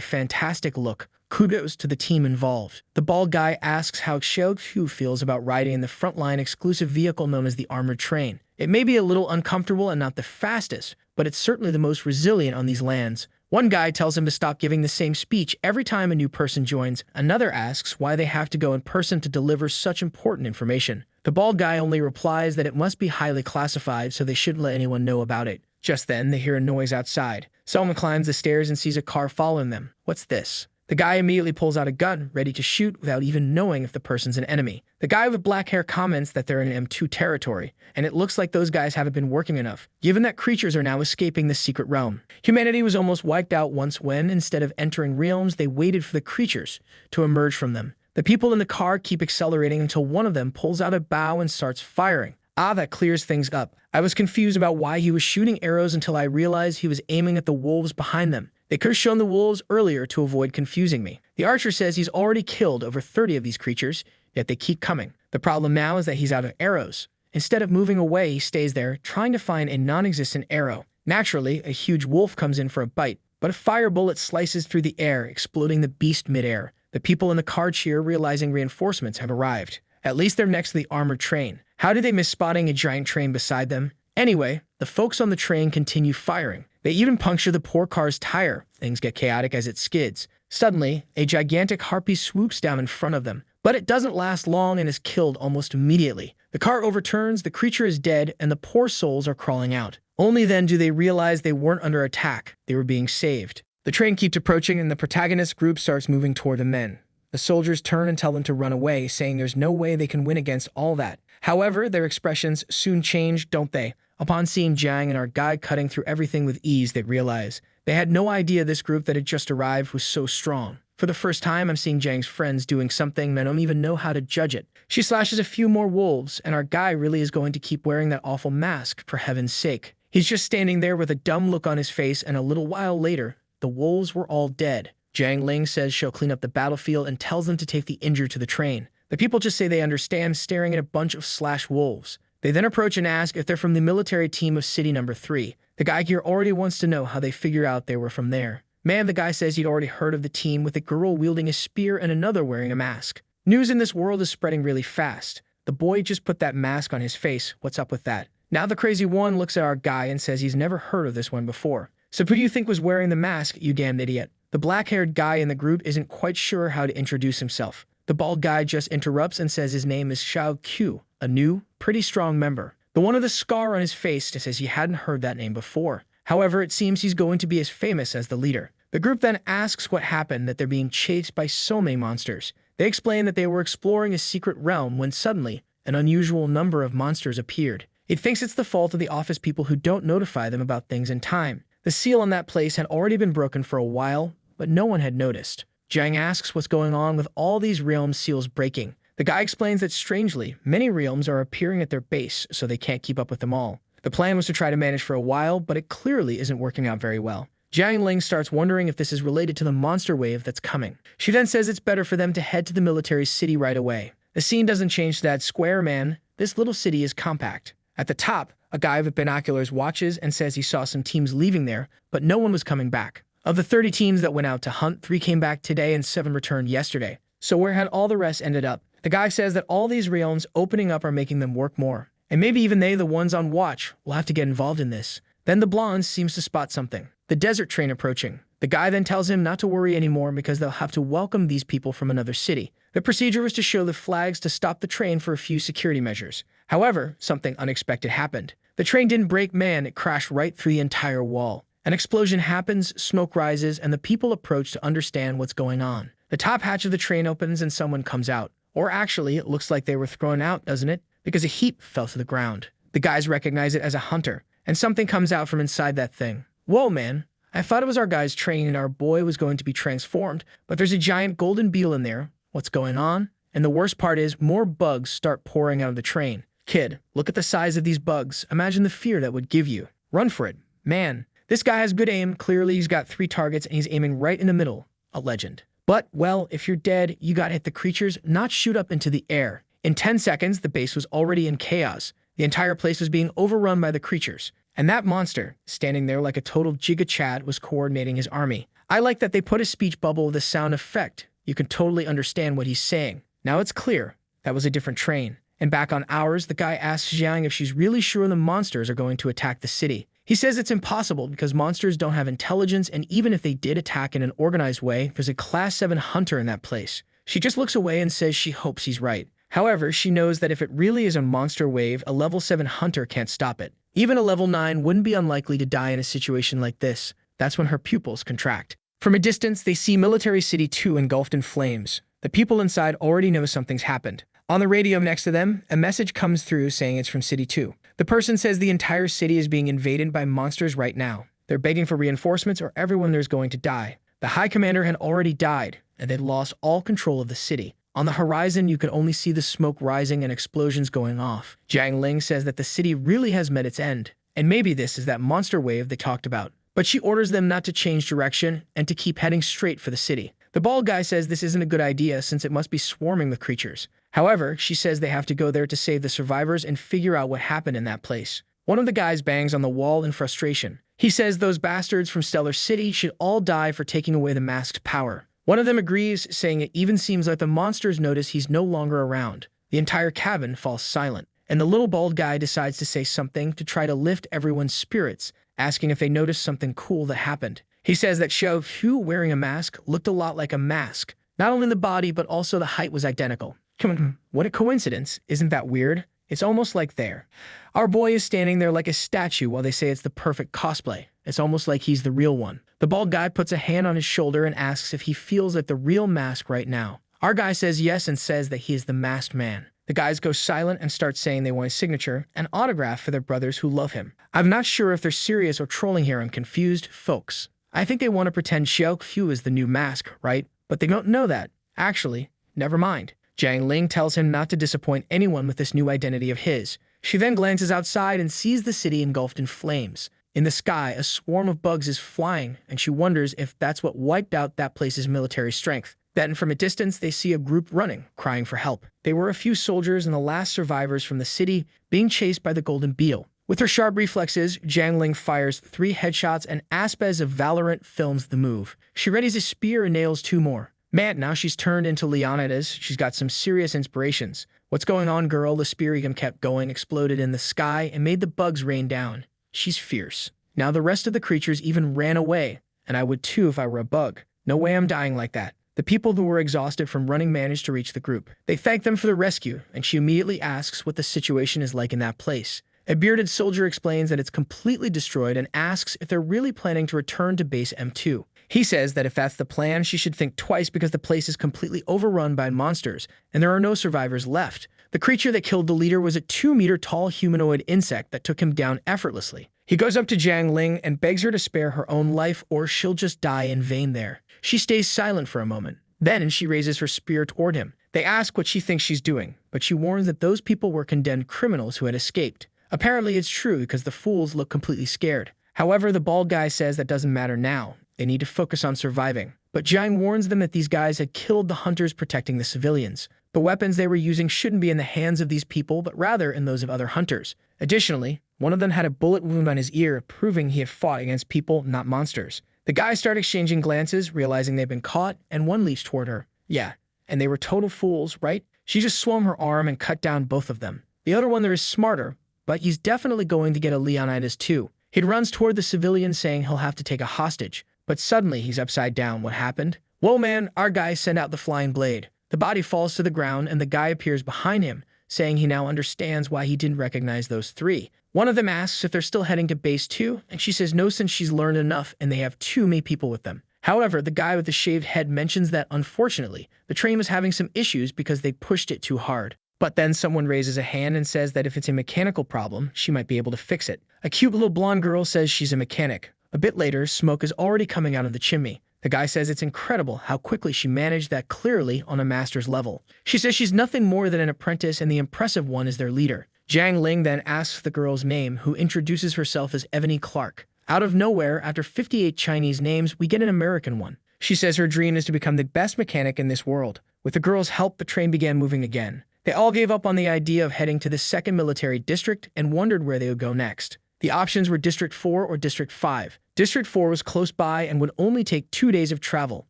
fantastic look. Kudos to the team involved. The bald guy asks how Xiaoqiu feels about riding in the frontline exclusive vehicle known as the armored train. It may be a little uncomfortable and not the fastest, but it's certainly the most resilient on these lands. One guy tells him to stop giving the same speech every time a new person joins. Another asks why they have to go in person to deliver such important information. The bald guy only replies that it must be highly classified, so they shouldn't let anyone know about it. Just then, they hear a noise outside. Someone climbs the stairs and sees a car following them. What's this? The guy immediately pulls out a gun, ready to shoot without even knowing if the person's an enemy. The guy with black hair comments that they're in M2 territory, and it looks like those guys haven't been working enough, given that creatures are now escaping the secret realm. Humanity was almost wiped out once when, instead of entering realms, they waited for the creatures to emerge from them. The people in the car keep accelerating until one of them pulls out a bow and starts firing. That clears things up. I was confused about why he was shooting arrows until I realized he was aiming at the wolves behind them. They could have shown the wolves earlier to avoid confusing me. The archer says he's already killed over 30 of these creatures, yet they keep coming. The problem now is that he's out of arrows. Instead of moving away, he stays there, trying to find a non-existent arrow. Naturally, a huge wolf comes in for a bite, but a fire bullet slices through the air, exploding the beast midair. The people in the car cheer, realizing reinforcements have arrived. At least they're next to the armored train. How did they miss spotting a giant train beside them? Anyway, the folks on the train continue firing. They even puncture the poor car's tire. Things get chaotic as it skids. Suddenly, a gigantic harpy swoops down in front of them, but it doesn't last long and is killed almost immediately. The car overturns, the creature is dead, and the poor souls are crawling out. Only then do they realize they weren't under attack. They were being saved. The train keeps approaching and the protagonist group starts moving toward the men. The soldiers turn and tell them to run away, saying there's no way they can win against all that. However, their expressions soon change, don't they? Upon seeing Jang and our guy cutting through everything with ease, they realize they had no idea this group that had just arrived was so strong. For the first time, I'm seeing Jang's friends doing something and I don't even know how to judge it. She slashes a few more wolves, and our guy really is going to keep wearing that awful mask, for heaven's sake. He's just standing there with a dumb look on his face, and a little while later, the wolves were all dead. Jang Ling says she'll clean up the battlefield and tells them to take the injured to the train. The people just say they understand, staring at a bunch of slash wolves. They then approach and ask if they're from the military team of City Number 3. The guy here already wants to know how they figure out they were from there. Man, the guy says he'd already heard of the team with a girl wielding a spear and another wearing a mask. News in this world is spreading really fast. The boy just put that mask on his face. What's up with that? Now the crazy one looks at our guy and says he's never heard of this one before. So who do you think was wearing the mask, you damned idiot? The black-haired guy in the group isn't quite sure how to introduce himself. The bald guy just interrupts and says his name is Xiaoqiu, a new, pretty strong member. The one with a scar on his face says he hadn't heard that name before. However, it seems he's going to be as famous as the leader. The group then asks what happened, that they're being chased by so many monsters. They explain that they were exploring a secret realm when suddenly, an unusual number of monsters appeared. It thinks it's the fault of the office people who don't notify them about things in time. The seal on that place had already been broken for a while, but no one had noticed. Jang asks what's going on with all these realm seals breaking. The guy explains that strangely, many realms are appearing at their base, so they can't keep up with them all. The plan was to try to manage for a while, but it clearly isn't working out very well. Jiang Ling starts wondering if this is related to the monster wave that's coming. She then says it's better for them to head to the military city right away. The scene doesn't change to that square, man. This little city is compact. At the top, a guy with binoculars watches and says he saw some teams leaving there, but no one was coming back. Of the 30 teams that went out to hunt, 3 came back today and 7 returned yesterday. So where had all the rest ended up? The guy says that all these realms opening up are making them work more. And maybe even they, the ones on watch, will have to get involved in this. Then the blonde seems to spot something. The desert train approaching. The guy then tells him not to worry anymore because they'll have to welcome these people from another city. The procedure was to show the flags to stop the train for a few security measures. However, something unexpected happened. The train didn't break, man, it crashed right through the entire wall. An explosion happens, smoke rises, and the people approach to understand what's going on. The top hatch of the train opens and someone comes out. Or actually, it looks like they were thrown out, doesn't it? Because a heap fell to the ground. The guys recognize it as a hunter, and something comes out from inside that thing. Whoa, man. I thought it was our guy's train and our boy was going to be transformed, but there's a giant golden beetle in there. What's going on? And the worst part is, more bugs start pouring out of the train. Kid, look at the size of these bugs. Imagine the fear that would give you. Run for it. Man, this guy has good aim. Clearly, he's got 3 targets and he's aiming right in the middle. A legend. But, well, if you're dead, you gotta hit the creatures, not shoot up into the air. In 10 seconds, the base was already in chaos. The entire place was being overrun by the creatures. And that monster, standing there like a total Giga Chad, was coordinating his army. I like that they put a speech bubble with a sound effect. You can totally understand what he's saying. Now it's clear. That was a different train. And back on ours, the guy asks Jiang if she's really sure the monsters are going to attack the city. He says it's impossible because monsters don't have intelligence, and even if they did attack in an organized way, there's a Class 7 hunter in that place. She just looks away and says she hopes he's right. However, she knows that if it really is a monster wave, a level 7 hunter can't stop it. Even a level 9 wouldn't be unlikely to die in a situation like this. That's when her pupils contract. From a distance, they see Military City 2 engulfed in flames. The people inside already know something's happened. On the radio next to them, a message comes through saying it's from City 2. The person says the entire city is being invaded by monsters right now. They're begging for reinforcements or everyone there's going to die. The High Commander had already died, and they'd lost all control of the city. On the horizon, you could only see the smoke rising and explosions going off. Jiang Ling says that the city really has met its end, and maybe this is that monster wave they talked about. But she orders them not to change direction and to keep heading straight for the city. The bald guy says this isn't a good idea since it must be swarming with creatures. However, she says they have to go there to save the survivors and figure out what happened in that place. One of the guys bangs on the wall in frustration. He says those bastards from Stellar City should all die for taking away the mask's power. One of them agrees, saying it even seems like the monsters notice he's no longer around. The entire cabin falls silent, and the little bald guy decides to say something to try to lift everyone's spirits, asking if they noticed something cool that happened. He says that Xiao Hu wearing a mask looked a lot like a mask. Not only the body, but also the height was identical. Come on, what a coincidence. Isn't that weird? It's almost like there. Our boy is standing there like a statue while they say it's the perfect cosplay. It's almost like he's the real one. The bald guy puts a hand on his shoulder and asks if he feels like the real mask right now. Our guy says yes and says that he is the masked man. The guys go silent and start saying they want a signature, an autograph for their brothers who love him. I'm not sure if they're serious or trolling here. I'm confused, folks. I think they want to pretend Xiao Hu is the new mask, right? But they don't know that. Actually, never mind. Jiang Ling tells him not to disappoint anyone with this new identity of his. She then glances outside and sees the city engulfed in flames. In the sky, a swarm of bugs is flying, and she wonders if that's what wiped out that place's military strength. Then, from a distance, they see a group running, crying for help. They were a few soldiers and the last survivors from the city being chased by the golden beetle. With her sharp reflexes, Jiang Ling fires 3 headshots and Aspes of Valorant films the move. She readies a spear and nails 2 more. Man, now she's turned into Leonidas. She's got some serious inspirations. What's going on, girl? The spear kept going, exploded in the sky, and made the bugs rain down. She's fierce. Now the rest of the creatures even ran away, and I would too if I were a bug. No way I'm dying like that. The people who were exhausted from running managed to reach the group. They thank them for the rescue, and she immediately asks what the situation is like in that place. A bearded soldier explains that it's completely destroyed and asks if they're really planning to return to base M2. He says that if that's the plan, she should think twice because the place is completely overrun by monsters, and there are no survivors left. The creature that killed the leader was a 2-meter-tall humanoid insect that took him down effortlessly. He goes up to Jiang Ling and begs her to spare her own life or she'll just die in vain there. She stays silent for a moment. Then she raises her spear toward him. They ask what she thinks she's doing, but she warns that those people were condemned criminals who had escaped. Apparently it's true because the fools look completely scared. However, the bald guy says that doesn't matter now. They need to focus on surviving. But Jiang warns them that these guys had killed the hunters protecting the civilians. The weapons they were using shouldn't be in the hands of these people, but rather in those of other hunters. Additionally, one of them had a bullet wound on his ear, proving he had fought against people, not monsters. The guys start exchanging glances, realizing they've been caught, and one leaps toward her. Yeah, and they were total fools, right? She just swung her arm and cut down both of them. The other one there is smarter, but he's definitely going to get a Leonidas too. He runs toward the civilian saying he'll have to take a hostage, but suddenly he's upside down. What happened? Whoa man, our guy sent out the flying blade. The body falls to the ground and the guy appears behind him, saying he now understands why he didn't recognize those three. One of them asks if they're still heading to base 2, and she says no since she's learned enough and they have too many people with them. However, the guy with the shaved head mentions that, unfortunately, the train was having some issues because they pushed it too hard. But then someone raises a hand and says that if it's a mechanical problem, she might be able to fix it. A cute little blonde girl says she's a mechanic. A bit later, smoke is already coming out of the chimney. The guy says it's incredible how quickly she managed that clearly on a master's level. She says she's nothing more than an apprentice and the impressive one is their leader. Jiang Ling then asks the girl's name, who introduces herself as Ebony Clark. Out of nowhere, after 58 Chinese names, we get an American one. She says her dream is to become the best mechanic in this world. With the girl's help, the train began moving again. They all gave up on the idea of heading to the 2nd Military District and wondered where they would go next. The options were District 4 or District 5. District 4 was close by and would only take 2 days of travel.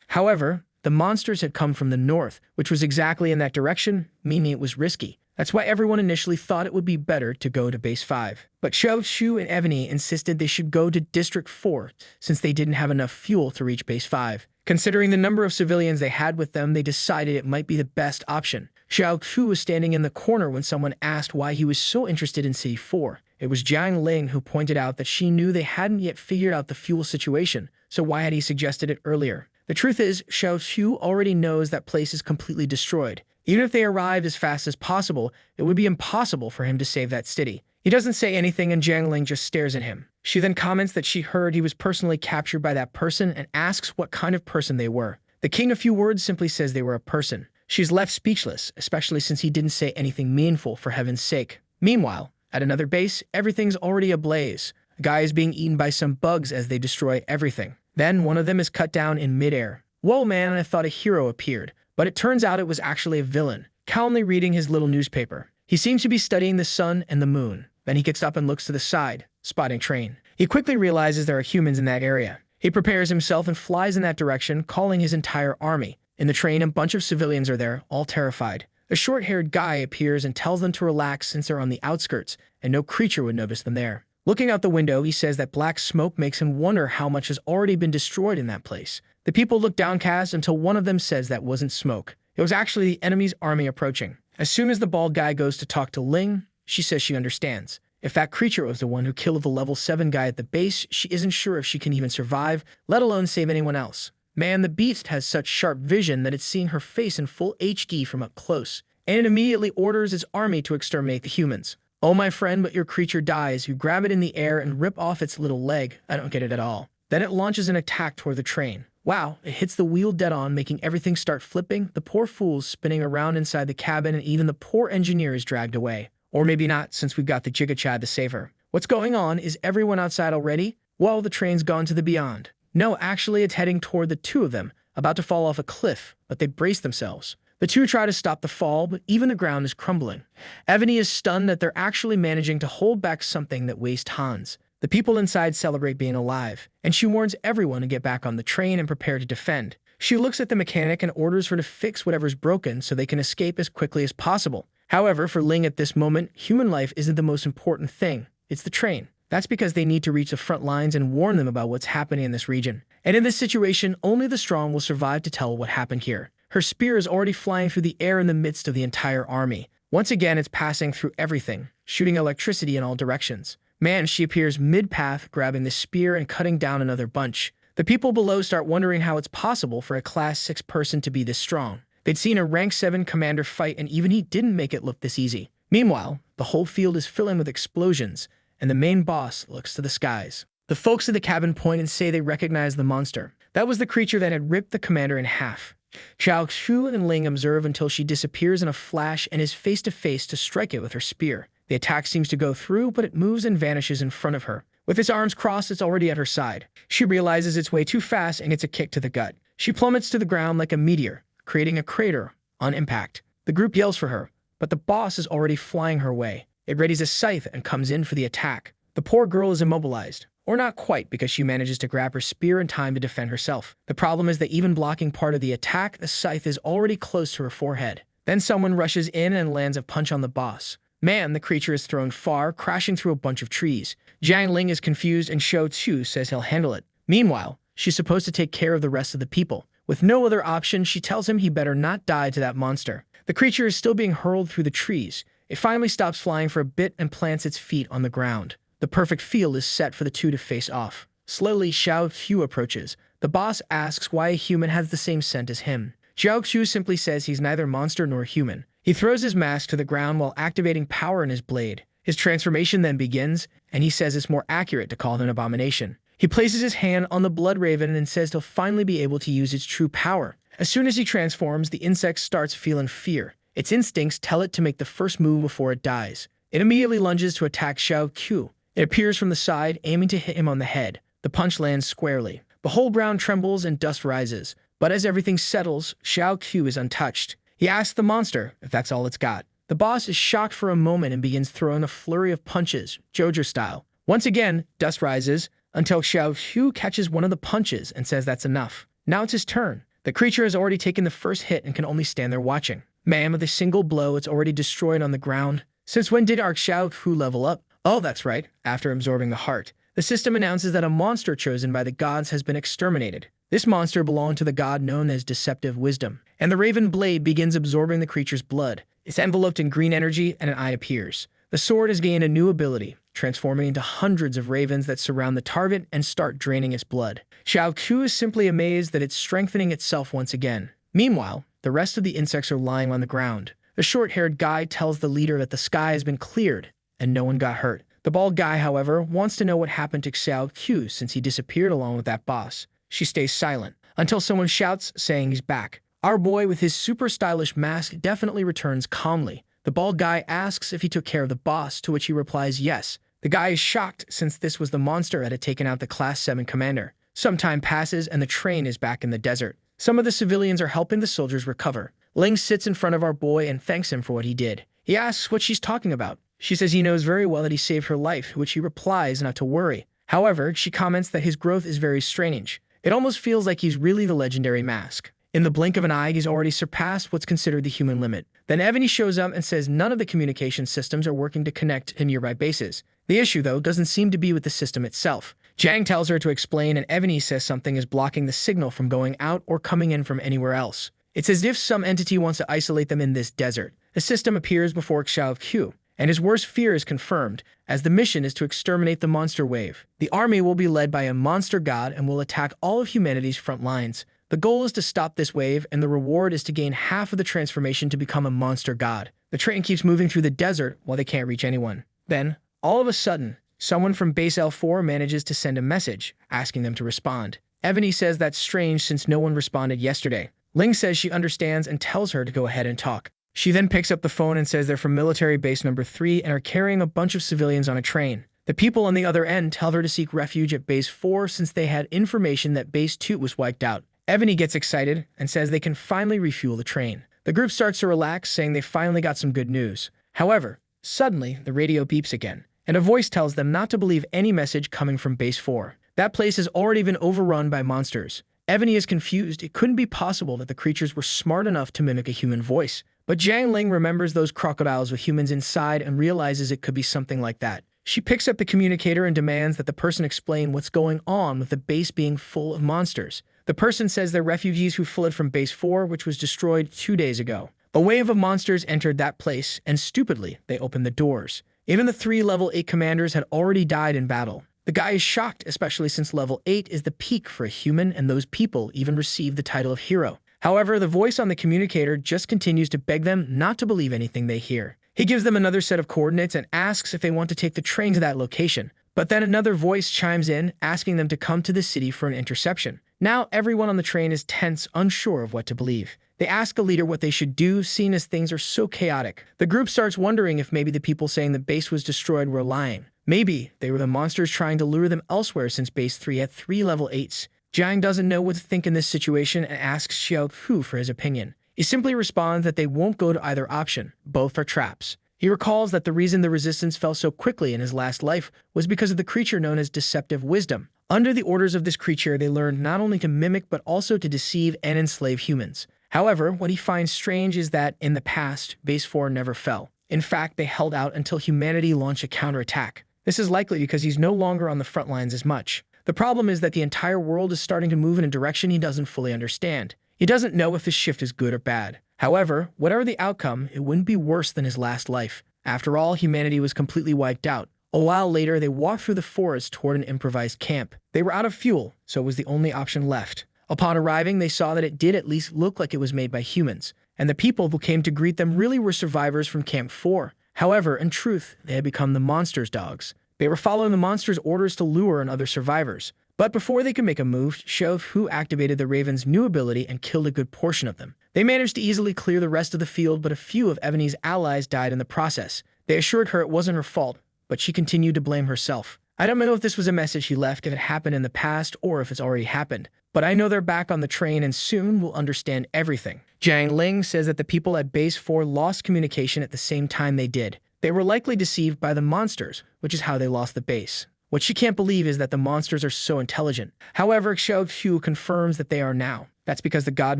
However, the monsters had come from the north, which was exactly in that direction, meaning it was risky. That's why everyone initially thought it would be better to go to Base 5. But Xiao Shu and Ebony insisted they should go to District 4 since they didn't have enough fuel to reach Base 5. Considering the number of civilians they had with them, they decided it might be the best option. Xiao Shu was standing in the corner when someone asked why he was so interested in City 4. It was Jiang Ling who pointed out that she knew they hadn't yet figured out the fuel situation, so why had he suggested it earlier? The truth is, Xiao Shu already knows that place is completely destroyed. Even if they arrived as fast as possible, it would be impossible for him to save that city. He doesn't say anything and Jiang Ling just stares at him. She then comments that she heard he was personally captured by that person and asks what kind of person they were. The king, a few words, simply says they were a person. She's left speechless, especially since he didn't say anything meaningful for heaven's sake. Meanwhile, at another base, everything's already ablaze. A guy is being eaten by some bugs as they destroy everything. Then one of them is cut down in midair. Whoa man, I thought a hero appeared. But it turns out it was actually a villain, calmly reading his little newspaper. He seems to be studying the sun and the moon. Then he gets up and looks to the side, spotting train. He quickly realizes there are humans in that area. He prepares himself and flies in that direction, calling his entire army. In the train, a bunch of civilians are there, all terrified. A short-haired guy appears and tells them to relax since they're on the outskirts, and no creature would notice them there. Looking out the window, he says that black smoke makes him wonder how much has already been destroyed in that place. The people look downcast until one of them says that wasn't smoke. It was actually the enemy's army approaching. As soon as the bald guy goes to talk to Ling, she says she understands. If that creature was the one who killed the level 7 guy at the base, she isn't sure if she can even survive, let alone save anyone else. Man, the beast has such sharp vision that it's seeing her face in full HD from up close, and it immediately orders its army to exterminate the humans. Oh my friend, but your creature dies. You grab it in the air and rip off its little leg. I don't get it at all. Then it launches an attack toward the train. Wow, it hits the wheel dead on, making everything start flipping, the poor fools spinning around inside the cabin, and even the poor engineer is dragged away. Or maybe not, since we've got the Giga Chad to save her. What's going on? Is everyone outside already? Well, the train's gone to the beyond. No, actually, it's heading toward the two of them, about to fall off a cliff, but they brace themselves. The two try to stop the fall, but even the ground is crumbling. Ebony is stunned that they're actually managing to hold back something that weighs tons. The people inside celebrate being alive, and she warns everyone to get back on the train and prepare to defend. She looks at the mechanic and orders her to fix whatever's broken so they can escape as quickly as possible. However, for Ling at this moment, human life isn't the most important thing. It's the train. That's because they need to reach the front lines and warn them about what's happening in this region. And in this situation, only the strong will survive to tell what happened here. Her spear is already flying through the air in the midst of the entire army. Once again, it's passing through everything, shooting electricity in all directions. Man, she appears mid-path, grabbing the spear and cutting down another bunch. The people below start wondering how it's possible for a Class 6 person to be this strong. They'd seen a Rank 7 commander fight, and even he didn't make it look this easy. Meanwhile, the whole field is filling with explosions, and the main boss looks to the skies. The folks in the cabin point and say they recognize the monster. That was the creature that had ripped the commander in half. Xiao Shu and Ling observe until she disappears in a flash and is face to face to strike it with her spear. The attack seems to go through, but it moves and vanishes in front of her. With its arms crossed, it's already at her side. She realizes it's way too fast and gets a kick to the gut. She plummets to the ground like a meteor, creating a crater on impact. The group yells for her, but the boss is already flying her way. It readies a scythe and comes in for the attack. The poor girl is immobilized. Or not quite, because she manages to grab her spear in time to defend herself. The problem is that even blocking part of the attack, the scythe is already close to her forehead. Then someone rushes in and lands a punch on the boss. Man, the creature is thrown far, crashing through a bunch of trees. Jiang Ling is confused and Shou Chu says he'll handle it. Meanwhile, she's supposed to take care of the rest of the people. With no other option, she tells him he better not die to that monster. The creature is still being hurled through the trees. It finally stops flying for a bit and plants its feet on the ground. The perfect field is set for the two to face off. Slowly, Xiao Qiu approaches. The boss asks why a human has the same scent as him. Xiao Qiu simply says he's neither monster nor human. He throws his mask to the ground while activating power in his blade. His transformation then begins, and he says it's more accurate to call it an abomination. He places his hand on the blood raven and says he'll finally be able to use its true power. As soon as he transforms, the insect starts feeling fear. Its instincts tell it to make the first move before it dies. It immediately lunges to attack Xiao Qiu. It appears from the side, aiming to hit him on the head. The punch lands squarely. The whole ground trembles and dust rises. But as everything settles, Xiao Qiu is untouched. He asks the monster if that's all it's got. The boss is shocked for a moment and begins throwing a flurry of punches, Jojo style. Once again, dust rises, until Xiao Qiu catches one of the punches and says that's enough. Now it's his turn. The creature has already taken the first hit and can only stand there watching. Man, with a single blow, it's already destroyed on the ground. Since when did our Xiao Qiu level up? Oh, that's right, after absorbing the heart. The system announces that a monster chosen by the gods has been exterminated. This monster belonged to the god known as Deceptive Wisdom, and the raven blade begins absorbing the creature's blood. It's enveloped in green energy, and an eye appears. The sword has gained a new ability, transforming into hundreds of ravens that surround the target and start draining its blood. Xiao Qiu is simply amazed that it's strengthening itself once again. Meanwhile, the rest of the insects are lying on the ground. The short-haired guy tells the leader that the sky has been cleared, and no one got hurt. The bald guy, however, wants to know what happened to Xiao Qiu since he disappeared along with that boss. She stays silent, until someone shouts, saying he's back. Our boy with his super stylish mask definitely returns calmly. The bald guy asks if he took care of the boss, to which he replies yes. The guy is shocked since this was the monster that had taken out the Class 7 commander. Some time passes and the train is back in the desert. Some of the civilians are helping the soldiers recover. Ling sits in front of our boy and thanks him for what he did. He asks what she's talking about. She says he knows very well that he saved her life, to which he replies not to worry. However, she comments that his growth is very strange. It almost feels like he's really the legendary mask. In the blink of an eye, he's already surpassed what's considered the human limit. Then Ebony shows up and says none of the communication systems are working to connect to nearby bases. The issue, though, doesn't seem to be with the system itself. Jiang tells her to explain, and Ebony says something is blocking the signal from going out or coming in from anywhere else. It's as if some entity wants to isolate them in this desert. The system appears before Xiao Qiu, and his worst fear is confirmed, as the mission is to exterminate the monster wave. The army will be led by a monster god and will attack all of humanity's front lines. The goal is to stop this wave, and the reward is to gain half of the transformation to become a monster god. The train keeps moving through the desert while they can't reach anyone. Then, all of a sudden, someone from Base L4 manages to send a message, asking them to respond. Ebony says that's strange since no one responded yesterday. Ling says she understands and tells her to go ahead and talk. She then picks up the phone and says they're from military base number 3 and are carrying a bunch of civilians on a train. The people on the other end tell her to seek refuge at base 4 since they had information that base 2 was wiped out. Ebony gets excited and says they can finally refuel the train. The group starts to relax, saying they finally got some good news. However, suddenly the radio beeps again, and a voice tells them not to believe any message coming from base 4. That place has already been overrun by monsters. Ebony is confused. It couldn't be possible that the creatures were smart enough to mimic a human voice. But Jiang Ling remembers those crocodiles with humans inside and realizes it could be something like that. She picks up the communicator and demands that the person explain what's going on with the base being full of monsters. The person says they're refugees who fled from base 4, which was destroyed 2 days ago. A wave of monsters entered that place, and stupidly, they opened the doors. Even the 3 level 8 commanders had already died in battle. The guy is shocked, especially since level 8 is the peak for a human, and those people even receive the title of hero. However, the voice on the communicator just continues to beg them not to believe anything they hear. He gives them another set of coordinates and asks if they want to take the train to that location. But then another voice chimes in, asking them to come to the city for an interception. Now everyone on the train is tense, unsure of what to believe. They ask the leader what they should do, seeing as things are so chaotic. The group starts wondering if maybe the people saying the base was destroyed were lying. Maybe they were the monsters trying to lure them elsewhere since base 3 had 3 level 8s. Jiang doesn't know what to think in this situation and asks Xiao Hu for his opinion. He simply responds that they won't go to either option. Both are traps. He recalls that the reason the resistance fell so quickly in his last life was because of the creature known as deceptive wisdom. Under the orders of this creature, they learned not only to mimic but also to deceive and enslave humans. However, what he finds strange is that, in the past, Base 4 never fell. In fact, they held out until humanity launched a counterattack. This is likely because he's no longer on the front lines as much. The problem is that the entire world is starting to move in a direction he doesn't fully understand. He doesn't know if this shift is good or bad. However, whatever the outcome, it wouldn't be worse than his last life. After all, humanity was completely wiped out. A while later, they walked through the forest toward an improvised camp. They were out of fuel, so it was the only option left. Upon arriving, they saw that it did at least look like it was made by humans, and the people who came to greet them really were survivors from Camp 4. However, in truth, they had become the monsters' dogs. They were following the monsters' orders to lure in other survivors. But before they could make a move, Xiao Hu activated the Raven's new ability and killed a good portion of them. They managed to easily clear the rest of the field, but a few of Ebony's allies died in the process. They assured her it wasn't her fault, but she continued to blame herself. I don't know if this was a message he left, if it happened in the past, or if it's already happened. But I know they're back on the train and soon we'll understand everything. Jiang Ling says that the people at Base 4 lost communication at the same time they did. They were likely deceived by the monsters, which is how they lost the base. What she can't believe is that the monsters are so intelligent. However, Xiao Hu confirms that they are now. That's because the god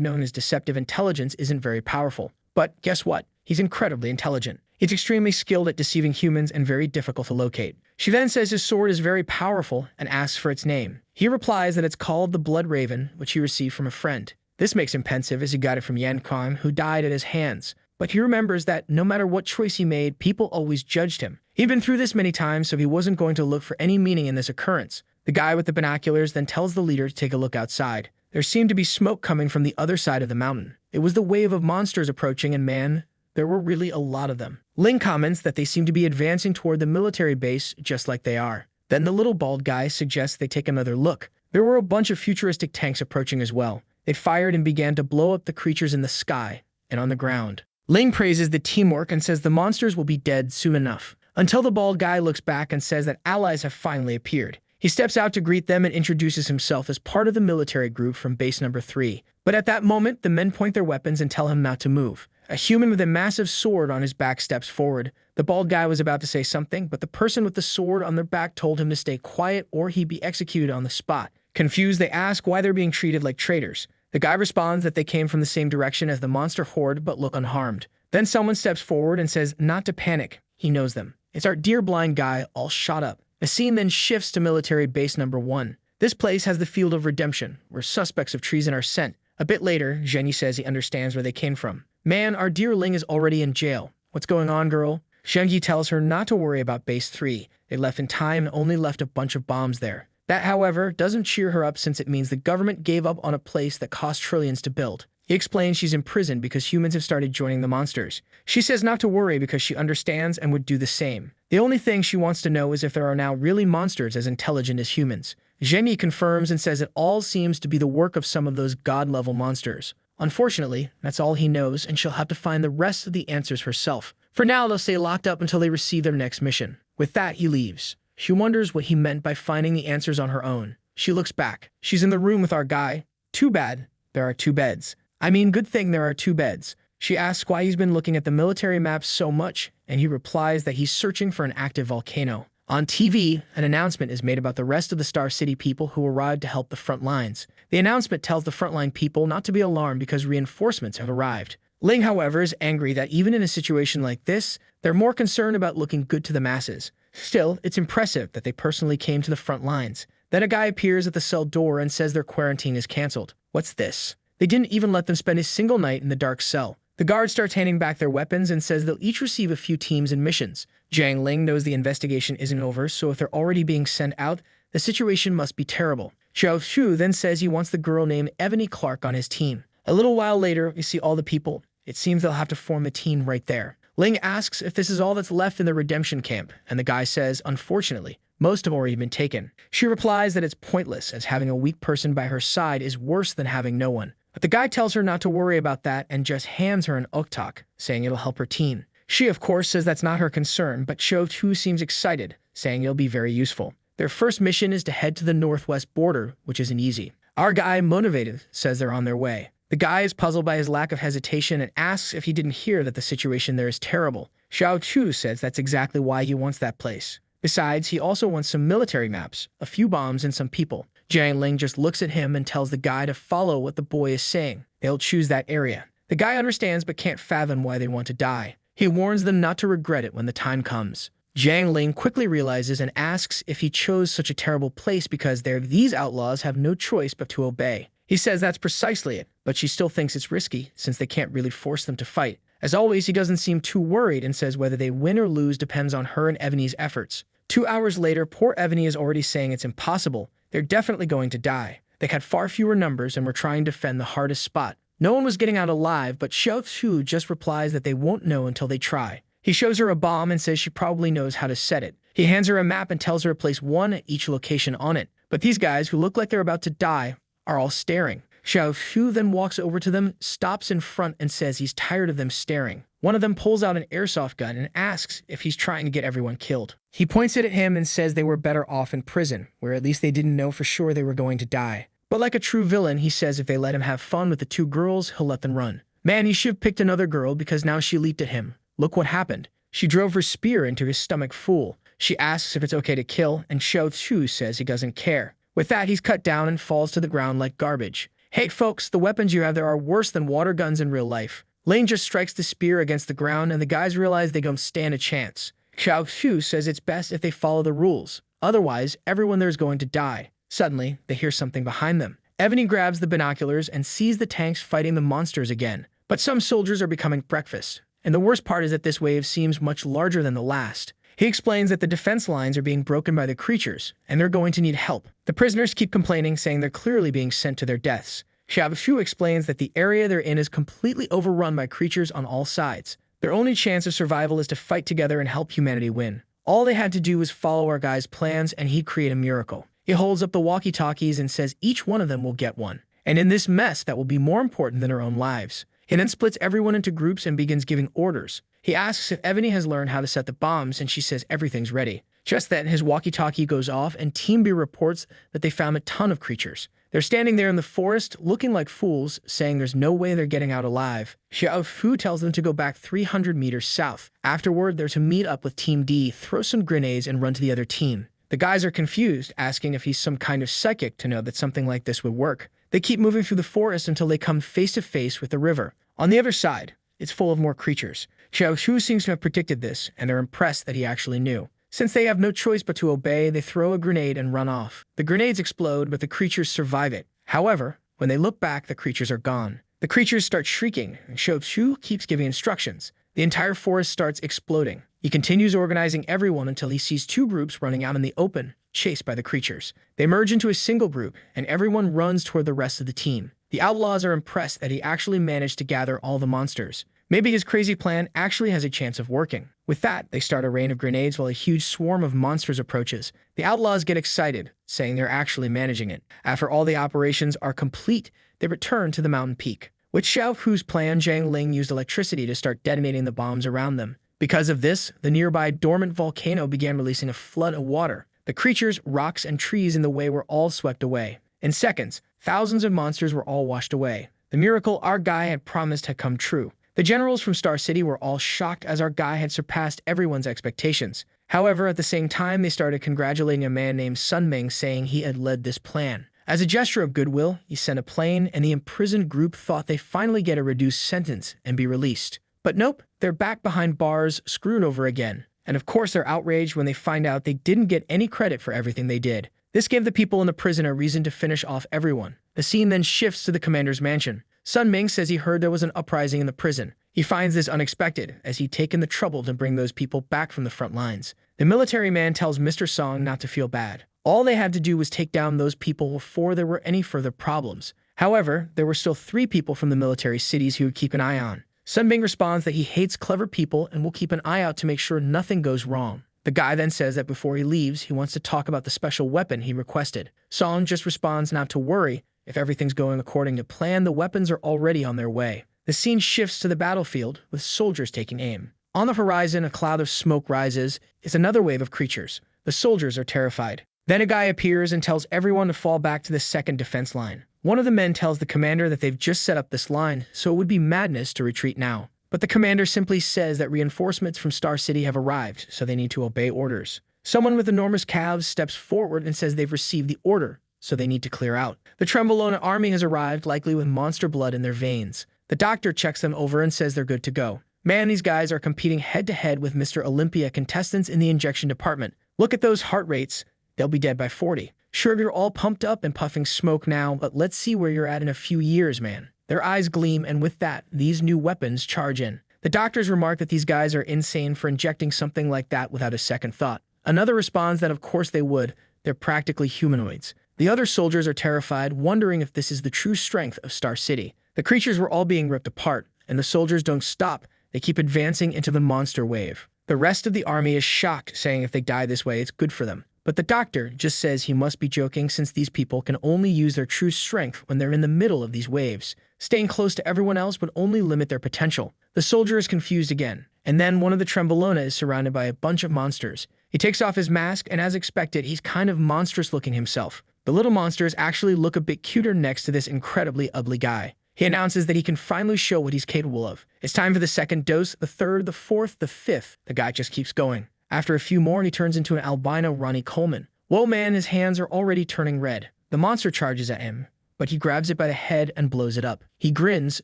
known as deceptive intelligence isn't very powerful. But guess what? He's incredibly intelligent. He's extremely skilled at deceiving humans and very difficult to locate. She then says his sword is very powerful and asks for its name. He replies that it's called the Blood Raven, which he received from a friend. This makes him pensive as he got it from Yan Kwan, who died at his hands. But he remembers that no matter what choice he made, people always judged him. He'd been through this many times, so he wasn't going to look for any meaning in this occurrence. The guy with the binoculars then tells the leader to take a look outside. There seemed to be smoke coming from the other side of the mountain. It was the wave of monsters approaching, and man, there were really a lot of them. Ling comments that they seem to be advancing toward the military base just like they are. Then the little bald guy suggests they take another look. There were a bunch of futuristic tanks approaching as well. They fired and began to blow up the creatures in the sky and on the ground. Ling praises the teamwork and says the monsters will be dead soon enough, until the bald guy looks back and says that allies have finally appeared. He steps out to greet them and introduces himself as part of the military group from base number 3. But at that moment, the men point their weapons and tell him not to move. A human with a massive sword on his back steps forward. The bald guy was about to say something, but the person with the sword on their back told him to stay quiet or he'd be executed on the spot. Confused, they ask why they're being treated like traitors. The guy responds that they came from the same direction as the monster horde but look unharmed. Then someone steps forward and says not to panic. He knows them. It's our dear blind guy, all shot up. The scene then shifts to military base number 1. This place has the field of redemption, where suspects of treason are sent. A bit later, Jenny says he understands where they came from. Man, our dear Ling is already in jail. What's going on, girl? Shenji tells her not to worry about base 3. They left in time and only left a bunch of bombs there. That, however, doesn't cheer her up since it means the government gave up on a place that cost trillions to build. He explains she's in prison because humans have started joining the monsters. She says not to worry because she understands and would do the same. The only thing she wants to know is if there are now really monsters as intelligent as humans. Jenny confirms and says it all seems to be the work of some of those god-level monsters. Unfortunately, that's all he knows, and she'll have to find the rest of the answers herself. For now, they'll stay locked up until they receive their next mission. With that, he leaves. She wonders what he meant by finding the answers on her own. She looks back. She's in the room with our guy. Too bad. There are 2 beds. I mean, good thing there are 2 beds. She asks why he's been looking at the military maps so much, and he replies that he's searching for an active volcano. On TV, an announcement is made about the rest of the Star City people who arrived to help the front lines. The announcement tells the frontline people not to be alarmed because reinforcements have arrived. Ling, however, is angry that even in a situation like this, they're more concerned about looking good to the masses. Still, it's impressive that they personally came to the front lines. Then a guy appears at the cell door and says their quarantine is canceled. What's this? They didn't even let them spend a single night in the dark cell. The guard starts handing back their weapons and says they'll each receive a few teams and missions. Jiang Ling knows the investigation isn't over, so if they're already being sent out, the situation must be terrible. Xiao Shu then says he wants the girl named Ebony Clark on his team. A little while later, we see all the people. It seems they'll have to form a team right there. Ling asks if this is all that's left in the redemption camp, and the guy says, unfortunately, most have already been taken. She replies that it's pointless, as having a weak person by her side is worse than having no one. But the guy tells her not to worry about that and just hands her an oktak, saying it'll help her team. She, of course, says that's not her concern, but Xiao Tu seems excited, saying it'll be very useful. Their first mission is to head to the northwest border, which isn't easy. Our guy, motivated, says they're on their way. The guy is puzzled by his lack of hesitation and asks if he didn't hear that the situation there is terrible. Xiao Chu says that's exactly why he wants that place. Besides, he also wants some military maps, a few bombs, and some people. Jiang Ling just looks at him and tells the guy to follow what the boy is saying. They'll choose that area. The guy understands but can't fathom why they want to die. He warns them not to regret it when the time comes. Jiang Ling quickly realizes and asks if he chose such a terrible place because these outlaws have no choice but to obey. He says that's precisely it, but she still thinks it's risky since they can't really force them to fight. As always, he doesn't seem too worried and says whether they win or lose depends on her and Ebony's efforts. 2 hours later, poor Ebony is already saying it's impossible. They're definitely going to die. They had far fewer numbers and were trying to defend the hardest spot. No one was getting out alive, but Xiao Chu just replies that they won't know until they try. He shows her a bomb and says she probably knows how to set it. He hands her a map and tells her to place one at each location on it. But these guys, who look like they're about to die, are all staring. Xiao Chu then walks over to them, stops in front, and says he's tired of them staring. One of them pulls out an airsoft gun and asks if he's trying to get everyone killed. He points it at him and says they were better off in prison, where at least they didn't know for sure they were going to die. But like a true villain, he says if they let him have fun with the 2 girls, he'll let them run. Man, he should have picked another girl because now she leaped at him. Look what happened. She drove her spear into his stomach full. She asks if it's okay to kill, and Xiao Chu says he doesn't care. With that, he's cut down and falls to the ground like garbage. Hey folks, the weapons you have there are worse than water guns in real life. Lane just strikes the spear against the ground, and the guys realize they don't stand a chance. Xiao Chu says it's best if they follow the rules. Otherwise, everyone there is going to die. Suddenly, they hear something behind them. Ebony grabs the binoculars and sees the tanks fighting the monsters again. But some soldiers are becoming breakfast. And the worst part is that this wave seems much larger than the last. He explains that the defense lines are being broken by the creatures, and they're going to need help. The prisoners keep complaining, saying they're clearly being sent to their deaths. Xiao Chu explains that the area they're in is completely overrun by creatures on all sides. Their only chance of survival is to fight together and help humanity win. All they had to do was follow our guy's plans, and he'd create a miracle. He holds up the walkie-talkies and says each one of them will get one. And in this mess, that will be more important than their own lives. He then splits everyone into groups and begins giving orders. He asks if Ebony has learned how to set the bombs, and she says everything's ready. Just then, his walkie-talkie goes off, and Team B reports that they found a ton of creatures. They're standing there in the forest, looking like fools, saying there's no way they're getting out alive. Xiao Fu tells them to go back 300 meters south. Afterward, they're to meet up with Team D, throw some grenades, and run to the other team. The guys are confused, asking if he's some kind of psychic to know that something like this would work. They keep moving through the forest until they come face to face with the river. On the other side, it's full of more creatures. Xiao Chu seems to have predicted this, and they're impressed that he actually knew. Since they have no choice but to obey, they throw a grenade and run off. The grenades explode, but the creatures survive it. However, when they look back, the creatures are gone. The creatures start shrieking, and Xiao Chu keeps giving instructions. The entire forest starts exploding. He continues organizing everyone until he sees 2 groups running out in the open, chased by the creatures. They merge into a single group, and everyone runs toward the rest of the team. The outlaws are impressed that he actually managed to gather all the monsters. Maybe his crazy plan actually has a chance of working. With that, they start a rain of grenades while a huge swarm of monsters approaches. The outlaws get excited, saying they're actually managing it. After all the operations are complete, they return to the mountain peak. With Xiao Fu's plan, Jiang Ling used electricity to start detonating the bombs around them. Because of this, the nearby dormant volcano began releasing a flood of water. The creatures, rocks, and trees in the way were all swept away. In seconds, thousands of monsters were all washed away. The miracle our guy had promised had come true. The generals from Star City were all shocked as our guy had surpassed everyone's expectations. However, at the same time, they started congratulating a man named Sun Ming, saying he had led this plan. As a gesture of goodwill, he sent a plane, and the imprisoned group thought they finally get a reduced sentence and be released. But nope, they're back behind bars, screwed over again. And of course, they're outraged when they find out they didn't get any credit for everything they did. This gave the people in the prison a reason to finish off everyone. The scene then shifts to the commander's mansion. Sun Ming says he heard there was an uprising in the prison. He finds this unexpected, as he'd taken the trouble to bring those people back from the front lines. The military man tells Mr. Song not to feel bad. All they had to do was take down those people before there were any further problems. However, there were still 3 people from the military cities he would keep an eye on. Sun Ming responds that he hates clever people and will keep an eye out to make sure nothing goes wrong. The guy then says that before he leaves, he wants to talk about the special weapon he requested. Song just responds not to worry. If everything's going according to plan, the weapons are already on their way. The scene shifts to the battlefield, with soldiers taking aim. On the horizon, a cloud of smoke rises. It's another wave of creatures. The soldiers are terrified. Then a guy appears and tells everyone to fall back to the second defense line. One of the men tells the commander that they've just set up this line, so it would be madness to retreat now. But the commander simply says that reinforcements from Star City have arrived, so they need to obey orders. Someone with enormous calves steps forward and says they've received the order, so they need to clear out. The Trembolona army has arrived, likely with monster blood in their veins. The doctor checks them over and says they're good to go. Man, these guys are competing head-to-head with Mr. Olympia contestants in the injection department. Look at those heart rates. They'll be dead by 40. Sure, you're all pumped up and puffing smoke now, but let's see where you're at in a few years, man. Their eyes gleam, and with that, these new weapons charge in. The doctors remark that these guys are insane for injecting something like that without a second thought. Another responds that of course they would. They're practically humanoids. The other soldiers are terrified, wondering if this is the true strength of Star City. The creatures were all being ripped apart, and the soldiers don't stop. They keep advancing into the monster wave. The rest of the army is shocked, saying if they die this way, it's good for them. But the doctor just says he must be joking since these people can only use their true strength when they're in the middle of these waves. Staying close to everyone else would only limit their potential. The soldier is confused again, and then one of the Trembolona is surrounded by a bunch of monsters. He takes off his mask, and as expected, he's kind of monstrous looking himself. The little monsters actually look a bit cuter next to this incredibly ugly guy. He announces that he can finally show what he's capable of. It's time for the second dose, the third, the fourth, the fifth. The guy just keeps going. After a few more, he turns into an albino Ronnie Coleman. Whoa, man, his hands are already turning red. The monster charges at him, but he grabs it by the head and blows it up. He grins,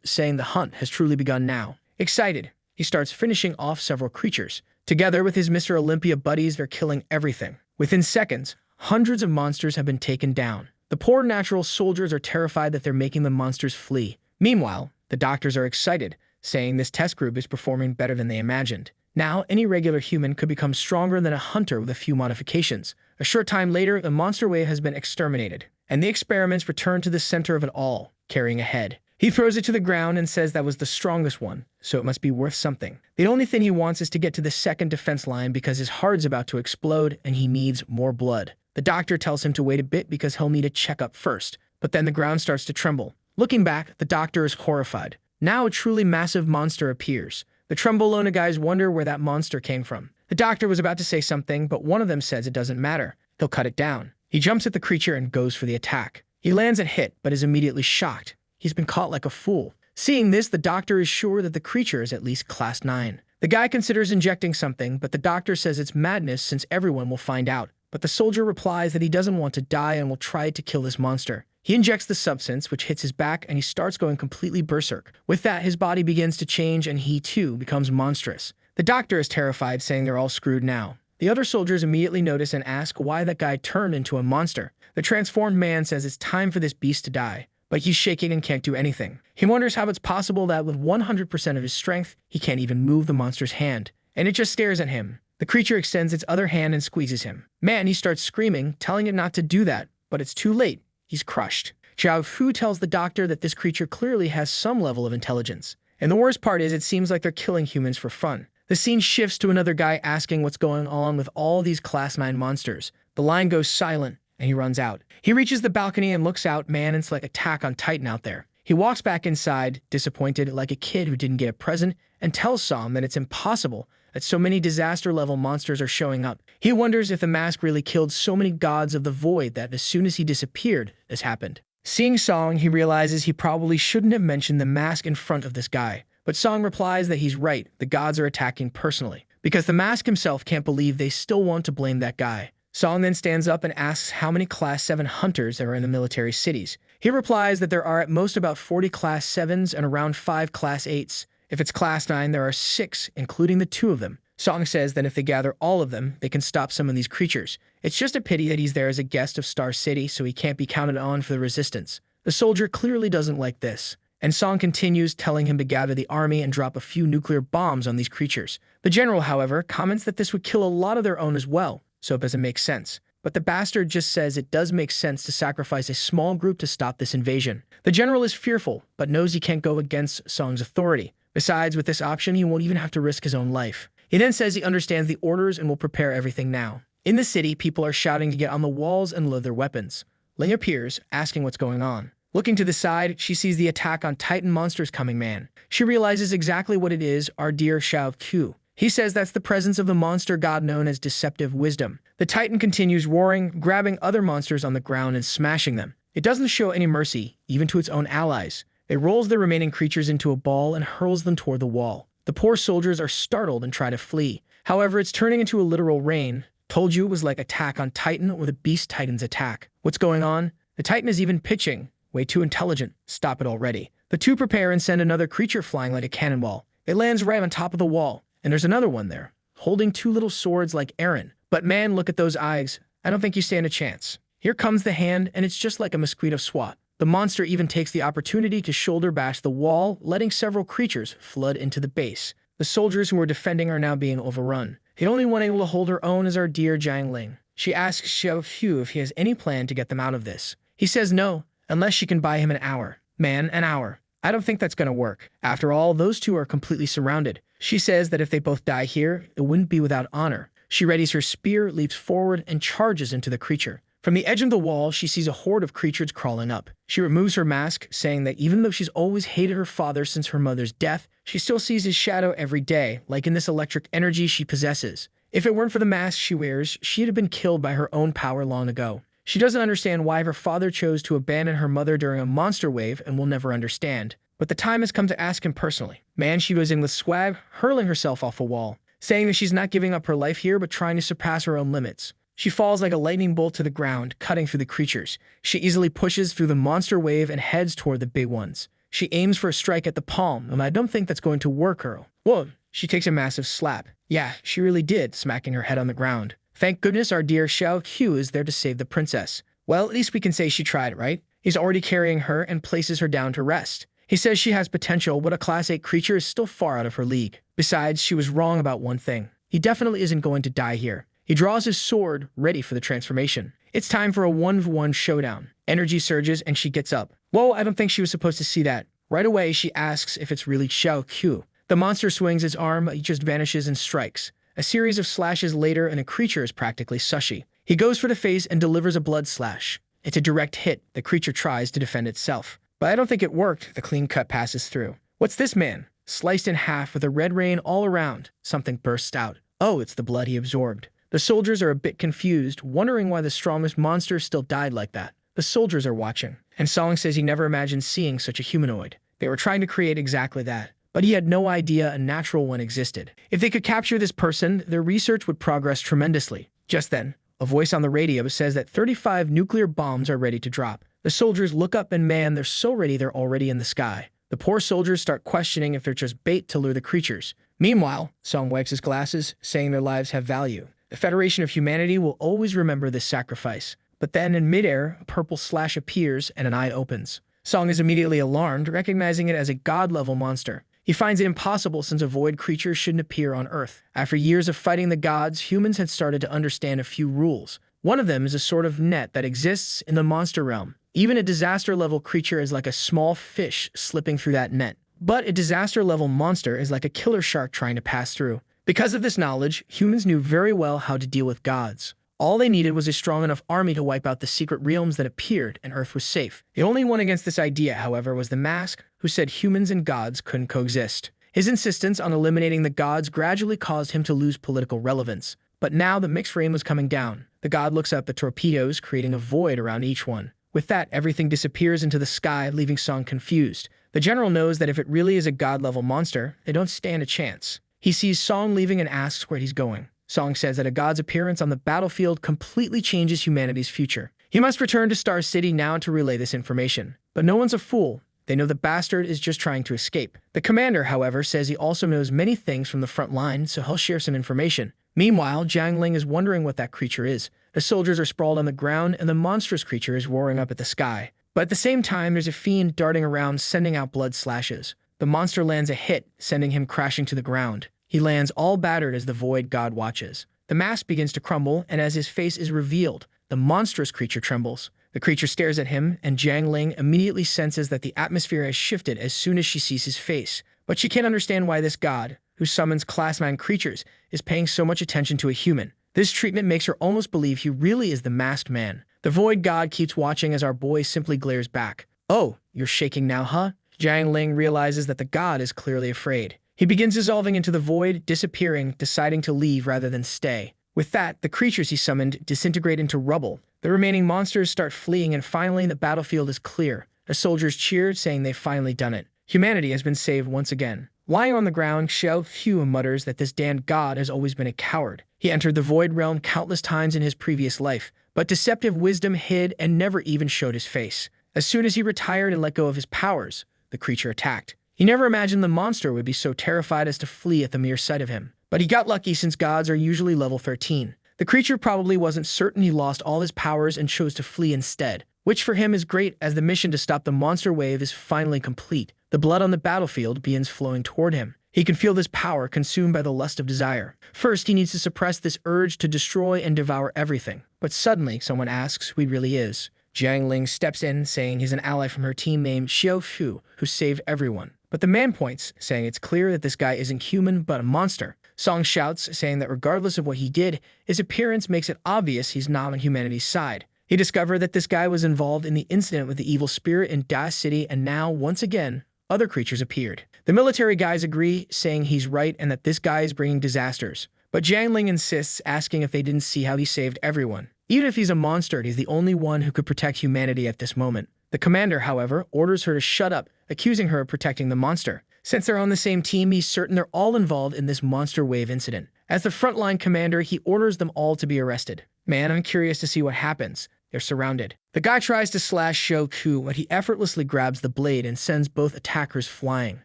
saying the hunt has truly begun now. Excited, he starts finishing off several creatures. Together with his Mr. Olympia buddies, they're killing everything. Within seconds, hundreds of monsters have been taken down. The poor natural soldiers are terrified that they're making the monsters flee. Meanwhile, the doctors are excited, saying this test group is performing better than they imagined. Now, any regular human could become stronger than a hunter with a few modifications. A short time later, the monster wave has been exterminated, and the experiments return to the center of it all, carrying a head. He throws it to the ground and says that was the strongest one, so it must be worth something. The only thing he wants is to get to the second defense line because his heart's about to explode and he needs more blood. The doctor tells him to wait a bit because he'll need a checkup first, but then the ground starts to tremble. Looking back, the doctor is horrified. Now a truly massive monster appears. The Trembolona guys wonder where that monster came from. The doctor was about to say something, but one of them says it doesn't matter. He'll cut it down. He jumps at the creature and goes for the attack. He lands a hit, but is immediately shocked. He's been caught like a fool. Seeing this, the doctor is sure that the creature is at least class 9. The guy considers injecting something, but the doctor says it's madness since everyone will find out. But the soldier replies that he doesn't want to die and will try to kill this monster. He injects the substance, which hits his back, and he starts going completely berserk. With that, his body begins to change, and he, too, becomes monstrous. The doctor is terrified, saying they're all screwed now. The other soldiers immediately notice and ask why that guy turned into a monster. The transformed man says it's time for this beast to die, but he's shaking and can't do anything. He wonders how it's possible that with 100% of his strength, he can't even move the monster's hand, and it just stares at him. The creature extends its other hand and squeezes him. Man, he starts screaming, telling it not to do that, but it's too late. He's crushed. Xiao Fu tells the doctor that this creature clearly has some level of intelligence. And the worst part is it seems like they're killing humans for fun. The scene shifts to another guy asking what's going on with all these class 9 monsters. The line goes silent, and he runs out. He reaches the balcony and looks out. Man, it's like Attack on Titan out there. He walks back inside, disappointed like a kid who didn't get a present, and tells Som that it's impossible that so many disaster-level monsters are showing up. He wonders if the mask really killed so many gods of the void that as soon as he disappeared, this happened. Seeing Song, he realizes he probably shouldn't have mentioned the mask in front of this guy. But Song replies that he's right, the gods are attacking personally, because the mask himself can't believe they still want to blame that guy. Song then stands up and asks how many Class 7 hunters there are in the military cities. He replies that there are at most about 40 Class 7s and around 5 Class 8s. If it's Class 9, there are 6, including the 2 of them. Song says that if they gather all of them, they can stop some of these creatures. It's just a pity that he's there as a guest of Star City, so he can't be counted on for the resistance. The soldier clearly doesn't like this, and Song continues, telling him to gather the army and drop a few nuclear bombs on these creatures. The general, however, comments that this would kill a lot of their own as well, so it doesn't make sense. But the bastard just says it does make sense to sacrifice a small group to stop this invasion. The general is fearful, but knows he can't go against Song's authority. Besides, with this option, he won't even have to risk his own life. He then says he understands the orders and will prepare everything now. In the city, people are shouting to get on the walls and load their weapons. Ling appears, asking what's going on. Looking to the side, she sees the Attack on Titan monsters coming, man. She realizes exactly what it is, our dear Xiao Q. He says that's the presence of the monster god known as Deceptive Wisdom. The Titan continues roaring, grabbing other monsters on the ground and smashing them. It doesn't show any mercy, even to its own allies. It rolls the remaining creatures into a ball and hurls them toward the wall. The poor soldiers are startled and try to flee. However, it's turning into a literal rain. Told you it was like Attack on Titan or the Beast Titan's attack. What's going on? The Titan is even pitching. Way too intelligent. Stop it already. The two prepare and send another creature flying like a cannonball. It lands right on top of the wall, and there's another one there, holding two little swords like Eren. But man, look at those eyes. I don't think you stand a chance. Here comes the hand, and it's just like a mosquito swat. The monster even takes the opportunity to shoulder bash the wall, letting several creatures flood into the base. The soldiers who were defending are now being overrun. The only one able to hold her own is our dear Jiangling. She asks Xiao Hu if he has any plan to get them out of this. He says no, unless she can buy him an hour. Man, an hour. I don't think that's gonna work. After all, those two are completely surrounded. She says that if they both die here, it wouldn't be without honor. She readies her spear, leaps forward, and charges into the creature. From the edge of the wall, she sees a horde of creatures crawling up. She removes her mask, saying that even though she's always hated her father since her mother's death, she still sees his shadow every day, like in this electric energy she possesses. If it weren't for the mask she wears, she'd have been killed by her own power long ago. She doesn't understand why her father chose to abandon her mother during a monster wave and will never understand. But the time has come to ask him personally. Man, she goes in with swag, hurling herself off a wall, saying that she's not giving up her life here but trying to surpass her own limits. She falls like a lightning bolt to the ground, cutting through the creatures. She easily pushes through the monster wave and heads toward the big ones. She aims for a strike at the palm, and I don't think that's going to work, girl. Whoa, she takes a massive slap. Yeah, she really did, smacking her head on the ground. Thank goodness our dear Xiao Hu is there to save the princess. Well, at least we can say she tried, right? He's already carrying her and places her down to rest. He says she has potential, but a Class 8 creature is still far out of her league. Besides, she was wrong about one thing. He definitely isn't going to die here. He draws his sword, ready for the transformation. It's time for a 1v1 showdown. Energy surges and she gets up. Whoa, I don't think she was supposed to see that. Right away, she asks if it's really Xiao Hu. The monster swings its arm, he just vanishes and strikes. A series of slashes later and a creature is practically sushi. He goes for the face and delivers a blood slash. It's a direct hit. The creature tries to defend itself. But I don't think it worked. The clean cut passes through. What's this man? Sliced in half with a red rain all around. Something bursts out. Oh, it's the blood he absorbed. The soldiers are a bit confused, wondering why the strongest monster still died like that. The soldiers are watching, and Song says he never imagined seeing such a humanoid. They were trying to create exactly that, but he had no idea a natural one existed. If they could capture this person, their research would progress tremendously. Just then, a voice on the radio says that 35 nuclear bombs are ready to drop. The soldiers look up and man, they're so ready they're already in the sky. The poor soldiers start questioning if they're just bait to lure the creatures. Meanwhile, Song wipes his glasses, saying their lives have value. The Federation of Humanity will always remember this sacrifice. But then in midair, a purple slash appears and an eye opens. Song is immediately alarmed, recognizing it as a god-level monster. He finds it impossible since a void creature shouldn't appear on Earth. After years of fighting the gods, humans had started to understand a few rules. One of them is a sort of net that exists in the monster realm. Even a disaster-level creature is like a small fish slipping through that net. But a disaster-level monster is like a killer shark trying to pass through. Because of this knowledge, humans knew very well how to deal with gods. All they needed was a strong enough army to wipe out the secret realms that appeared, and Earth was safe. The only one against this idea, however, was the Mask, who said humans and gods couldn't coexist. His insistence on eliminating the gods gradually caused him to lose political relevance. But now the mixed rain was coming down. The god looks up at torpedoes, creating a void around each one. With that, everything disappears into the sky, leaving Song confused. The general knows that if it really is a god-level monster, they don't stand a chance. He sees Song leaving and asks where he's going. Song says that a god's appearance on the battlefield completely changes humanity's future. He must return to Star City now to relay this information. But no one's a fool. They know the bastard is just trying to escape. The commander, however, says he also knows many things from the front line, so he'll share some information. Meanwhile, Jiangling is wondering what that creature is. The soldiers are sprawled on the ground, and the monstrous creature is roaring up at the sky. But at the same time, there's a fiend darting around, sending out blood slashes. The monster lands a hit, sending him crashing to the ground. He lands all battered as the void god watches. The mask begins to crumble, and as his face is revealed, the monstrous creature trembles. The creature stares at him, and Jiangling immediately senses that the atmosphere has shifted as soon as she sees his face. But she can't understand why this god, who summons Class 9 creatures, is paying so much attention to a human. This treatment makes her almost believe he really is the masked man. The void god keeps watching as our boy simply glares back. Oh, you're shaking now, huh? Jiangling realizes that the god is clearly afraid. He begins dissolving into the void, disappearing, deciding to leave rather than stay. With that, the creatures he summoned disintegrate into rubble. The remaining monsters start fleeing, and finally the battlefield is clear. The soldiers cheer, saying they've finally done it. Humanity has been saved once again. Lying on the ground, Xiao Hu mutters that this damned god has always been a coward. He entered the Void Realm countless times in his previous life, but deceptive wisdom hid and never even showed his face. As soon as he retired and let go of his powers, the creature attacked. He never imagined the monster would be so terrified as to flee at the mere sight of him. But he got lucky, since gods are usually level 13. The creature probably wasn't certain he lost all his powers and chose to flee instead, which for him is great, as the mission to stop the monster wave is finally complete. The blood on the battlefield begins flowing toward him. He can feel this power consumed by the lust of desire. First, he needs to suppress this urge to destroy and devour everything. But suddenly, someone asks who he really is. Jiang Ling steps in, saying he's an ally from her team named Xiao Fu, who saved everyone. But the man points, saying it's clear that this guy isn't human, but a monster. Song shouts, saying that regardless of what he did, his appearance makes it obvious he's not on humanity's side. He discovered that this guy was involved in the incident with the evil spirit in Da City, and now, once again, other creatures appeared. The military guys agree, saying he's right and that this guy is bringing disasters. But Jiang Ling insists, asking if they didn't see how he saved everyone. Even if he's a monster, he's the only one who could protect humanity at this moment. The commander, however, orders her to shut up, accusing her of protecting the monster. Since they're on the same team, he's certain they're all involved in this monster wave incident. As the frontline commander, he orders them all to be arrested. Man, I'm curious to see what happens. They're surrounded. The guy tries to slash Xiao Ku, but he effortlessly grabs the blade and sends both attackers flying.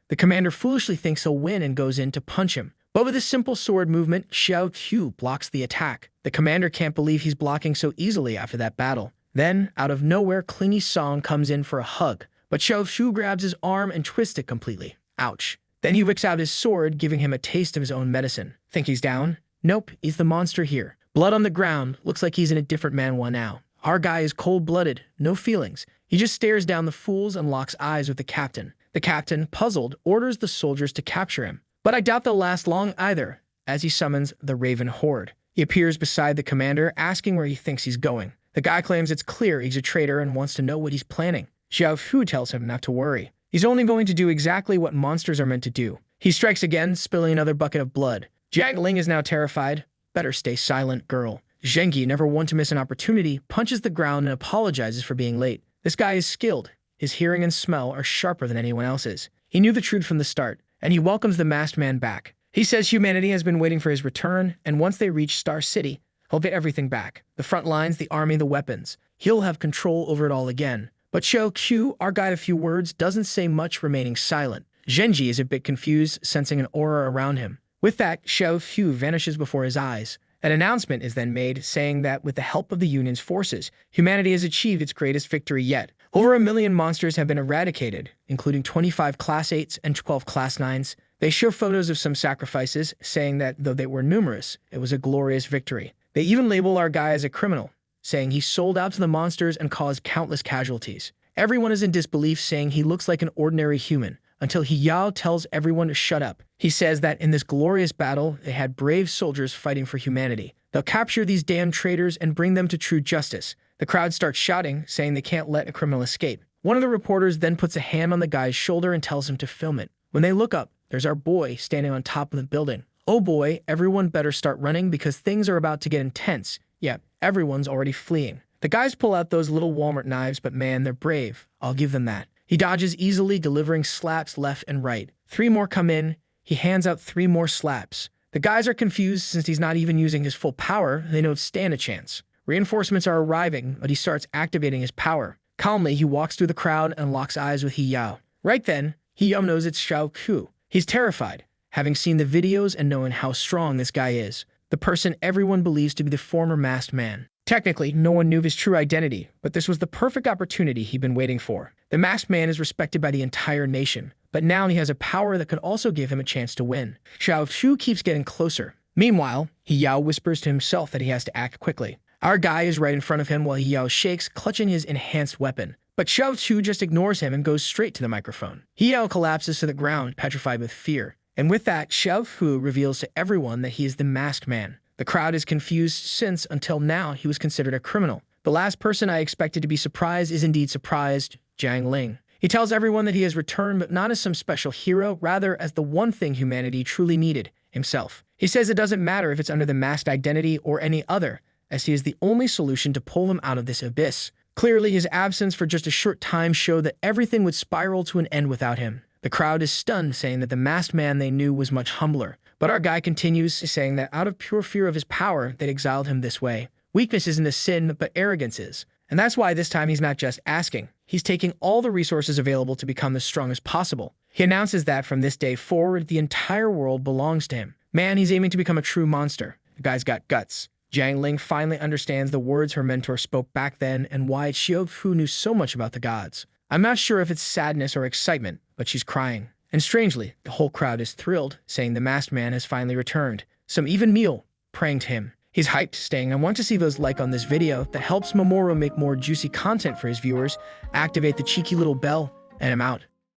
The commander foolishly thinks he'll win and goes in to punch him. But with a simple sword movement, Xiao Ku blocks the attack. The commander can't believe he's blocking so easily after that battle. Then, out of nowhere, Clingy Song comes in for a hug, but Xiao Ku grabs his arm and twists it completely. Ouch. Then he whips out his sword, giving him a taste of his own medicine. Think he's down? Nope, he's the monster here. Blood on the ground, looks like he's in a different manhwa now. Our guy is cold-blooded, no feelings. He just stares down the fools and locks eyes with the captain. The captain, puzzled, orders the soldiers to capture him. But I doubt they'll last long either, as he summons the Raven Horde. He appears beside the commander, asking where he thinks he's going. The guy claims it's clear he's a traitor and wants to know what he's planning. Xiao Fu tells him not to worry. He's only going to do exactly what monsters are meant to do. He strikes again, spilling another bucket of blood. Jiang Ling is now terrified. Better stay silent, girl. Zhengyi, never one to miss an opportunity, punches the ground and apologizes for being late. This guy is skilled. His hearing and smell are sharper than anyone else's. He knew the truth from the start, and he welcomes the masked man back. He says humanity has been waiting for his return, and once they reach Star City, he'll get everything back. The front lines, the army, the weapons. He'll have control over it all again. But Xiao Q, our guide a few words, doesn't say much, remaining silent. Zhengyi is a bit confused, sensing an aura around him. With that, Xiao Fu vanishes before his eyes. An announcement is then made, saying that with the help of the Union's forces, humanity has achieved its greatest victory yet. Over 1 million monsters have been eradicated, including 25 Class 8s and 12 Class 9s. They show photos of some sacrifices, saying that though they were numerous, it was a glorious victory. They even label our guy as a criminal, saying he sold out to the monsters and caused countless casualties. Everyone is in disbelief, saying he looks like an ordinary human, until Yao tells everyone to shut up. He says that in this glorious battle, they had brave soldiers fighting for humanity. They'll capture these damn traitors and bring them to true justice. The crowd starts shouting, saying they can't let a criminal escape. One of the reporters then puts a hand on the guy's shoulder and tells him to film it. When they look up, there's our boy standing on top of the building. Oh boy, everyone better start running because things are about to get intense. Yeah, everyone's already fleeing. The guys pull out those little Walmart knives, but man, they're brave. I'll give them that. He dodges easily, delivering slaps left and right. 3 more come in. He hands out 3 more slaps. The guys are confused since he's not even using his full power. They don't stand a chance. Reinforcements are arriving, but he starts activating his power. Calmly, he walks through the crowd and locks eyes with Yao. Right then, Yao knows it's Xiao Ku. He's terrified, having seen the videos and knowing how strong this guy is. The person everyone believes to be the former masked man. Technically, no one knew his true identity, but this was the perfect opportunity he'd been waiting for. The masked man is respected by the entire nation, but now he has a power that could also give him a chance to win. Xiao Fu keeps getting closer. Meanwhile, Yao whispers to himself that he has to act quickly. Our guy is right in front of him while Yao shakes, clutching his enhanced weapon. But Xiao Fu just ignores him and goes straight to the microphone. Yao collapses to the ground, petrified with fear. And with that, Xiao Fu reveals to everyone that he is the masked man. The crowd is confused since, until now, he was considered a criminal. The last person I expected to be surprised is indeed surprised, Jiang Ling. He tells everyone that he has returned, but not as some special hero, rather as the one thing humanity truly needed, himself. He says it doesn't matter if it's under the masked identity or any other, as he is the only solution to pull him out of this abyss. Clearly, his absence for just a short time showed that everything would spiral to an end without him. The crowd is stunned, saying that the masked man they knew was much humbler. But our guy continues, saying that out of pure fear of his power, they'd exiled him this way. Weakness isn't a sin, but arrogance is. And that's why this time he's not just asking. He's taking all the resources available to become as strong as possible. He announces that from this day forward, the entire world belongs to him. Man, he's aiming to become a true monster. The guy's got guts. Jiang Ling finally understands the words her mentor spoke back then and why Xiao Fu knew so much about the gods. I'm not sure if it's sadness or excitement, but she's crying. And strangely, the whole crowd is thrilled, saying the masked man has finally returned. Some even meal, praying to him. He's hyped, saying, I want to see those like on this video that helps Mamoru make more juicy content for his viewers, activate the cheeky little bell, and I'm out.